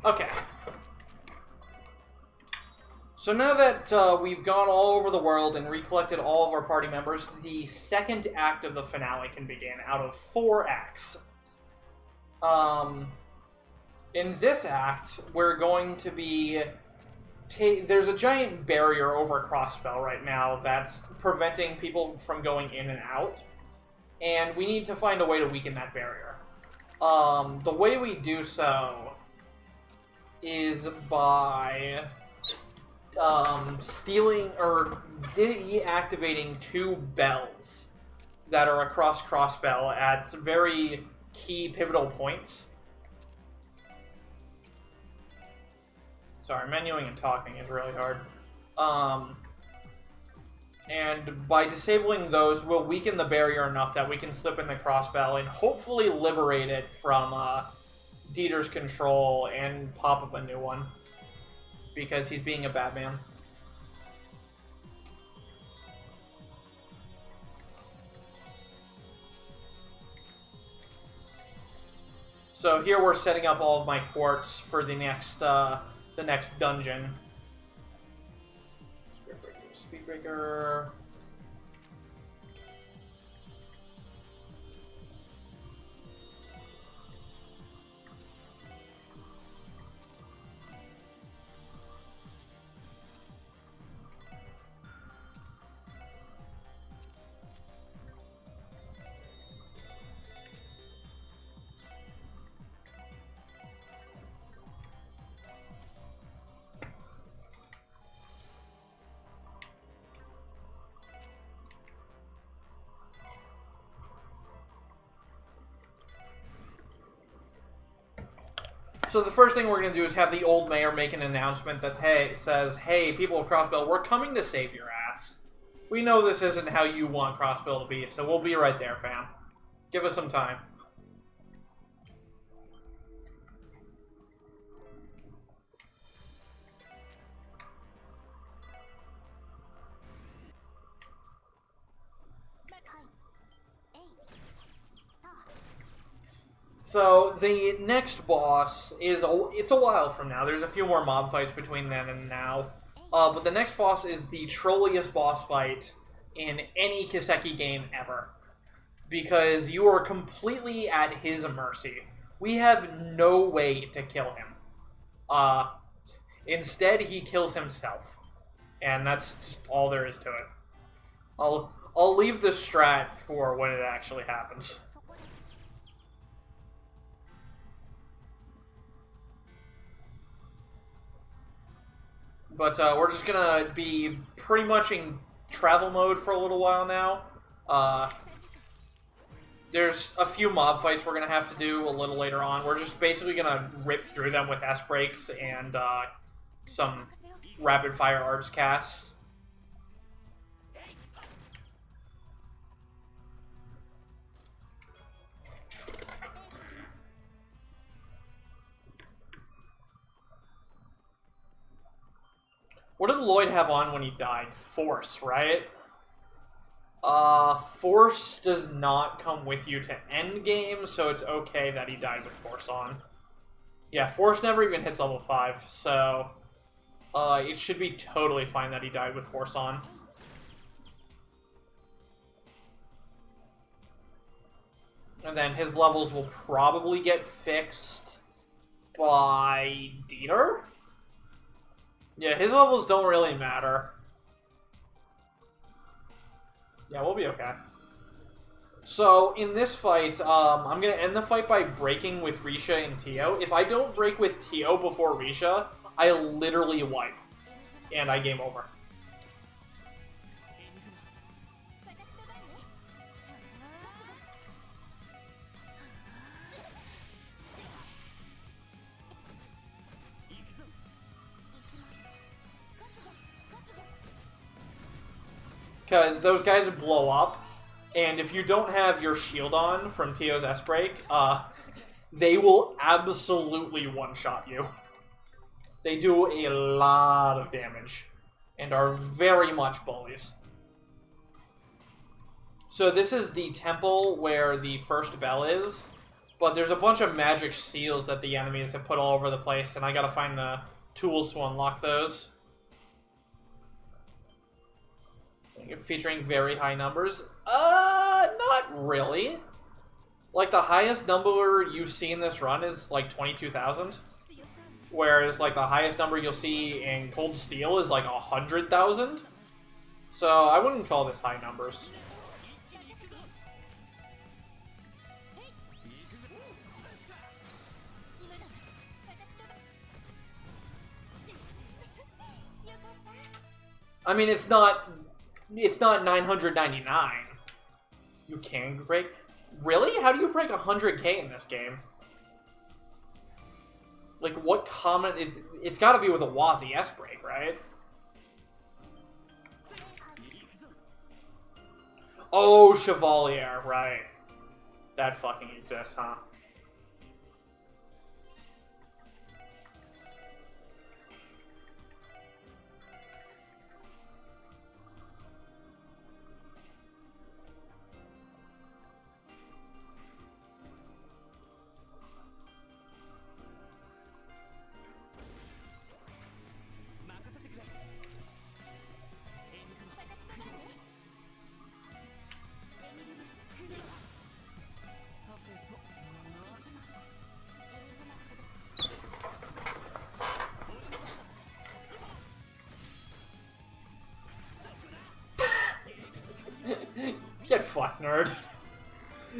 Okay. So now that we've gone all over the world and recollected all of our party members, the second act of the finale can begin out of 4 acts. In this act, we're going to be... There's a giant barrier over Crossbell right now that's preventing people from going in and out, and we need to find a way to weaken that barrier. The way we do so is by stealing or deactivating 2 bells that are across Crossbell at very key pivotal points. Sorry, menuing and talking is really hard. And by disabling those, we'll weaken the barrier enough that we can slip in the Crossbell and hopefully liberate it from Dieter's control and pop up a new one. Because he's being a bad man. So here we're setting up all of my quartz for the next dungeon. Speedbreaker. So the first thing we're going to do is have the old mayor make an announcement that says, hey, people of Crossbill, we're coming to save your ass. We know this isn't how you want Crossbill to be, so we'll be right there, fam. Give us some time. So, the next boss is, it's a while from now. There's a few more mob fights between then and now. But the next boss is the trolliest boss fight in any Kiseki game ever. Because you are completely at his mercy. We have no way to kill him. Instead, he kills himself. And that's just all there is to it. I'll leave the strat for when it actually happens. But we're just gonna be pretty much in travel mode for a little while now. There's a few mob fights we're gonna have to do a little later on. We're just basically gonna rip through them with S-breaks and some rapid fire arts casts. What did Lloyd have on when he died? Force, right? Force does not come with you to endgame, so it's okay that he died with Force on. Yeah, Force never even hits level 5, so it should be totally fine that he died with Force on. And then his levels will probably get fixed by Dieter? Yeah, his levels don't really matter. Yeah, we'll be okay. So, in this fight, I'm going to end the fight by breaking with Risha and Tio. If I don't break with Tio before Risha, I literally wipe. And I game over. Because those guys blow up, and if you don't have your shield on from Tio's S-Break, they will absolutely one-shot you. They do a lot of damage, and are very much bullies. So this is the temple where the first bell is, but there's a bunch of magic seals that the enemies have put all over the place, and I gotta find the tools to unlock those. Featuring very high numbers? Not really. Like, the highest number you see in this run is, like, 22,000. Whereas, like, the highest number you'll see in Cold Steel is, like, 100,000. So, I wouldn't call this high numbers. I mean, it's not 999. You can break... Really? How do you break 100k in this game? Like, what common... It's gotta be with a Wazi S-Break, right? Oh, Chevalier, right. That fucking exists, huh? Get fucked, nerd.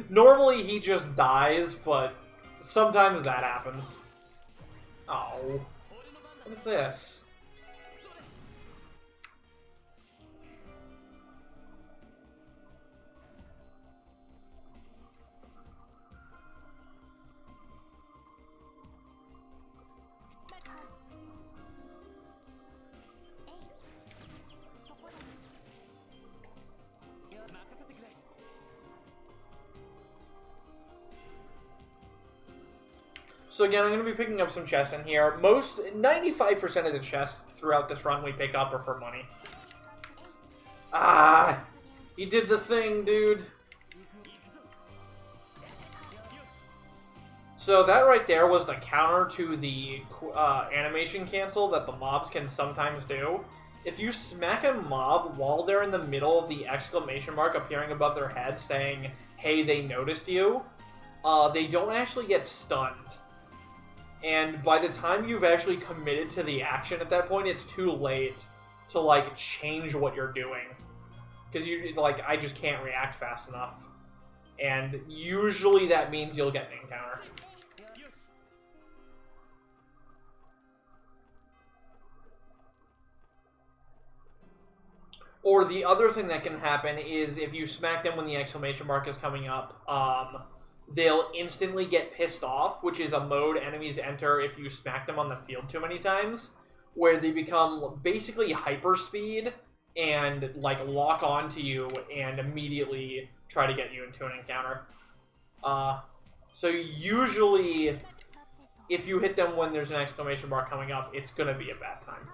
Normally he just dies, but sometimes that happens. Oh. What is this? So again, I'm going to be picking up some chests in here. 95% of the chests throughout this run we pick up are for money. Ah! You did the thing, dude. So that right there was the counter to the animation cancel that the mobs can sometimes do. If you smack a mob while they're in the middle of the exclamation mark appearing above their head saying, hey, they noticed you, they don't actually get stunned. And by the time you've actually committed to the action at that point, it's too late to, like, change what you're doing. Because, I just can't react fast enough. And usually that means you'll get an encounter. Or the other thing that can happen is if you smack them when the exclamation mark is coming up, they'll instantly get pissed off, which is a mode enemies enter if you smack them on the field too many times, where they become basically hyperspeed and, like, lock onto you and immediately try to get you into an encounter. So usually, if you hit them when there's an exclamation mark coming up, it's gonna be a bad time.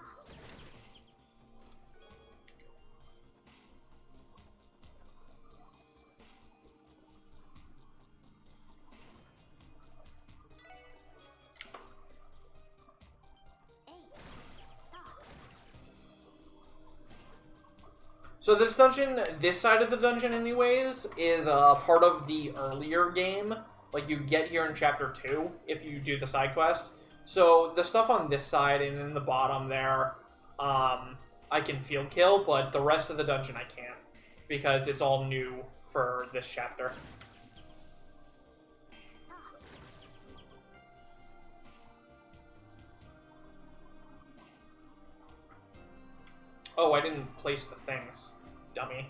So this dungeon, this side of the dungeon anyways, is part of the earlier game. Like, you get here in Chapter 2 if you do the side quest. So the stuff on this side and in the bottom there, I can field kill, but the rest of the dungeon I can't. Because it's all new for this chapter. Oh, I didn't place the things. Dummy.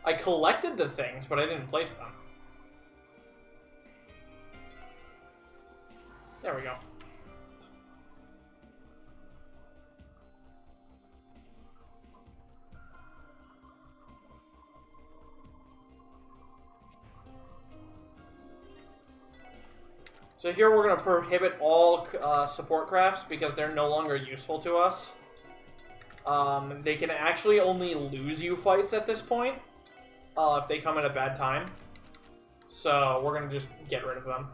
I collected the things, but I didn't place them. There we go. So here we're going to prohibit all support crafts because they're no longer useful to us. They can actually only lose you fights at this point if they come at a bad time. So we're going to just get rid of them.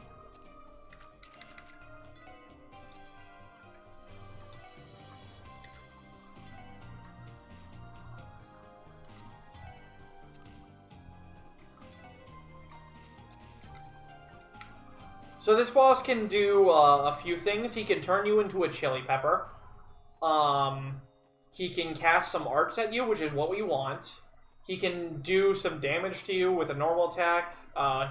So this boss can do a few things. He can turn you into a chili pepper. He can cast some arts at you, which is what we want. He can do some damage to you with a normal attack.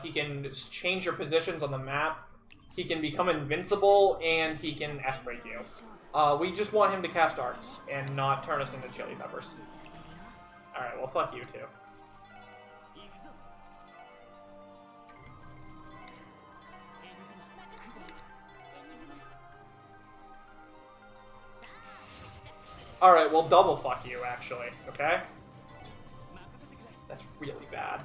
He can change your positions on the map. He can become invincible, and he can S-break you. We just want him to cast arts and not turn us into chili peppers. Alright, well, fuck you too. Alright, well, double fuck you, actually, okay? That's really bad.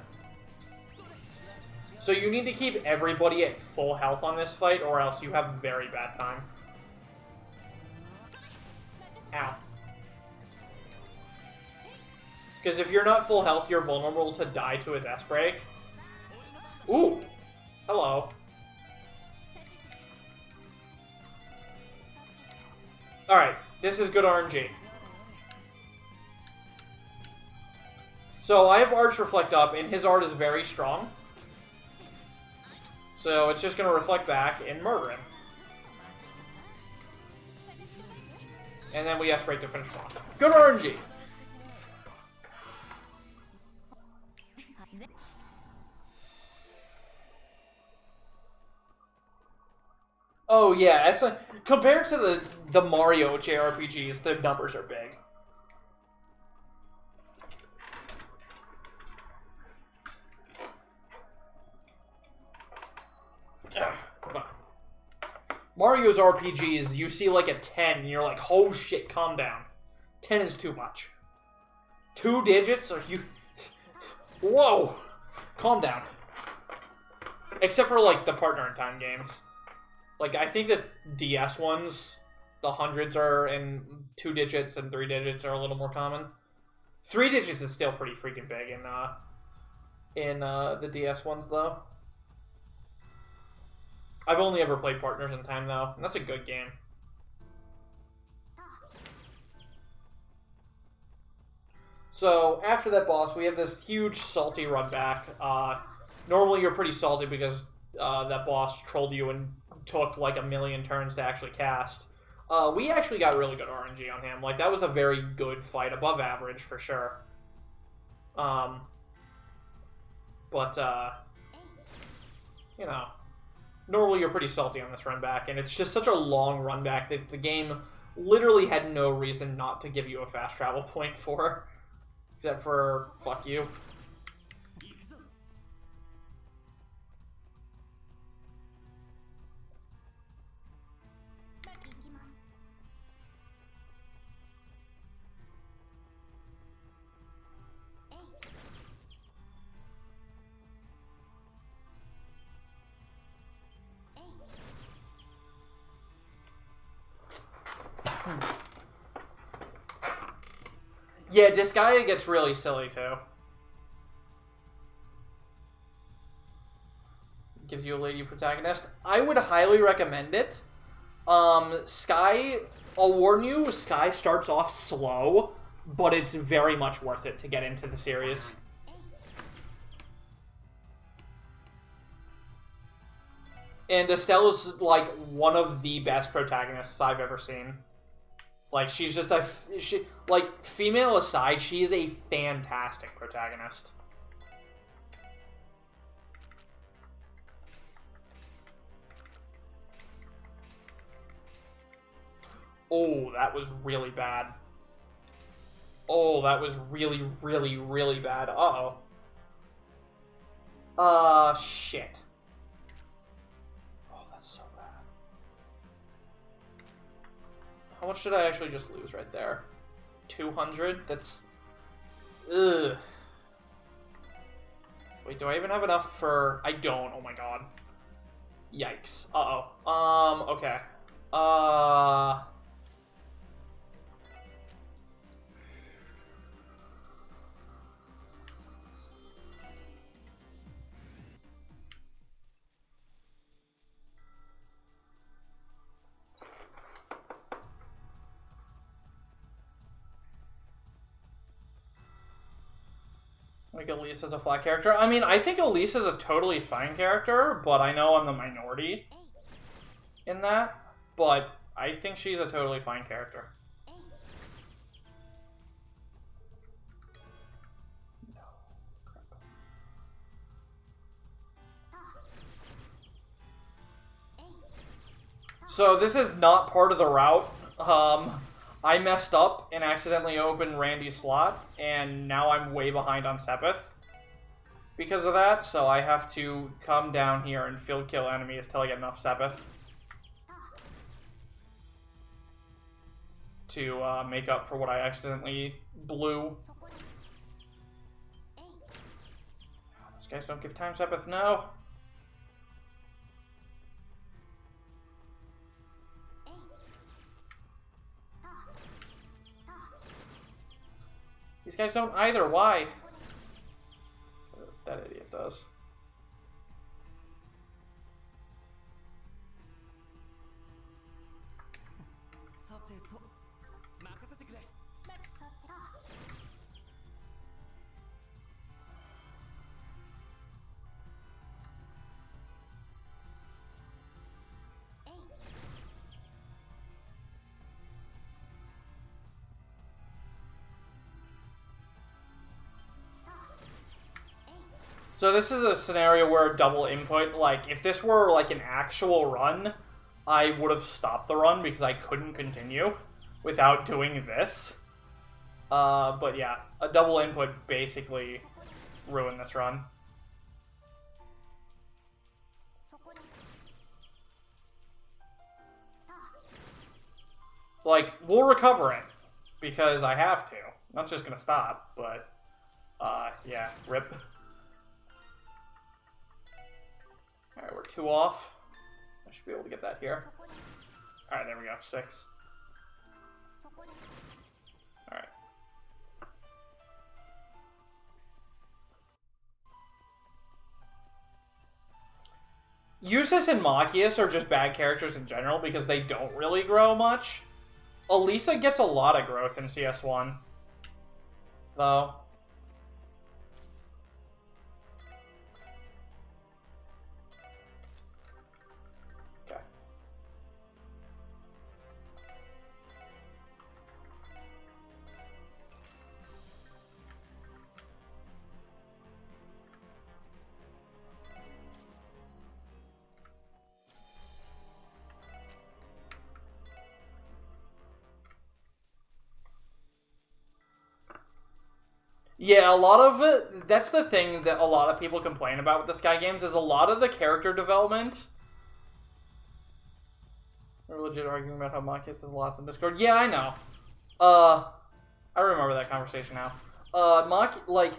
So you need to keep everybody at full health on this fight, or else you have a very bad time. Ow. Because if you're not full health, you're vulnerable to die to his S-break. Ooh! Hello. Alright, this is good RNG. So I have Arch Reflect up, and his art is very strong. So it's just going to reflect back and murder him. And then we S-break to finish him off. Good RNG! Oh yeah, compared to the Mario JRPGs, the numbers are big. Mario's RPGs, you see like a 10, and you're like, oh shit, calm down. 10 is too much. 2 digits? Are you... Whoa! Calm down. Except for, like, the partner in time games. Like, I think that DS ones, the hundreds are in 2 digits and 3 digits are a little more common. 3 digits is still pretty freaking big in the DS ones, though. I've only ever played Partners in Time, though, and that's a good game. So, after that boss, we have this huge salty run back. Normally, you're pretty salty because that boss trolled you and took like a million turns to actually cast. We actually got really good RNG on him. Like, that was a very good fight, above average for sure. You know, normally you're pretty salty on this run back, and it's just such a long run back that the game literally had no reason not to give you a fast travel point for. Except for, fuck you. Yeah, Disgaea gets really silly, too. Gives you a lady protagonist. I would highly recommend it. Sky, I'll warn you, Sky starts off slow, but it's very much worth it to get into the series. And Estelle's, like, one of the best protagonists I've ever seen. Like, she's just like, female aside, she is a fantastic protagonist. Oh, that was really bad. Oh, that was really, really, really bad. Uh-oh. Shit. How much did I actually just lose right there? 200? That's... Ugh. Wait, do I even have enough for... I don't. Oh my god. Yikes. Uh-oh. Okay. Like, Elise is a flat character. I mean, I think Elise is a totally fine character, but I know I'm the minority in that. But I think she's a totally fine character. No. Crap. So this is not part of the route. I messed up and accidentally opened Randy's slot, and now I'm way behind on Sepith because of that, so I have to come down here and field kill enemies till I get enough Sepith to make up for what I accidentally blew. Those guys don't give time Sepith, no. These guys don't either. Why? That idiot does. So this is a scenario where double input, like, if this were, like, an actual run, I would have stopped the run because I couldn't continue without doing this. But yeah, a double input basically ruined this run. Like, we'll recover it because I have to. I'm not just gonna stop, but, yeah, rip. rip 2 off. I should be able to get that here. Alright, there we go. 6. Alright. Eustace and Machias are just bad characters in general because they don't really grow much. Elisa gets a lot of growth in CS1, though. Okay. Yeah, a lot of it, that's the thing that a lot of people complain about with the Sky games, is a lot of the character development. We're legit arguing about how Machias has lots in Discord. Yeah, I know. I remember that conversation now. Like,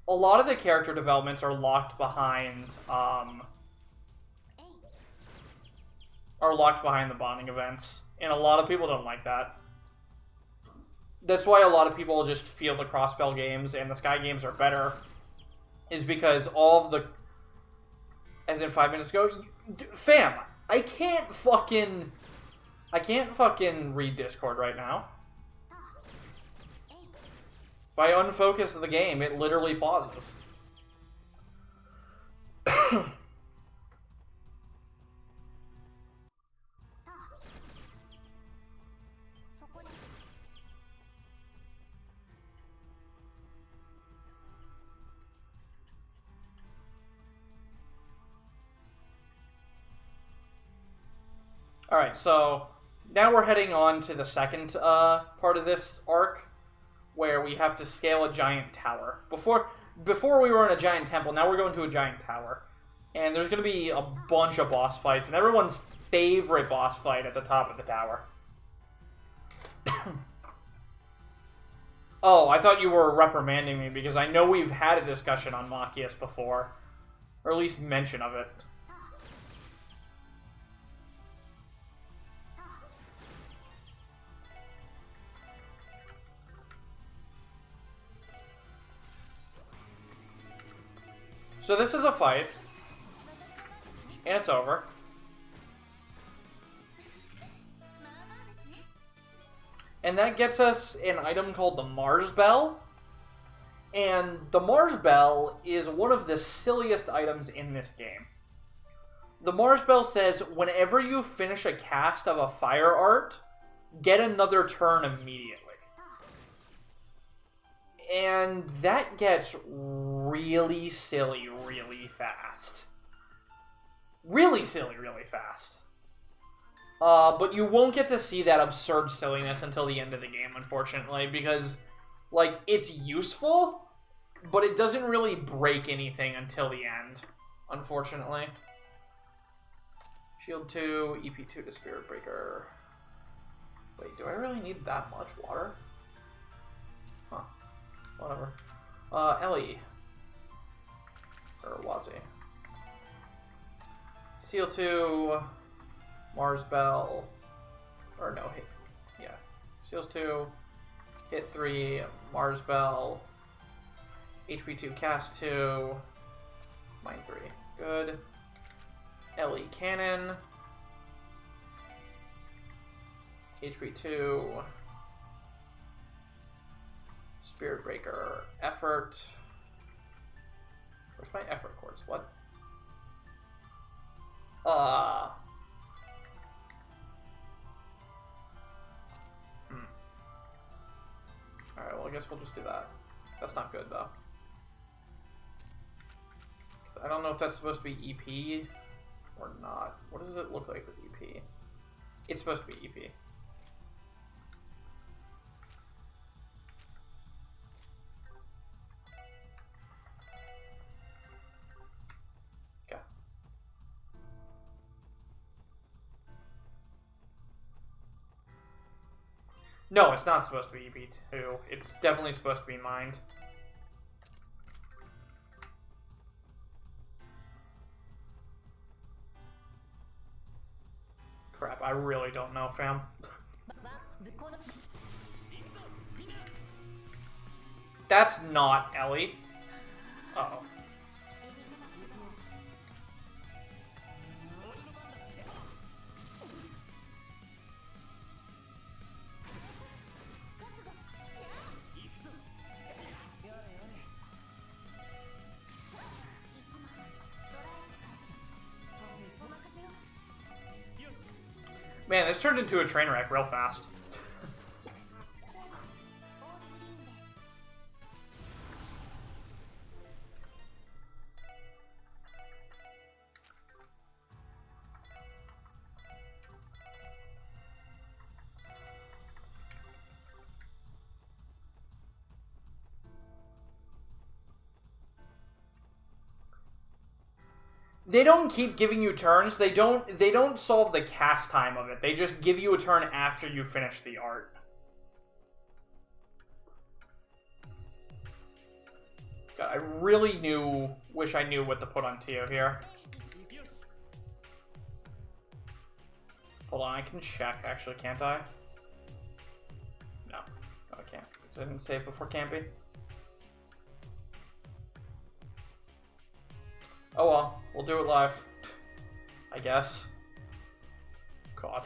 a lot of the character developments are locked behind, the bonding events. And a lot of people don't like that. That's why a lot of people just feel the Crossbell games and the Sky games are better. Is because all of the... As in 5 minutes ago... Fam, I can't fucking read Discord right now. If I unfocus the game, it literally pauses. Alright, so now we're heading on to the second part of this arc, where we have to scale a giant tower. Before we were in a giant temple, now we're going to a giant tower. And there's going to be a bunch of boss fights, and everyone's favorite boss fight at the top of the tower. Oh, I thought you were reprimanding me, because I know we've had a discussion on Machias before. Or at least mention of it. So this is a fight, and it's over. And that gets us an item called the Mars Bell. And the Mars Bell is one of the silliest items in this game. The Mars Bell says, whenever you finish a cast of a fire art, get another turn immediately. And that gets really silly really fast. Really silly really fast. But you won't get to see that absurd silliness until the end of the game, unfortunately, because, like, it's useful, but it doesn't really break anything until the end, unfortunately. Shield 2, EP2 to Spirit Breaker. Wait, do I really need that much water? Huh. Whatever. Ellie. Or Wazi. Seal 2, Mars Bell. Or no, hit. Yeah. Seals 2, hit 3, Mars Bell. HP 2, cast 2. Mine 3. Good. Ellie Cannon. HP 2. Spirit Breaker, effort. Where's my effort quartz? What? Alright, well, I guess we'll just do that. That's not good, though. I don't know if that's supposed to be EP or not. What does it look like with EP? It's supposed to be EP. No, it's not supposed to be EP2. It's definitely supposed to be mined. I really don't know, fam. That's not Ellie. Uh-oh. Man, this turned into a train wreck real fast. They don't keep giving you turns. They don't solve the cast time of it. They just give you a turn after you finish the art. God, I really wish I knew what to put on Tio here. Hold on, I can check actually, can't I? No, I can't. I didn't save before campy. Oh well, we'll do it live, I guess. God.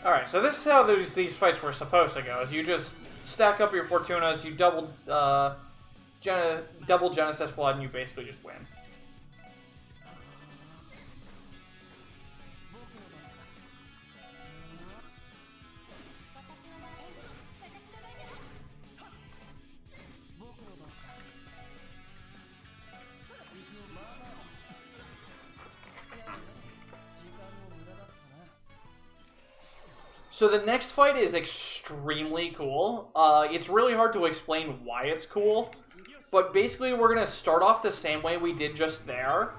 Alright, so this is how these fights were supposed to go. Is you just stack up your Fortunas, you double Genesis Flood, and you basically just win. So the next fight is extremely cool. It's really hard to explain why it's cool, but basically we're going to start off the same way we did just there,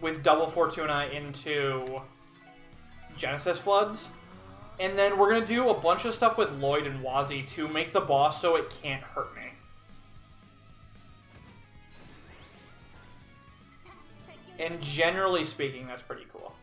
with double Fortuna into Genesis Floods, and then we're going to do a bunch of stuff with Lloyd and Wazzy to make the boss so it can't hurt me. And generally speaking, that's pretty cool.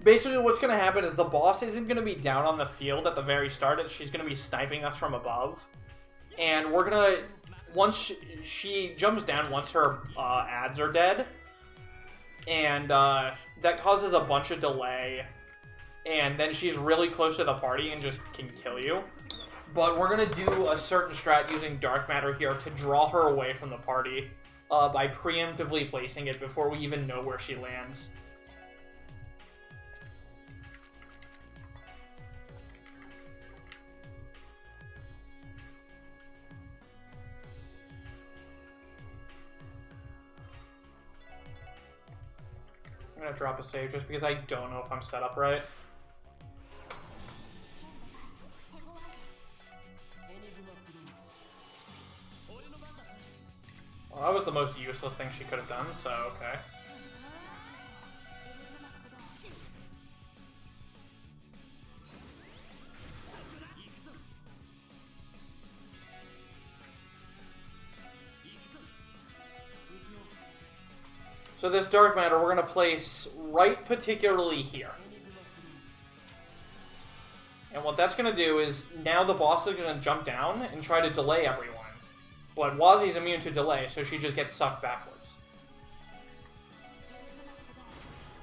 Basically, what's going to happen is the boss isn't going to be down on the field at the very start. She's going to be sniping us from above. And we're going to... Once she jumps down, once her ads are dead. And that causes a bunch of delay. And then she's really close to the party and just can kill you. But we're going to do a certain strat using Dark Matter here to draw her away from the party. By preemptively placing it before we even know where she lands. I'm gonna drop a save just because I don't know if I'm set up right. Well, that was the most useless thing she could have done, so okay. So this Dark Matter we're going to place right particularly here. And what that's going to do is, now the boss is going to jump down and try to delay everyone. But Wazzy's immune to delay, so she just gets sucked backwards.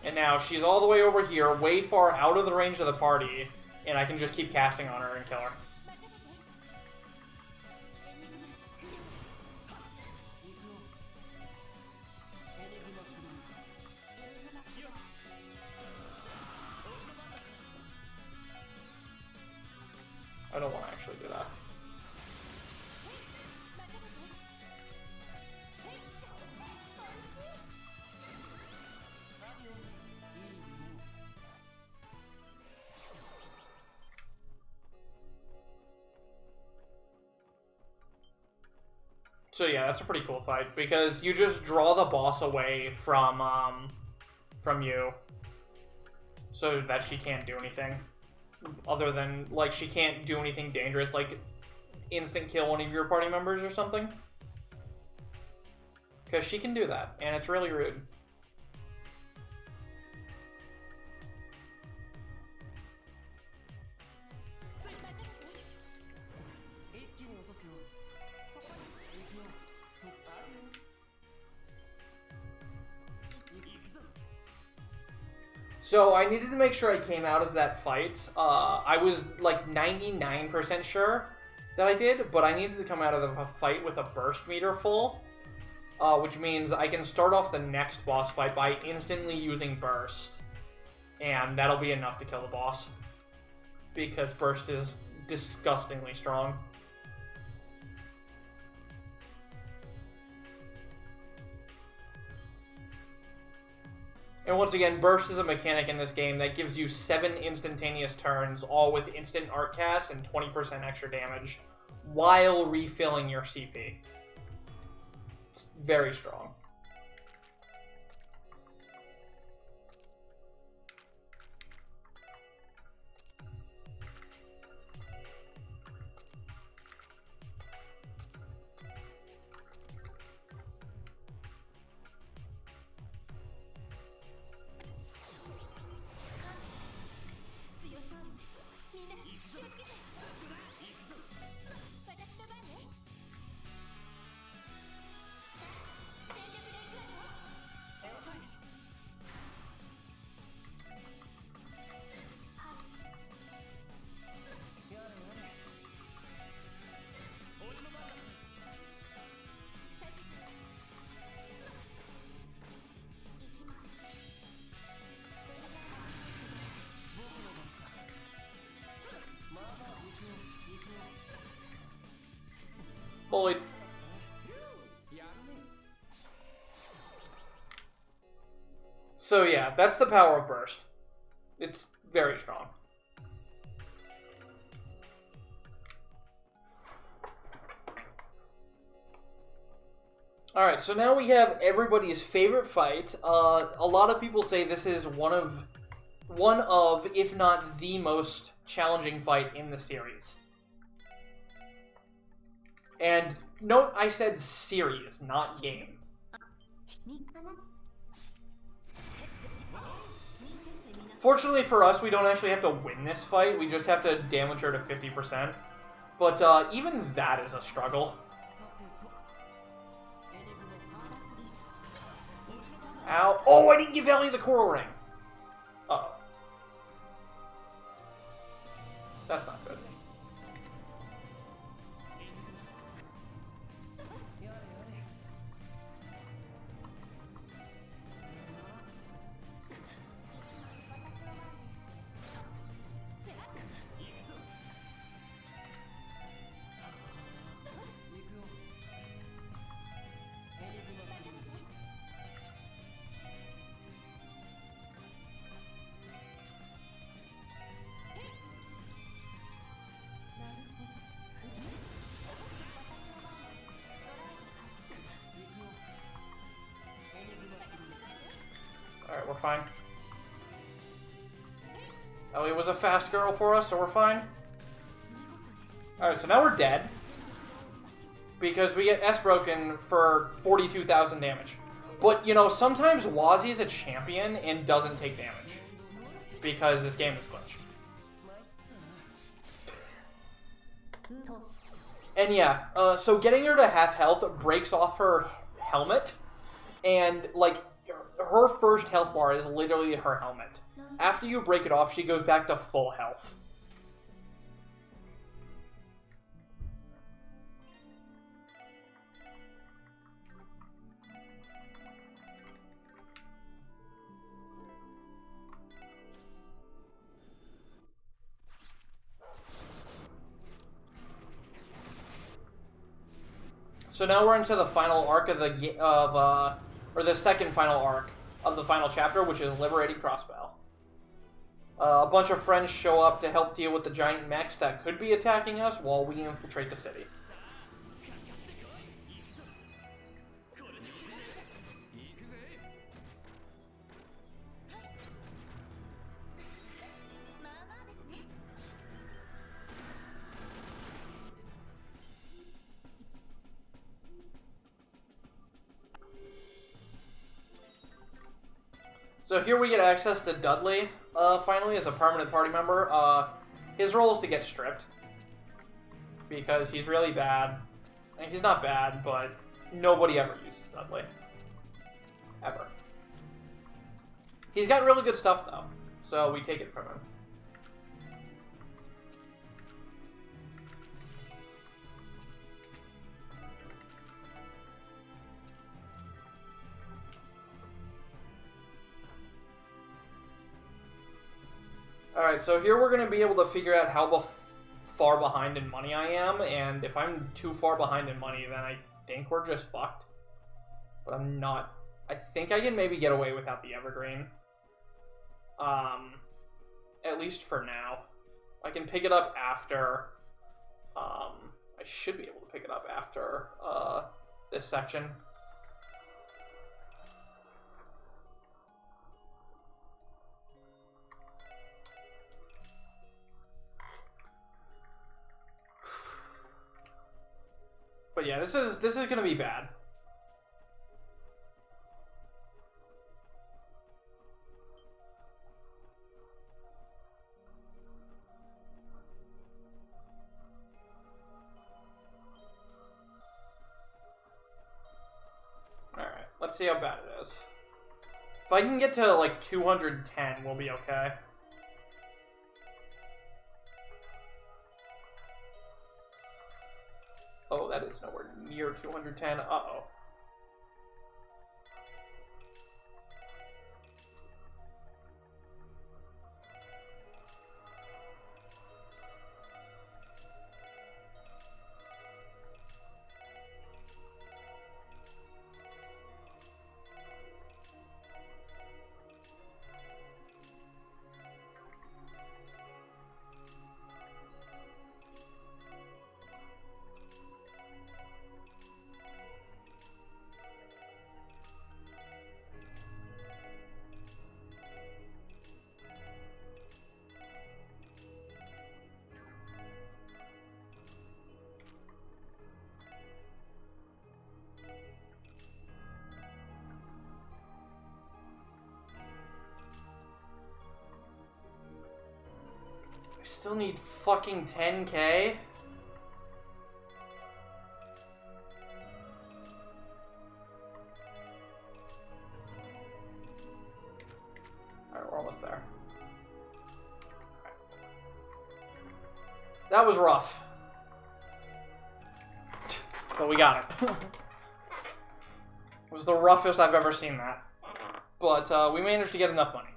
And now she's all the way over here, way far out of the range of the party, and I can just keep casting on her and kill her. I don't want to actually do that. So yeah, that's a pretty cool fight, because you just draw the boss away from you, so that she can't do anything. Other than, like, she can't do anything dangerous, like instant kill one of your party members or something. Because she can do that, and it's really rude. So I needed to make sure I came out of that fight. I was like 99% sure that I did, but I needed to come out of the fight with a burst meter full, which means I can start off the next boss fight by instantly using burst, and that'll be enough to kill the boss, because burst is disgustingly strong. And once again, burst is a mechanic in this game that gives you 7 instantaneous turns, all with instant art cast and 20% extra damage, while refilling your CP. It's very strong. Bullied. So yeah, that's the power of burst. It's very strong. Alright, so now we have everybody's favorite fight. A lot of people say this is one of, if not the most challenging fight in the series. And note I said series, not game. Fortunately for us, we don't actually have to win this fight. We just have to damage her to 50%. But even that is a struggle. Ow. Oh, I didn't give Ellie the coral ring. Uh-oh. That's not good. Alright, we're fine. Ellie was a fast girl for us, so we're fine. Alright, so now we're dead. Because we get S-Broken for 42,000 damage. But, you know, sometimes Wazi is a champion and doesn't take damage. Because this game is glitched. And yeah, so getting her to half health breaks off her helmet. And, like, her first health bar is literally her helmet. After you break it off, she goes back to full health. So now we're into the final arc of or the second final arc of the final chapter, which is liberating Crossbow. A bunch of friends show up to help deal with the giant mechs that could be attacking us while we infiltrate the city. So here we get access to Dudley, finally, as a permanent party member. His role is to get stripped, because he's really bad. And he's not bad, but nobody ever uses Dudley. Ever. He's got really good stuff, though, so we take it from him. Alright, so here we're going to be able to figure out how far behind in money I am, and if I'm too far behind in money, then I think we're just fucked. But I'm not. I think I can maybe get away without the Evergreen. At least for now. I can pick it up after, I should be able to pick it up after, this section. But yeah, this is gonna be bad. Alright, let's see how bad it is. If I can get to like 210, we'll be okay. Oh, that is nowhere near 210. Uh-oh. I still need fucking 10k? Alright, we're almost there. Right. That was rough. But we got it. It was the roughest I've ever seen that. But we managed to get enough money.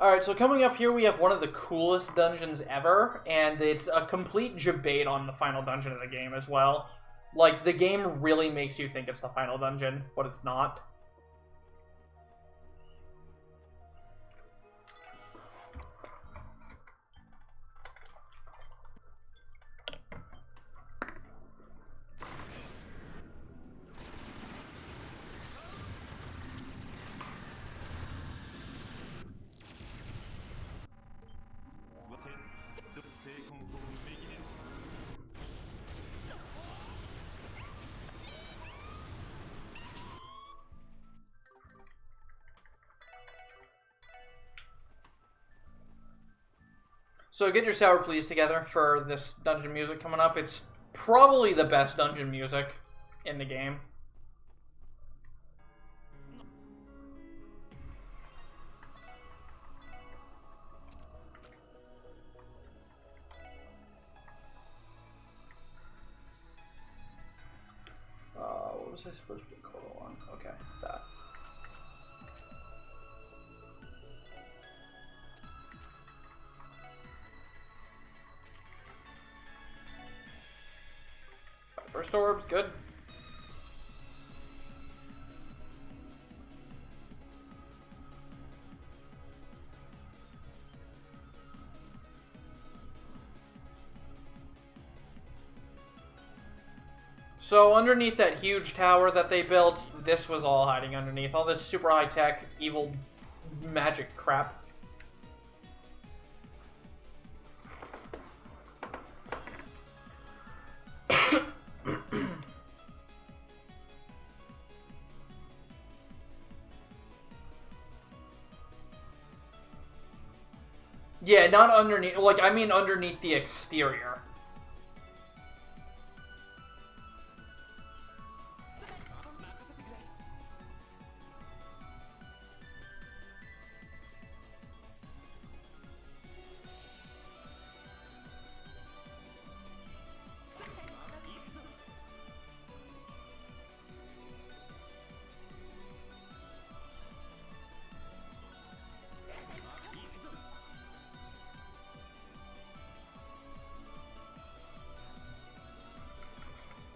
Alright, so coming up here we have one of the coolest dungeons ever, and it's a complete debate on the final dungeon of the game as well. Like, the game really makes you think it's the final dungeon, but it's not. So get your sour please together for this dungeon music coming up. It's probably the best dungeon music in the game. What was I supposed to be called on? Okay, that. First orbs, good. So underneath that huge tower that they built, this was all hiding underneath. All this super high-tech, evil magic crap. Yeah, not underneath. Like, I mean underneath the exterior.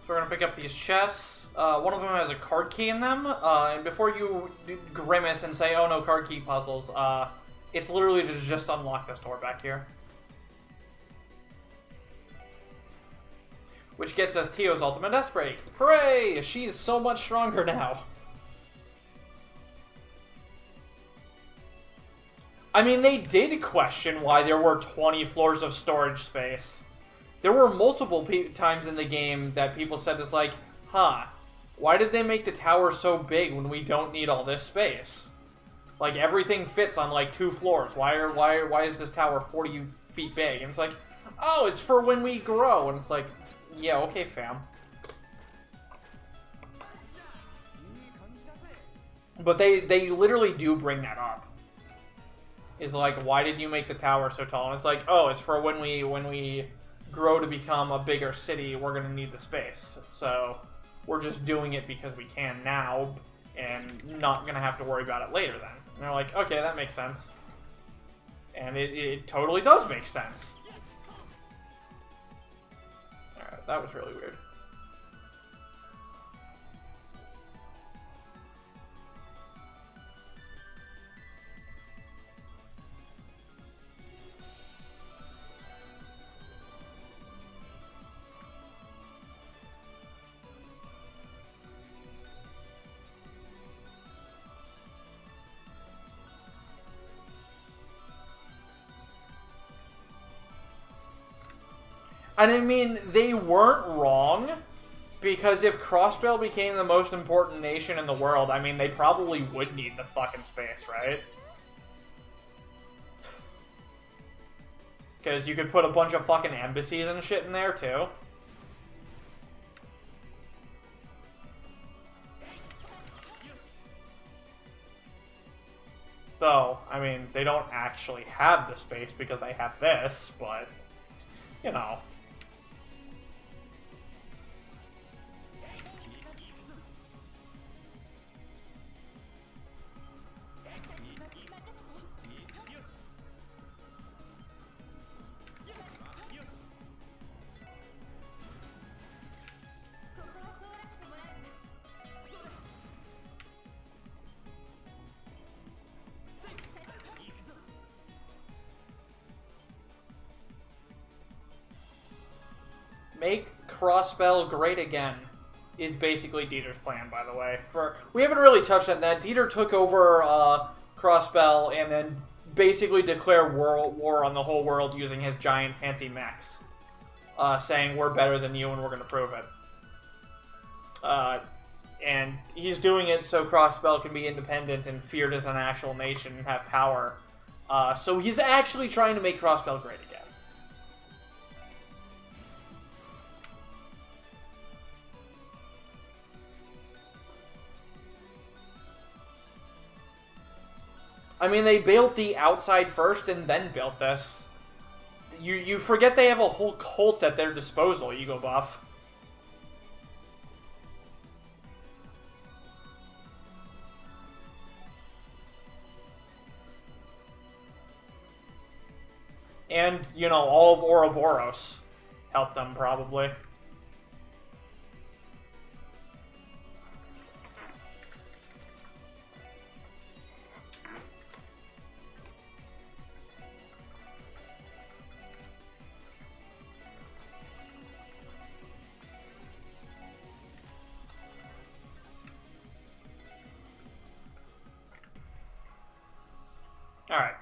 So we're going to pick up these chests. One of them has a card key in them. And before you grimace and say, oh no, card key puzzles, it's literally to just unlock this door back here. Which gets us Tio's ultimate S-Break. Hooray! She's so much stronger now. I mean, they did question why there were 20 floors of storage space. There were multiple times in the game that people said it's like, huh, why did they make the tower so big when we don't need all this space? Like, everything fits on, like, 2 floors. Why is this tower 40 feet big? And it's like, oh, it's for when we grow. And it's like, yeah, okay, fam. But they literally do bring that up. Is like, why did you make the tower so tall? And it's like, oh, it's for when we grow to become a bigger city, we're going to need the space. So we're just doing it because we can now and not going to have to worry about it later then. And they're like, okay, that makes sense. And it totally does make sense. Alright, that was really weird. And I mean, they weren't wrong, because if Crossbell became the most important nation in the world, I mean, they probably would need the fucking space, right? Because you could put a bunch of fucking embassies and shit in there, too. Though, I mean, they don't actually have the space because they have this, but, you know. Make Crossbell great again is basically Dieter's plan, by the way. We haven't really touched on that. Dieter took over Crossbell and then basically declared war on the whole world using his giant fancy mechs. Saying, we're better than you and we're going to prove it. And he's doing it so Crossbell can be independent and feared as an actual nation and have power. So he's actually trying to make Crossbell great again. I mean, they built the outside first and then built this. You forget they have a whole cult at their disposal, Ego Buff. And, you know, all of Ouroboros helped them, probably. Alright.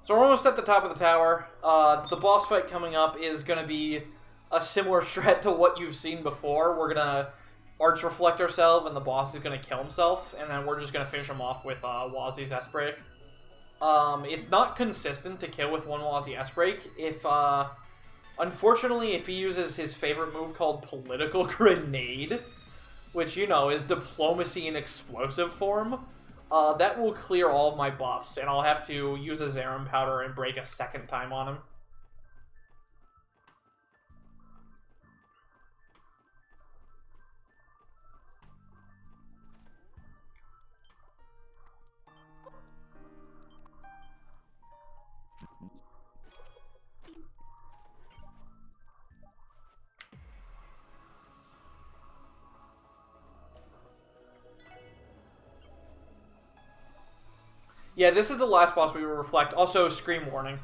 So we're almost at the top of the tower. The boss fight coming up is going to be a similar strat to what you've seen before. We're going to Arch Reflect ourselves, and the boss is going to kill himself, and then we're just going to finish him off with Wazi's S-Break. It's not consistent to kill with one Wazi S-Break. Unfortunately, if he uses his favorite move called Political Grenade, which, you know, is diplomacy in explosive form, that will clear all of my buffs, and I'll have to use a Zarum Powder and break a second time on him. Yeah, this is the last boss we will reflect. Also, Scream Warning.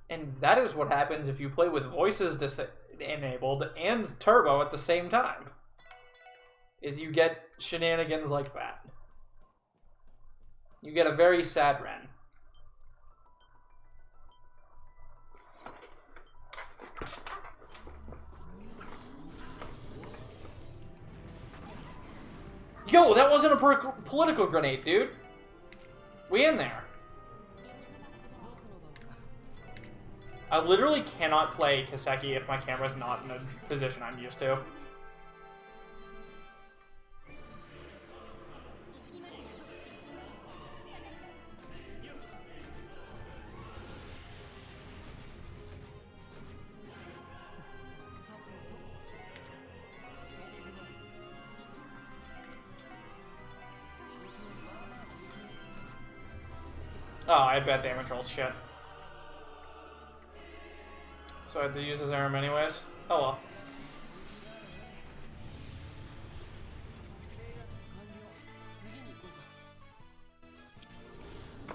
And that is what happens if you play with voices enabled and turbo at the same time. Is you get shenanigans like that. You get a very sad Ren. Yo, that wasn't a political grenade, dude. We in there. I literally cannot play Kiseki if my camera's not in a position I'm used to. Oh, I had bad damage rolls, shit. So I had to use his arm anyways. Oh well.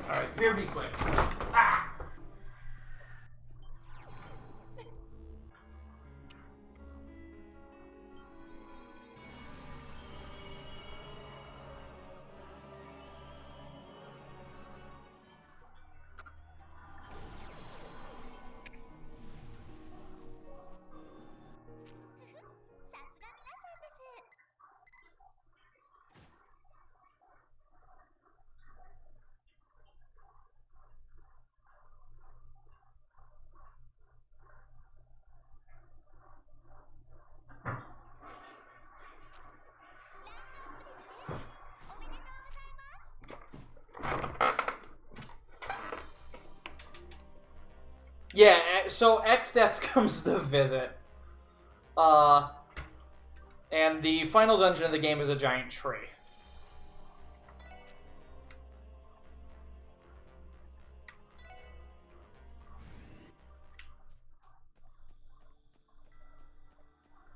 Alright, beer be quick. Ah! Yeah, so X-Death comes to visit. And the final dungeon of the game is a giant tree.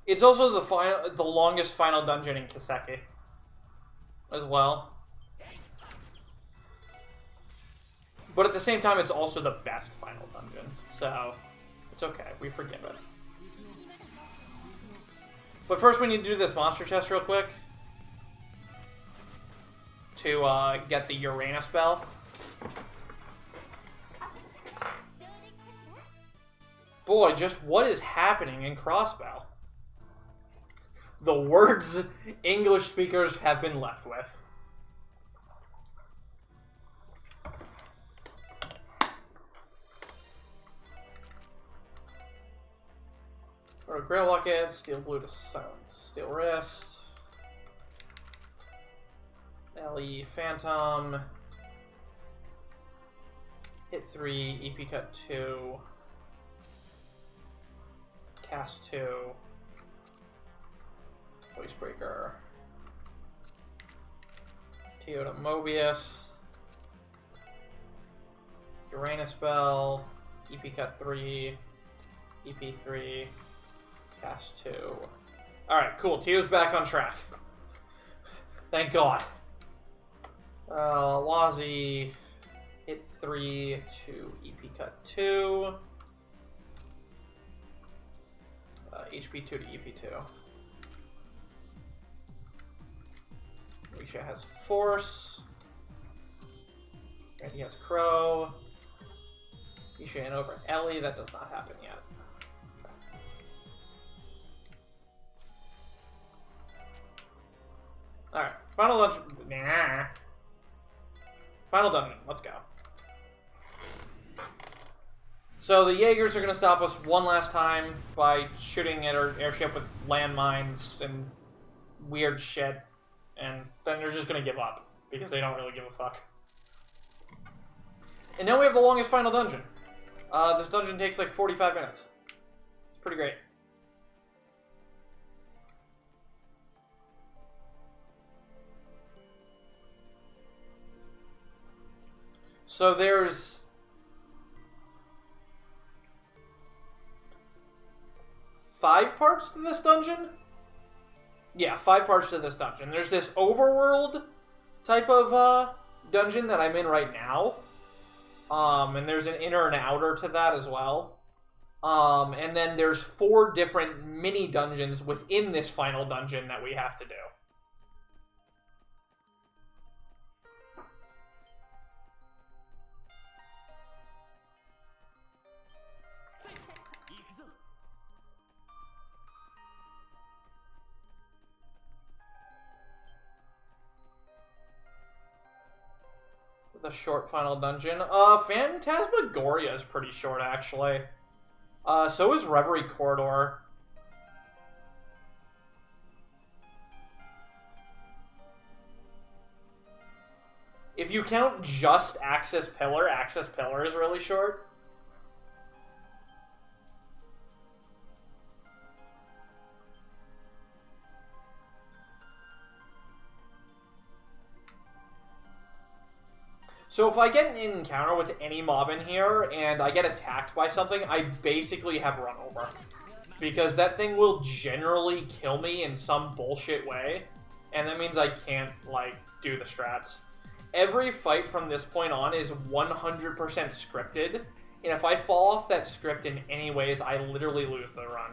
It's also the longest final dungeon in Kiseki as well. But at the same time, it's also the best final dungeon. So, it's okay. We forgive it. But first, we need to do this monster chest real quick. To get the Uranus spell. Boy, just what is happening in Crossbow? The words English speakers have been left with. Or Grail Locket, Steel Blue to Steel Wrist. LE Phantom. Hit 3, EP cut 2. Cast 2. Voice Breaker. TO to Mobius. Uranus Bell. EP cut 3. EP 3. Cast 2. Alright, cool. Tio's back on track. Thank God. Wazi. Hit 3 to EP cut 2. HP 2 to EP 2. Risha has Force. Randy has Crow. Risha in over Ellie. That does not happen yet. Alright, final dungeon. Nah. Final dungeon. Let's go. So the Jaegers are going to stop us one last time by shooting at our airship with landmines and weird shit. And then they're just going to give up because they don't really give a fuck. And now we have the longest final dungeon. This dungeon takes like 45 minutes. It's pretty great. So there's 5 parts to this dungeon? Yeah, 5 parts to this dungeon. There's this overworld type of dungeon that I'm in right now. And there's an inner and outer to that as well. And then there's 4 different mini dungeons within this final dungeon that we have to do. The short final dungeon. Phantasmagoria is pretty short, actually. So is Reverie Corridor. If you count just Axis Pillar is really short. So if I get an encounter with any mob in here, and I get attacked by something, I basically have run over. Because that thing will generally kill me in some bullshit way, and that means I can't, like, do the strats. Every fight from this point on is 100% scripted, and if I fall off that script in any ways, I literally lose the run.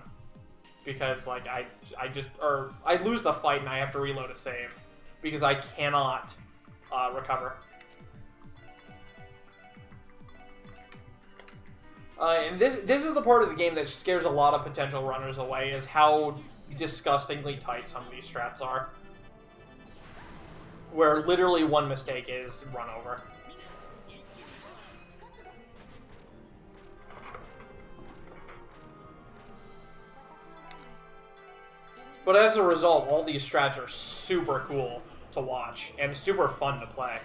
Because, like, I lose the fight and I have to reload a save. Because I cannot recover. And this is the part of the game that scares a lot of potential runners away, is how disgustingly tight some of these strats are. Where literally one mistake is run over. But as a result, all these strats are super cool to watch, and super fun to play.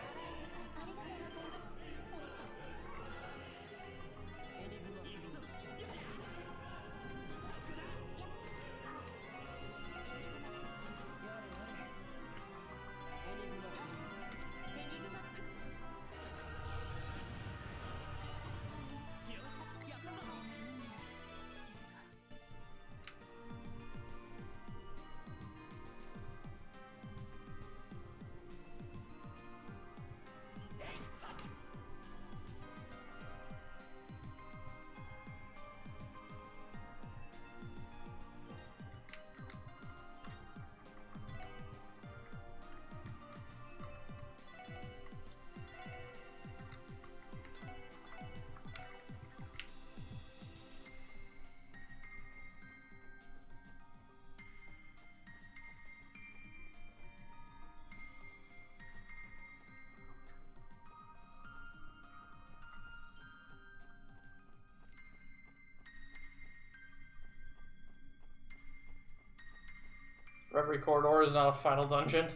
Reverie Corridor is not a final dungeon.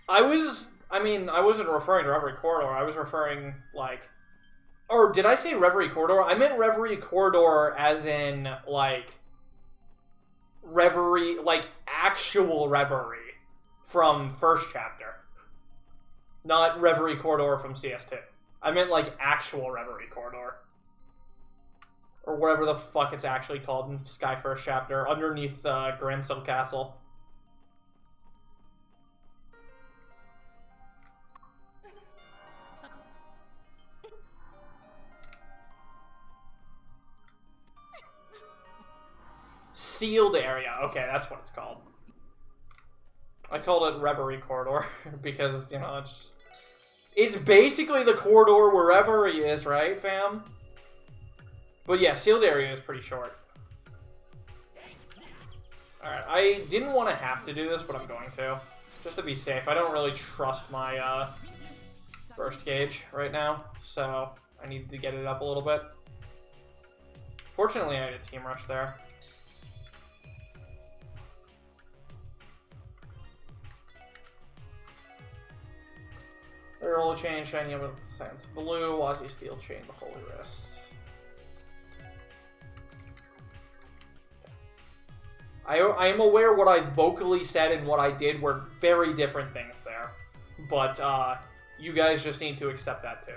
I wasn't referring to Reverie Corridor. I was referring, like... Or did I say Reverie Corridor? I meant Reverie Corridor as in, like... Reverie, like, actual Reverie from first chapter. Not Reverie Corridor from CS2. I meant, like, actual Reverie Corridor. Or whatever the fuck it's actually called in Sky First Chapter, underneath Grandstone Castle. Sealed area. Okay, that's what it's called. I called it Reverie Corridor because, you know, it's basically the corridor wherever he is, right, fam? But yeah, sealed area is pretty short. Alright, I didn't want to have to do this, but I'm going to. Just to be safe. I don't really trust my burst gauge right now, so I need to get it up a little bit. Fortunately, I had a team rush there. Roll chain, shiny of Sands Blue, Wazi Steel Chain, the Holy Wrist. I am aware what I vocally said and what I did were very different things there. But, you guys just need to accept that too.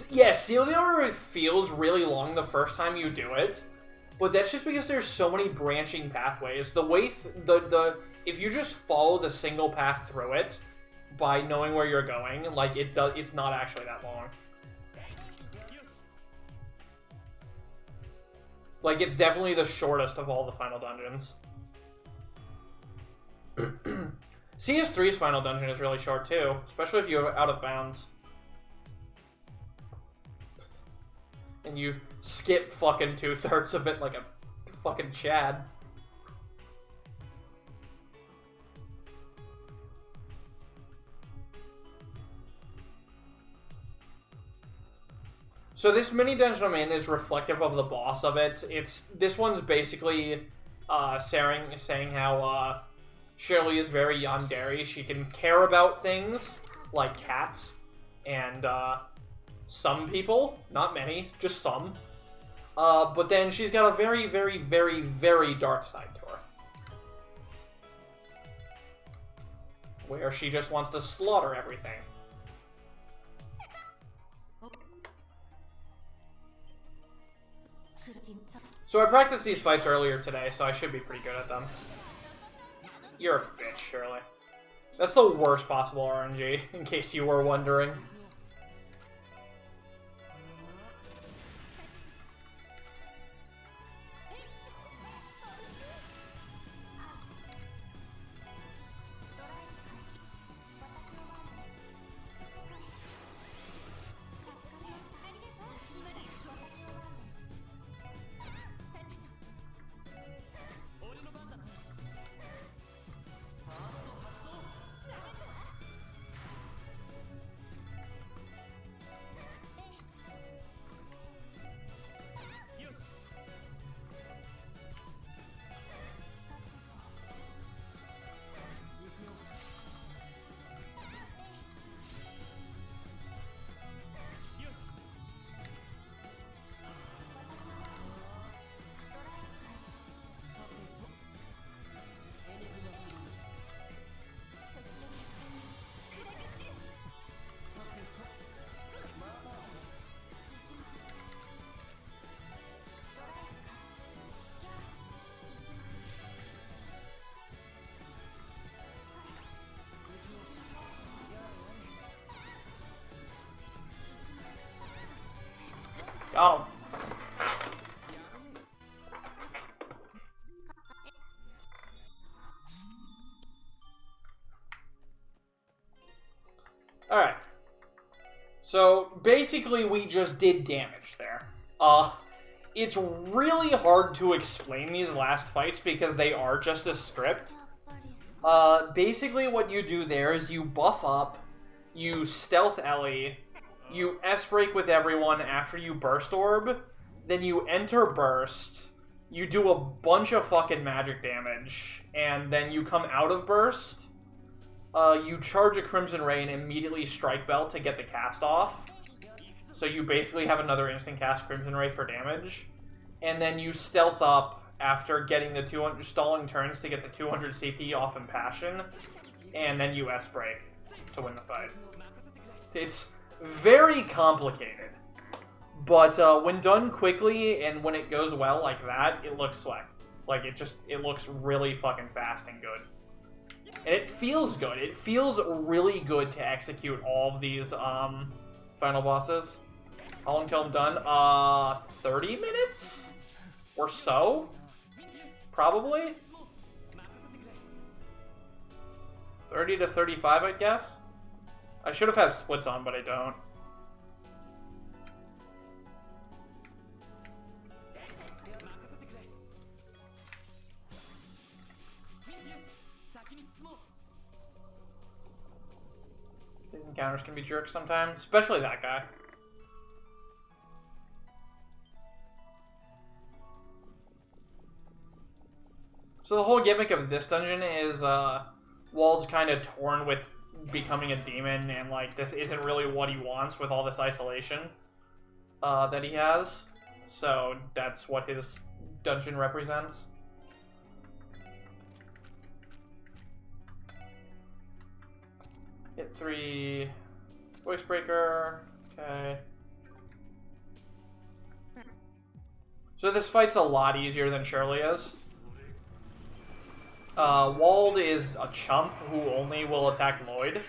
Yeah, sealed area feels really long the first time you do it. But that's just because there's so many branching pathways. The way, if you just follow the single path through it, by knowing where you're going, like, it's not actually that long. Like, it's definitely the shortest of all the final dungeons. CS3's final dungeon is really short, too. Especially if you're out of bounds. And you skip fucking 2/3 of it like a fucking Chad. So this mini dungeon I'm in is reflective of the boss of it. This one's basically saying how Shirley is very yandere. She can care about things like cats and some people, not many, just some. But then she's got a very, very, very, very dark side to her. Where she just wants to slaughter everything. So I practiced these fights earlier today, so I should be pretty good at them. You're a bitch, Shirley. That's the worst possible RNG, in case you were wondering. Got him. Alright. So, basically we just did damage there. It's really hard to explain these last fights because they are just a script. Basically what you do there is you buff up, you stealth Ellie, You S-break with everyone after you burst orb, then you enter burst, you do a bunch of fucking magic damage, and then you come out of burst, you charge a Crimson Ray and immediately strike belt to get the cast off. So you basically have another instant cast Crimson Ray for damage. And then you stealth up after getting the 200 stalling turns to get the 200 CP off in Passion. And then you S-break to win the fight. It's very complicated. But when done quickly and when it goes well like that, it looks swag. Like, it looks really fucking fast and good. And it feels good. It feels really good to execute all of these final bosses. How long till I'm done? 30 minutes? Or so? Probably? 30 to 35, I guess? I should have had splits on, but I don't. These encounters can be jerks sometimes, especially that guy. So the whole gimmick of this dungeon is Wald's kind of torn with becoming a demon, and like this isn't really what he wants with all this isolation that he has. So that's what his dungeon represents. Hit 3, voice breaker. Okay. So this fight's a lot easier than Shirley is. Wald is a chump who only will attack Lloyd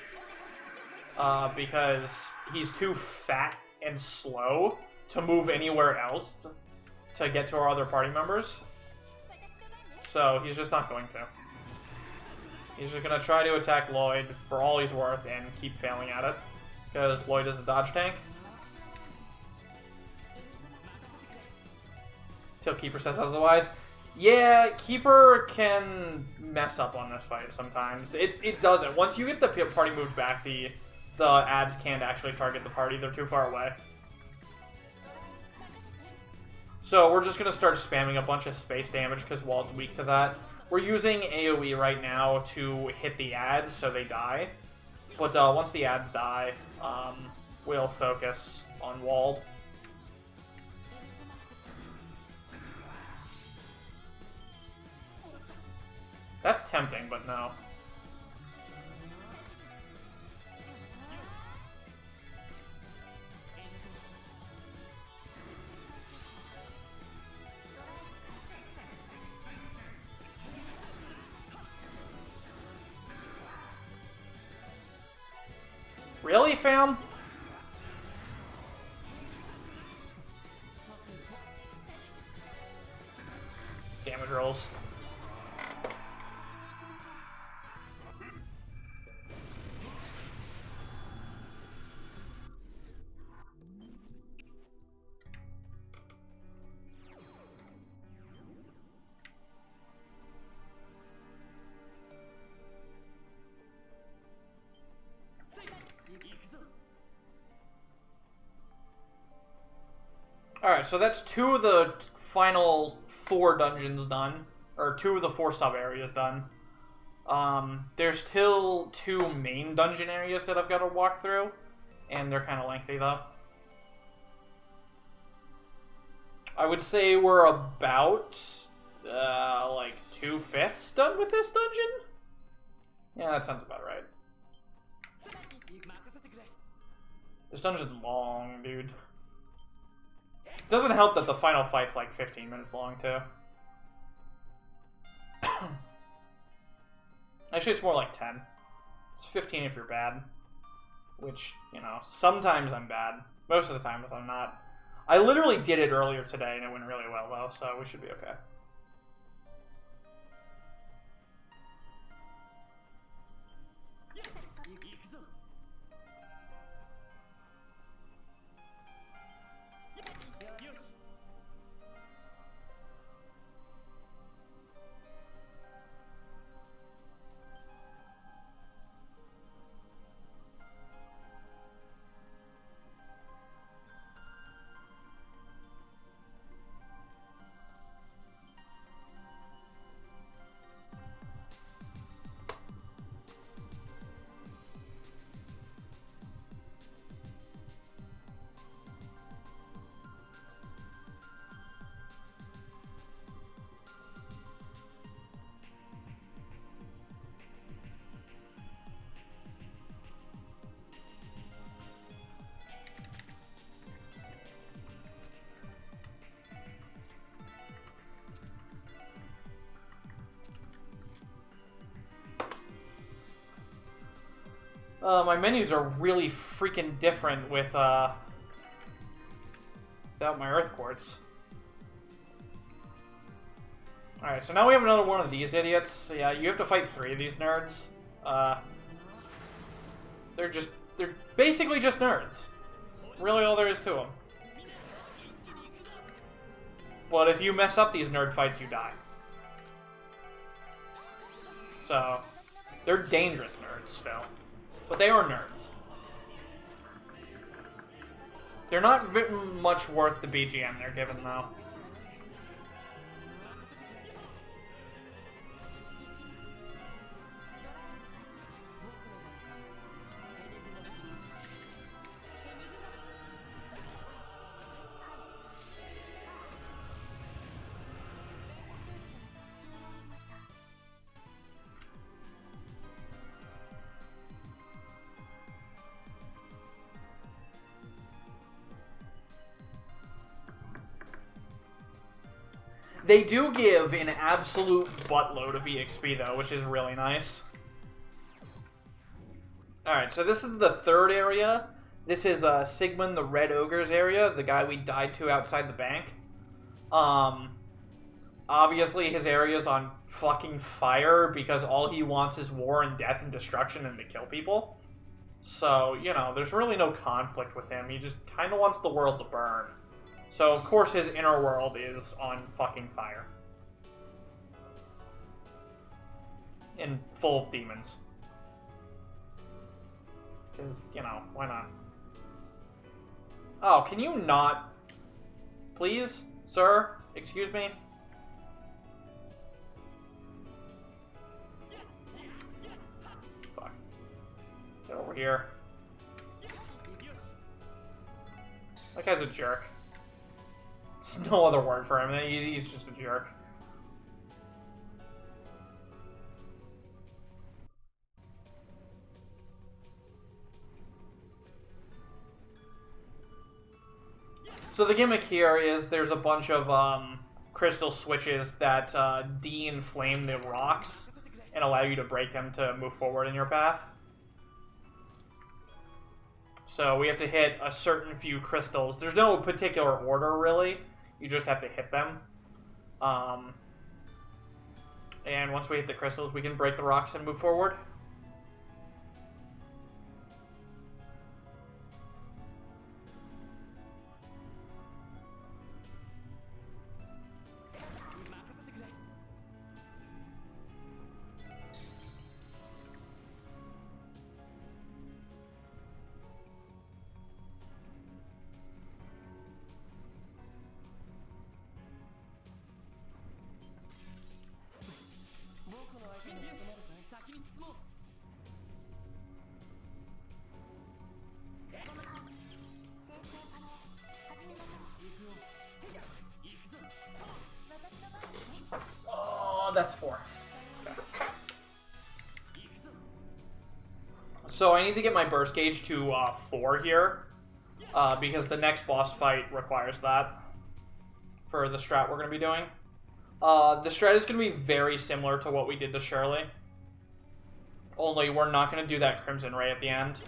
because he's too fat and slow to move anywhere else to get to our other party members. So he's just not going to. He's just going to try to attack Lloyd for all he's worth and keep failing at it because Lloyd is a dodge tank. Till Keeper says otherwise. Yeah, Keeper can mess up on this fight sometimes. It doesn't. Once you get the party moved back, the ads can't actually target the party. They're too far away. So we're just going to start spamming a bunch of space damage because Wald's weak to that. We're using AoE right now to hit the ads so they die. But once the ads die, we'll focus on Wald. That's tempting, but no. Really, fam? Damage rolls. Alright, so that's 2 of the final 4 dungeons done. Or 2 of the 4 sub-areas done. There's still 2 main dungeon areas that I've got to walk through. And they're kind of lengthy, though. I would say we're about, like, 2/5 done with this dungeon? Yeah, that sounds about right. This dungeon's long, dude. Doesn't help that the final fight's like 15 minutes long, too. Actually, it's more like 10. It's 15 if you're bad. Which, you know, sometimes I'm bad. Most of the time I'm not. I literally did it earlier today, and it went really well, though, so we should be okay. My menus are really freaking different with, without my Earth Quartz. Alright, so now we have another one of these idiots. So yeah, you have to fight 3 of these nerds. They're basically just nerds. That's really all there is to them. But if you mess up these nerd fights, you die. So, they're dangerous nerds still. But they are nerds. They're not much worth the BGM they're given, though. They do give an absolute buttload of EXP, though, which is really nice. Alright, so this is the 3rd area. This is Sigmund the Red Ogre's area, the guy we died to outside the bank. Obviously, his area's on fucking fire because all he wants is war and death and destruction and to kill people. So, you know, there's really no conflict with him. He just kind of wants the world to burn. So, of course, his inner world is on fucking fire. And full of demons. Because, you know, why not? Oh, can you not? Please? Sir? Excuse me? Fuck. Get over here. That guy's a jerk. There's no other word for him. He's just a jerk. So the gimmick here is there's a bunch of crystal switches that de-inflame the rocks and allow you to break them to move forward in your path. So we have to hit a certain few crystals. There's no particular order, really. You just have to hit them. And once we hit the crystals, we can break the rocks and move forward. That's 4. Okay. So I need to get my burst gauge to 4 here, because the next boss fight requires that for the strat we're going to be doing. The strat is going to be very similar to what we did to Shirley, only we're not going to do that Crimson Ray at the end.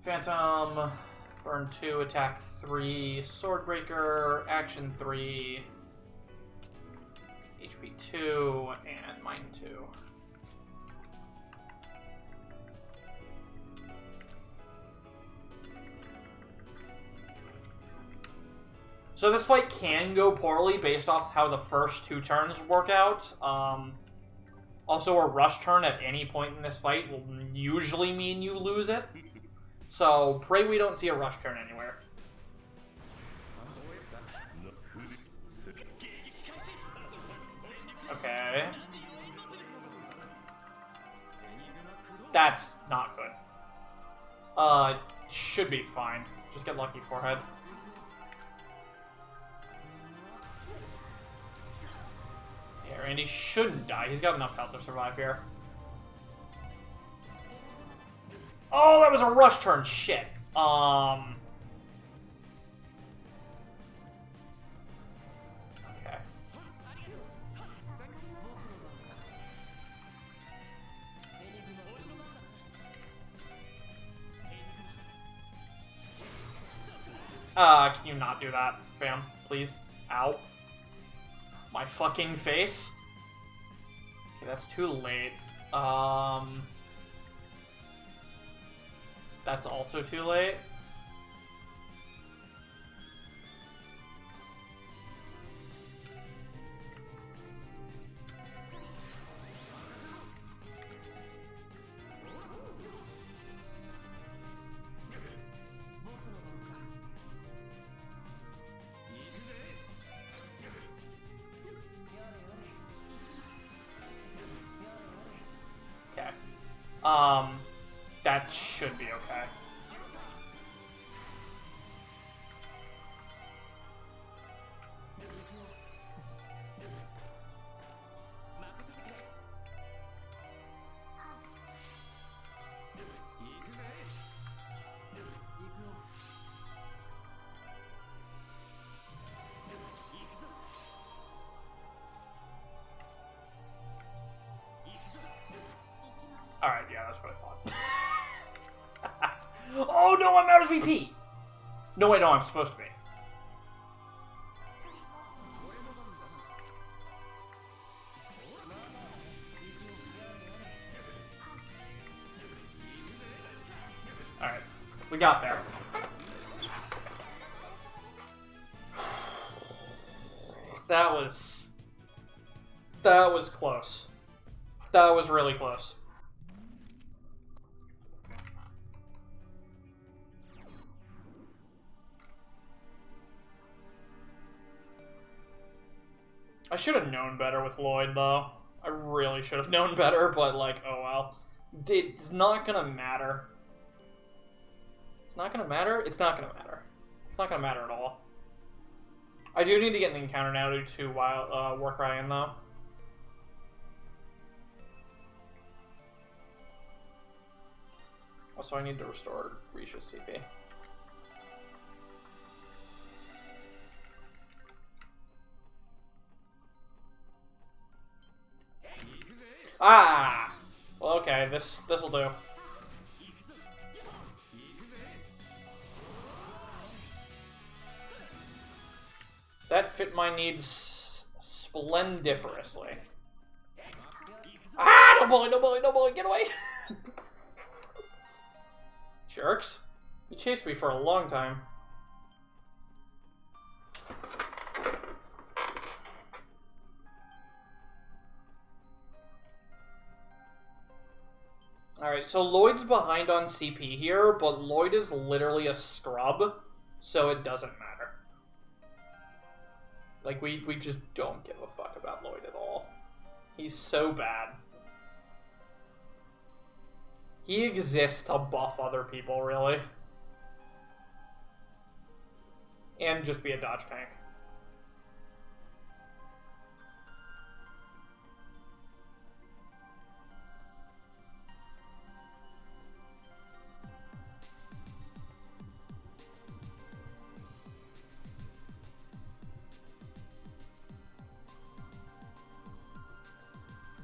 Phantom, burn 2, attack 3, Swordbreaker, action 3, HP 2, and mine 2. So this fight can go poorly based off how the first 2 turns work out. Also, a rush turn at any point in this fight will usually mean you lose it. So, pray we don't see a rush turn anywhere. Okay. That's not good. Should be fine. Just get lucky, forehead. and he shouldn't die. He's got enough health to survive here. Oh, that was a rush turn. Shit. Okay. Can you not do that, fam? Please? Ow. My fucking face. Okay, that's too late. That's also too late. Okay. That should be okay. Alright, yeah, that's what I thought. Oh no, I'm out of VP! No, wait, no, I'm supposed to be. Alright, we got there. That was close. That was really close. I should have known better with Lloyd, though. I really should have known better, but, like, oh well. It's not gonna matter. It's not gonna matter? It's not gonna matter. It's not gonna matter at all. I do need to get in the encounter now to work Ryan, though. Also, I need to restore Risha's CP. Ah! Well, okay, this'll do. That fit my needs splendiferously. Ah! No bully, no bully, no bully, get away! Jerks. You chased me for a long time. Alright, so Lloyd's behind on CP here, but Lloyd is literally a scrub, so it doesn't matter. Like, we just don't give a fuck about Lloyd at all. He's so bad. He exists to buff other people, really. And just be a dodge tank.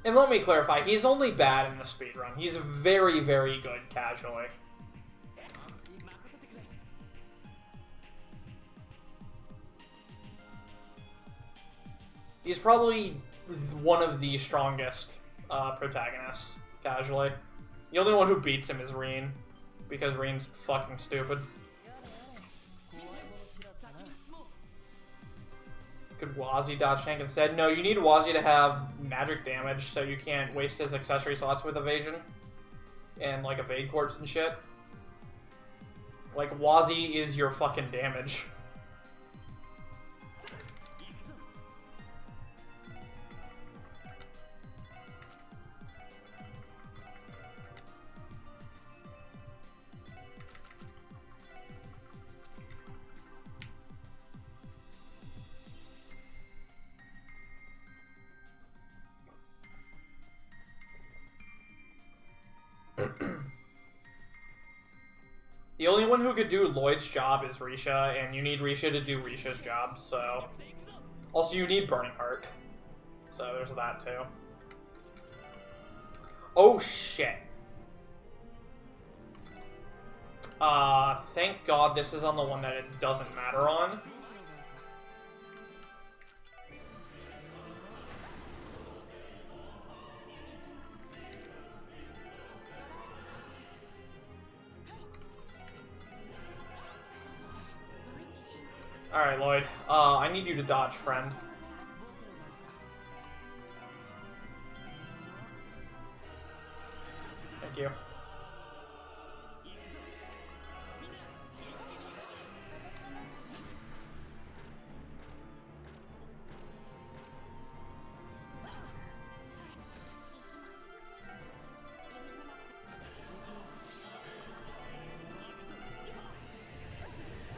And let me clarify, he's only bad in the speedrun. He's very, very good casually. He's probably one of the strongest protagonists casually. The only one who beats him is Reen, because Reen's fucking stupid. Could Wazi dodge tank instead? No, you need Wazi to have magic damage, so you can't waste his accessory slots with evasion. And, like, evade quartz and shit. Like, Wazi is your fucking damage. The only one who could do Lloyd's job is Risha, and you need Risha to do Risha's job, so... Also, you need Burning Heart. So there's that, too. Oh, shit. Thank God this is on the one that it doesn't matter on. Alright, Lloyd. I need you to dodge, friend. Thank you.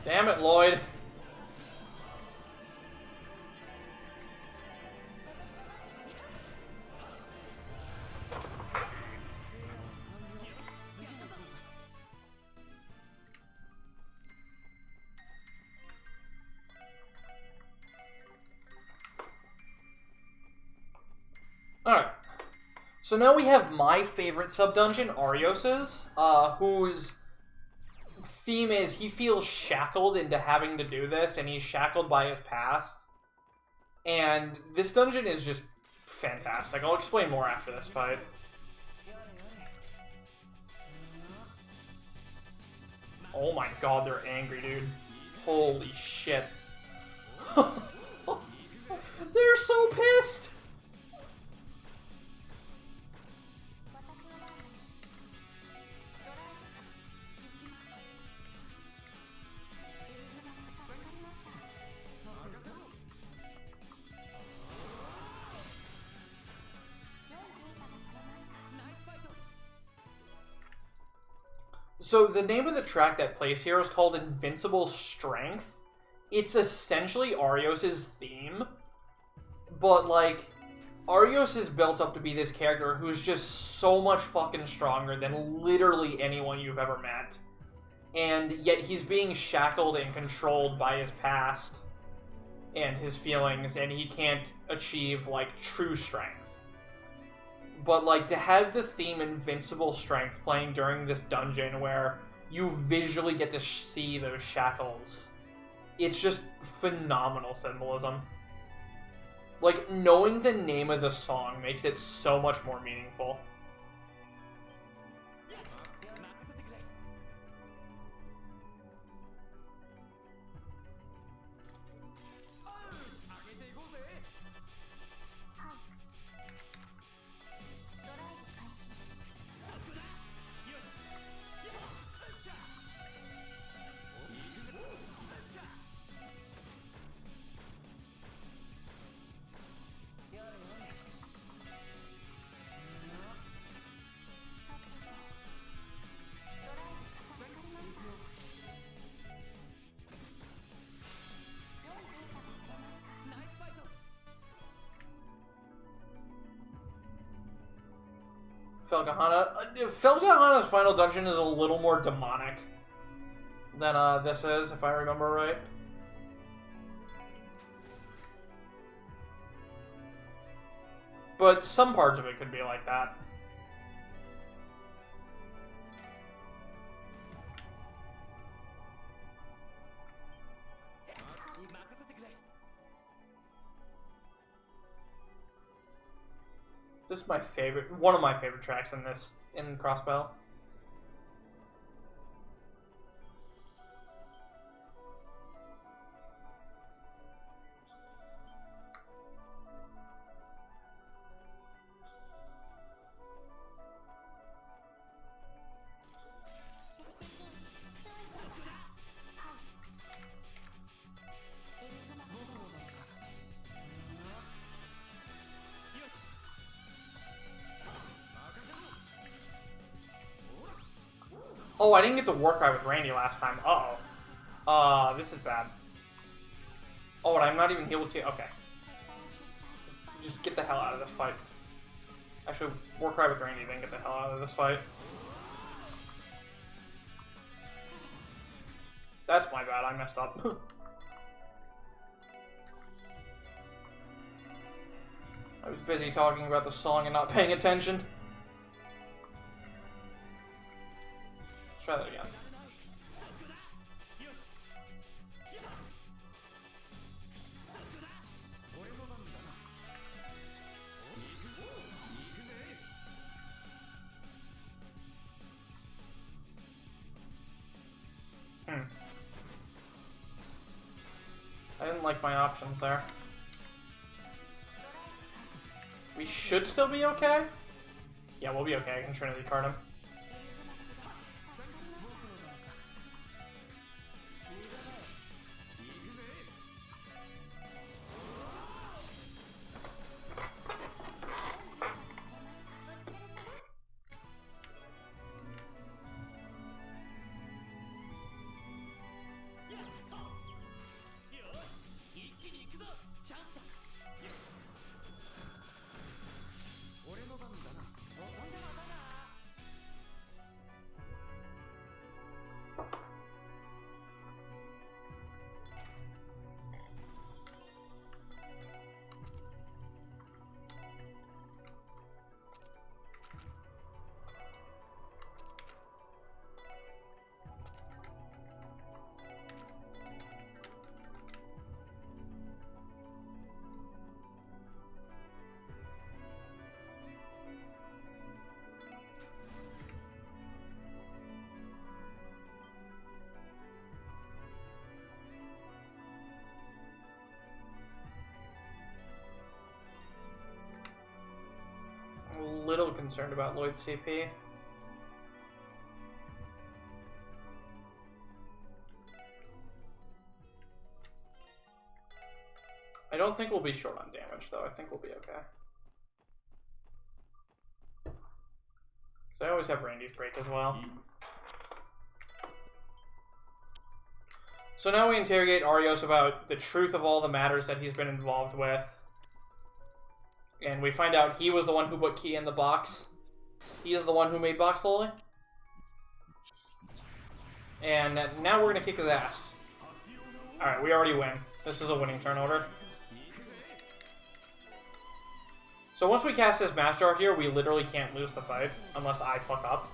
Damn it, Lloyd. Alright. So now we have my favorite sub-dungeon, Arios's, whose theme is he feels shackled into having to do this, and he's shackled by his past. And this dungeon is just fantastic. I'll explain more after this fight. Oh my god, they're angry, dude. Holy shit. They're so pissed! So the name of the track that plays here is called Invincible Strength. It's essentially Arios's theme, but like, Arios is built up to be this character who's just so much fucking stronger than literally anyone you've ever met. And yet he's being shackled and controlled by his past and his feelings, and he can't achieve, like, true strength. But, like, to have the theme Invincible Strength playing during this dungeon where you visually get to see those shackles, it's just phenomenal symbolism. Like, knowing the name of the song makes it so much more meaningful. Felgahana's final dungeon is a little more demonic than this is, if I remember right. But some parts of it could be like that. This is my favorite, one of my favorite tracks in Crossbell. Oh, I didn't get the Warcry with Randy last time. Uh-oh. This is bad. Oh, and I'm not even able to... Okay. Just get the hell out of this fight. Actually, Warcry with Randy, then get the hell out of this fight. That's my bad, I messed up. I was busy talking about the song and not paying attention. Let's try that again. I didn't like my options there. We should still be okay? Yeah, we'll be okay. I can Trinity card him. A little concerned about Lloyd's CP. I don't think we'll be short on damage, though. I think we'll be okay. Because I always have Randy's break as well. So now we interrogate Arios about the truth of all the matters that he's been involved with. And we find out he was the one who put Key in the box. He is the one who made Box Loli. And now we're going to kick his ass. Alright, we already win. This is a winning turn order. So once we cast his Master Art here, we literally can't lose the fight. Unless I fuck up.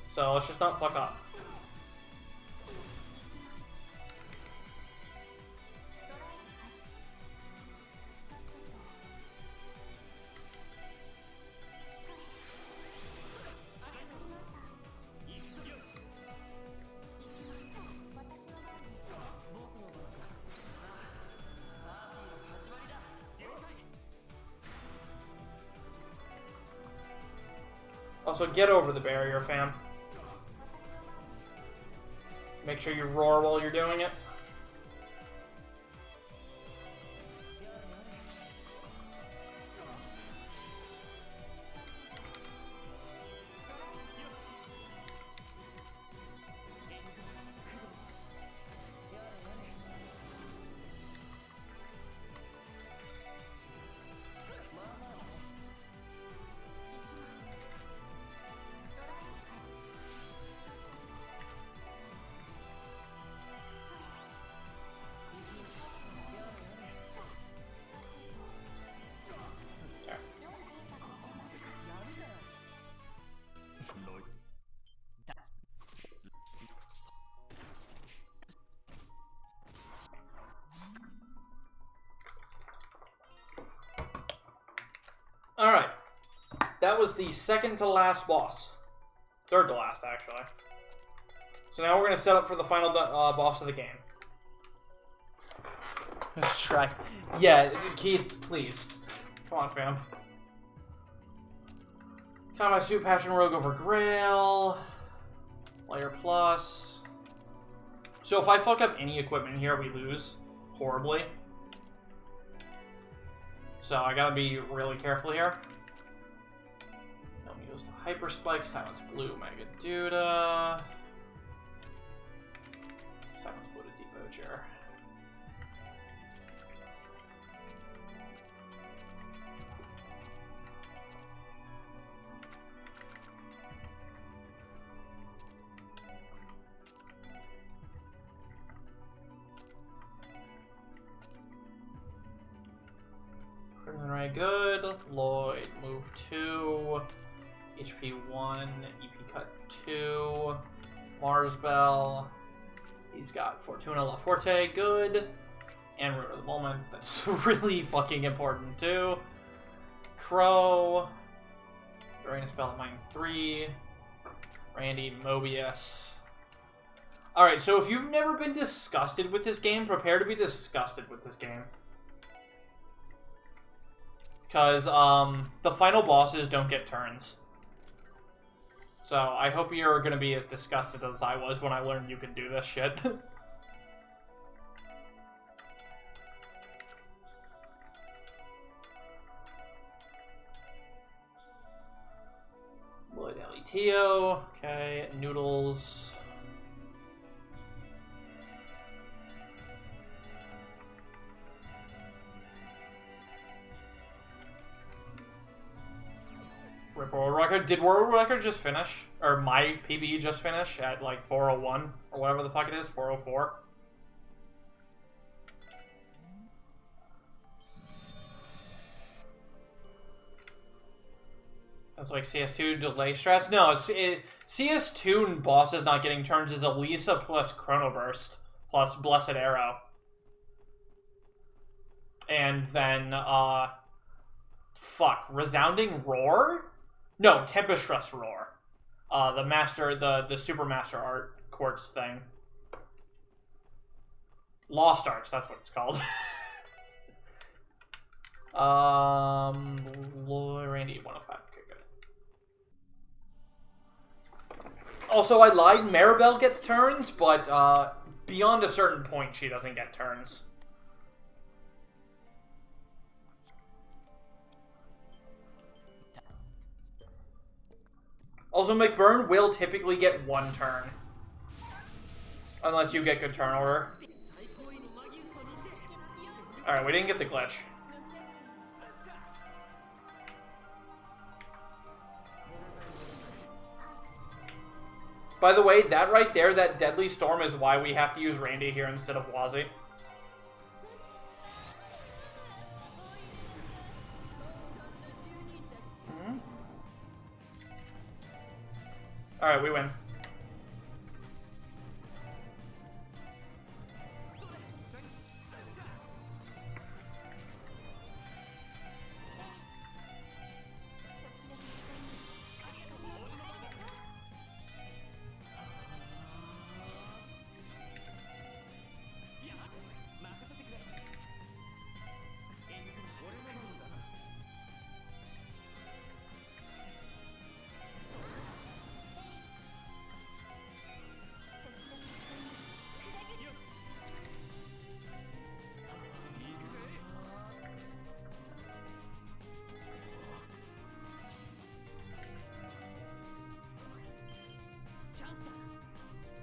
So let's just not fuck up. Also, get over the barrier, fam. Make sure you roar while you're doing it. Alright. That was the second to last boss. Third to last, actually. So now we're going to set up for the final boss of the game. Let's try. Yeah, Keith, please. Come on, fam. Combat Suit, Passion Rogue over Grail. Layer Plus. So if I fuck up any equipment here, we lose horribly. So I gotta be really careful here. Then we goes to Hyper Spike, Silence Blue, Mega Duda. Silence Blue to Depoacher. good. Lloyd, move 2. HP 1, EP cut 2. Mars Bell. He's got Fortuna La Forte, good. And Root of the Moment, that's really fucking important too. Crow. Drain Spell at mine 3. Randy, Mobius. Alright, so if you've never been disgusted with this game, prepare to be disgusted with this game. Because, the final bosses don't get turns. So, I hope you're gonna be as disgusted as I was when I learned you could do this shit. Blood Elitio. Okay, Noodles. Rip World Record. Did World Record just finish? Or my PB just finish at like 401? Or whatever the fuck it is? 404? That's like CS2 delay strats? No, CS2 bosses not getting turns is Elisa plus Chrono Burst plus Blessed Arrow. And then, fuck. Resounding Roar? No, Tempestress Roar. The master, the Super Master Art Quartz thing. Lost Arts, that's what it's called. Randy 105. Okay, good. Also, I lied. Maribel gets turns, but beyond a certain point, she doesn't get turns. Also, McBurn will typically get 1 turn. Unless you get good turn order. Alright, we didn't get the glitch. By the way, that right there, that Deadly Storm is why we have to use Randy here instead of Wazi. Alright, we win.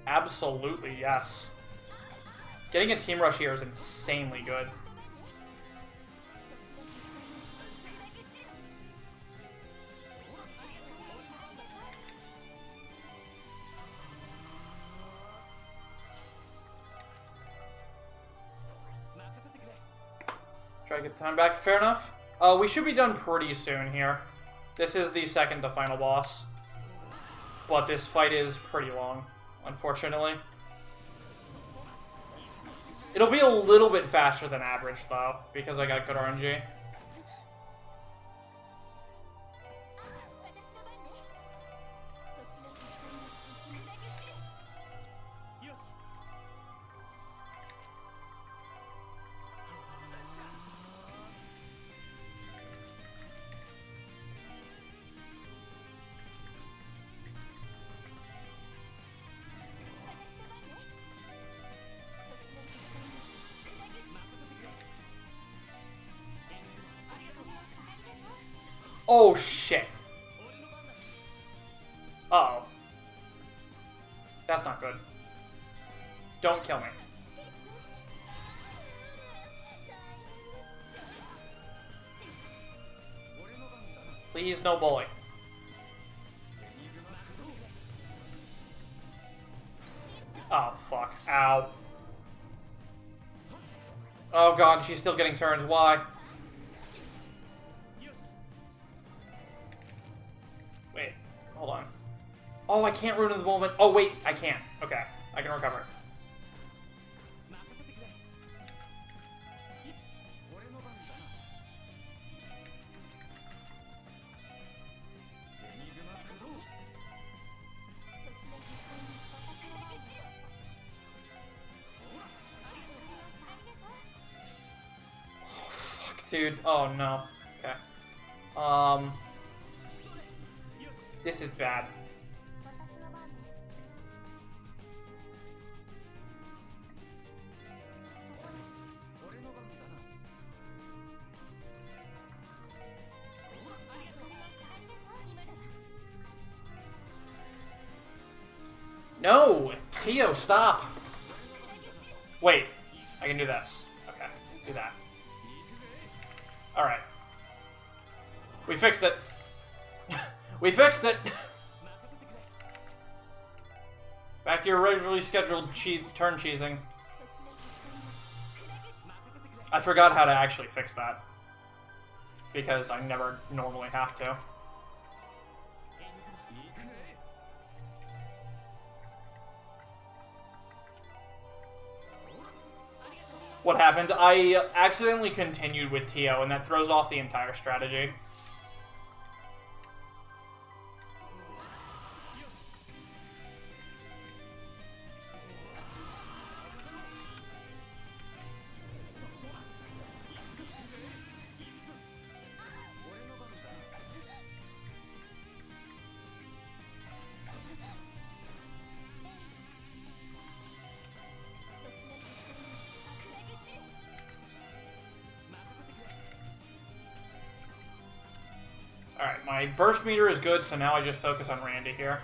Absolutely, yes. Getting a team rush here is insanely good. Try to get the time back. Fair enough. We should be done pretty soon here. This is the second to final boss. But this fight is pretty long, unfortunately. It'll be a little bit faster than average, though, because I got good RNG. Oh, shit. Uh-oh. That's not good. Don't kill me. Please, no bully. Oh, fuck. Ow. Oh, God, she's still getting turns. Why? Oh, I can't ruin the moment. Oh, wait, I can. Okay, I can recover. Dude, oh no. Okay. This is bad. No! Tio, stop! Wait, I can do this. Okay, do that. Alright. We fixed it. We fixed it! Back to your regularly scheduled turn cheesing. I forgot how to actually fix that. Because I never normally have to. What happened? I accidentally continued with Tio, and that throws off the entire strategy. Alright, my burst meter is good, so now I just focus on Randy here.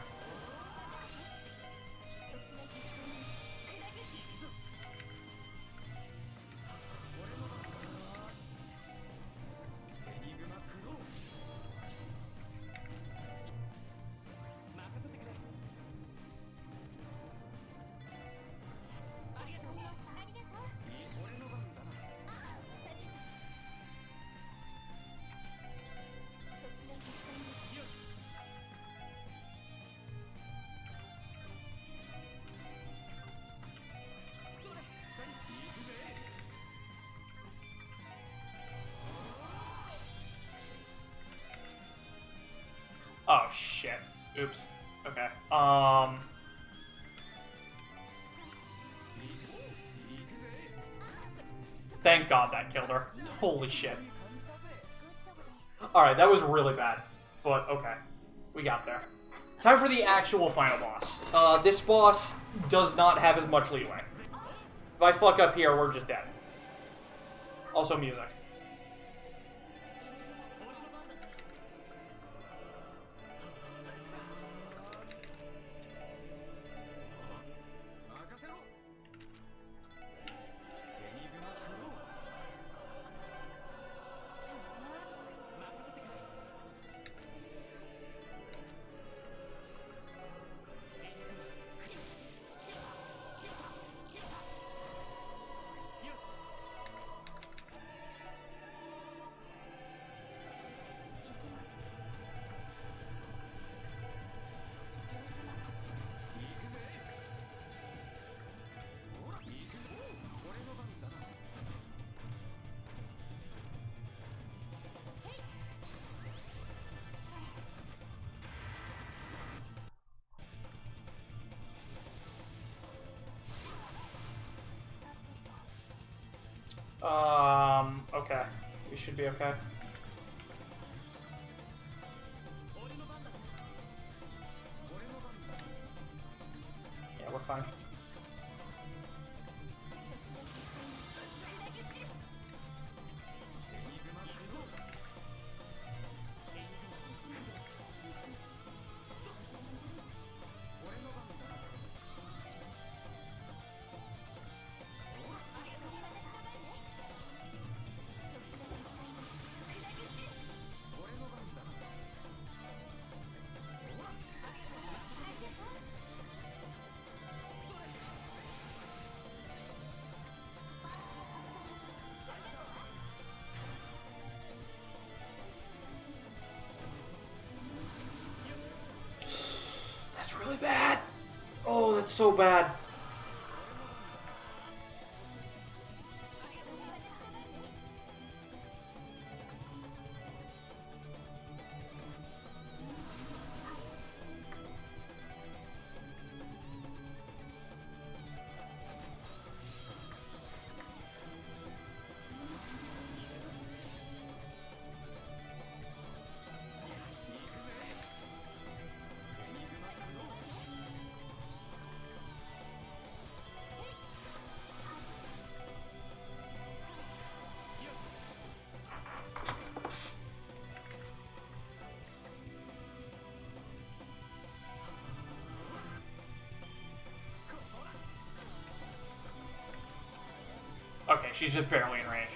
Oh, shit. Oops. Okay. Thank God that killed her. Holy shit. Alright, that was really bad. But, okay. We got there. Time for the actual final boss. This boss does not have as much leeway. If I fuck up here, we're just dead. Also music. Okay. We should be okay. Yeah, we're fine. that's so bad. Okay, she's just barely in range.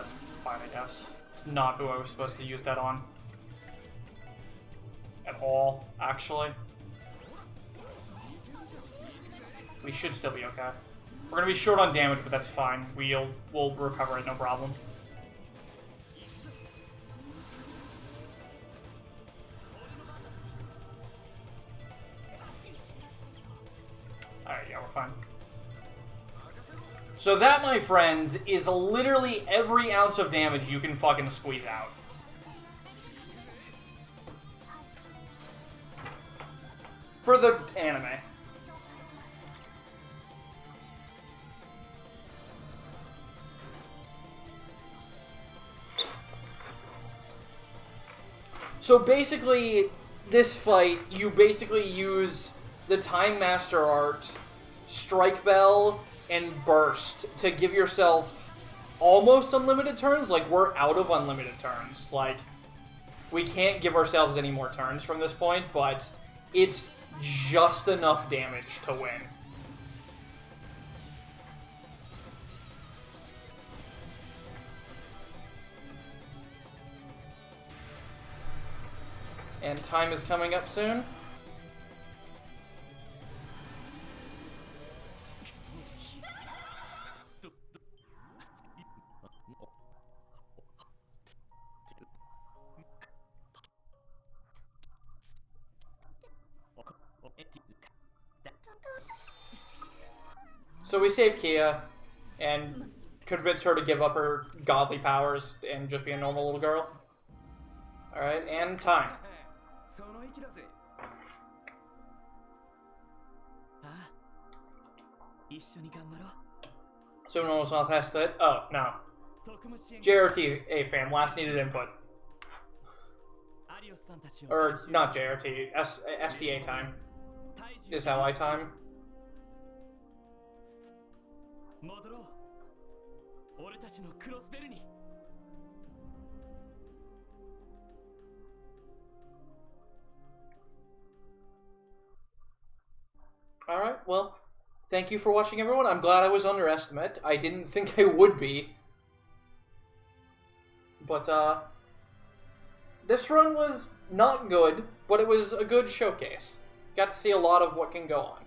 That's fine, I guess. It's not who I was supposed to use that on. At all, actually. We should still be okay. We're gonna be short on damage, but that's fine. We'll recover it, no problem. Alright, yeah, we're fine. So that, my friends, is literally every ounce of damage you can fucking squeeze out. For the anime. So basically, this fight, you basically use the Time Master Art, Strike Bell, and Burst to give yourself almost unlimited turns. Like, we're out of unlimited turns. Like, we can't give ourselves any more turns from this point, but it's just enough damage to win. And time is coming up soon. So we save Kia and convince her to give up her godly powers and just be a normal little girl. Alright, and time. So no one's not past that? Oh, no. JRT fam, last needed input. Or, not JRT, SDA time is how I time. Alright, well, thank you for watching, everyone. I'm glad I was underestimate. I didn't think I would be. But, this run was not good, but it was a good showcase. Got to see a lot of what can go on.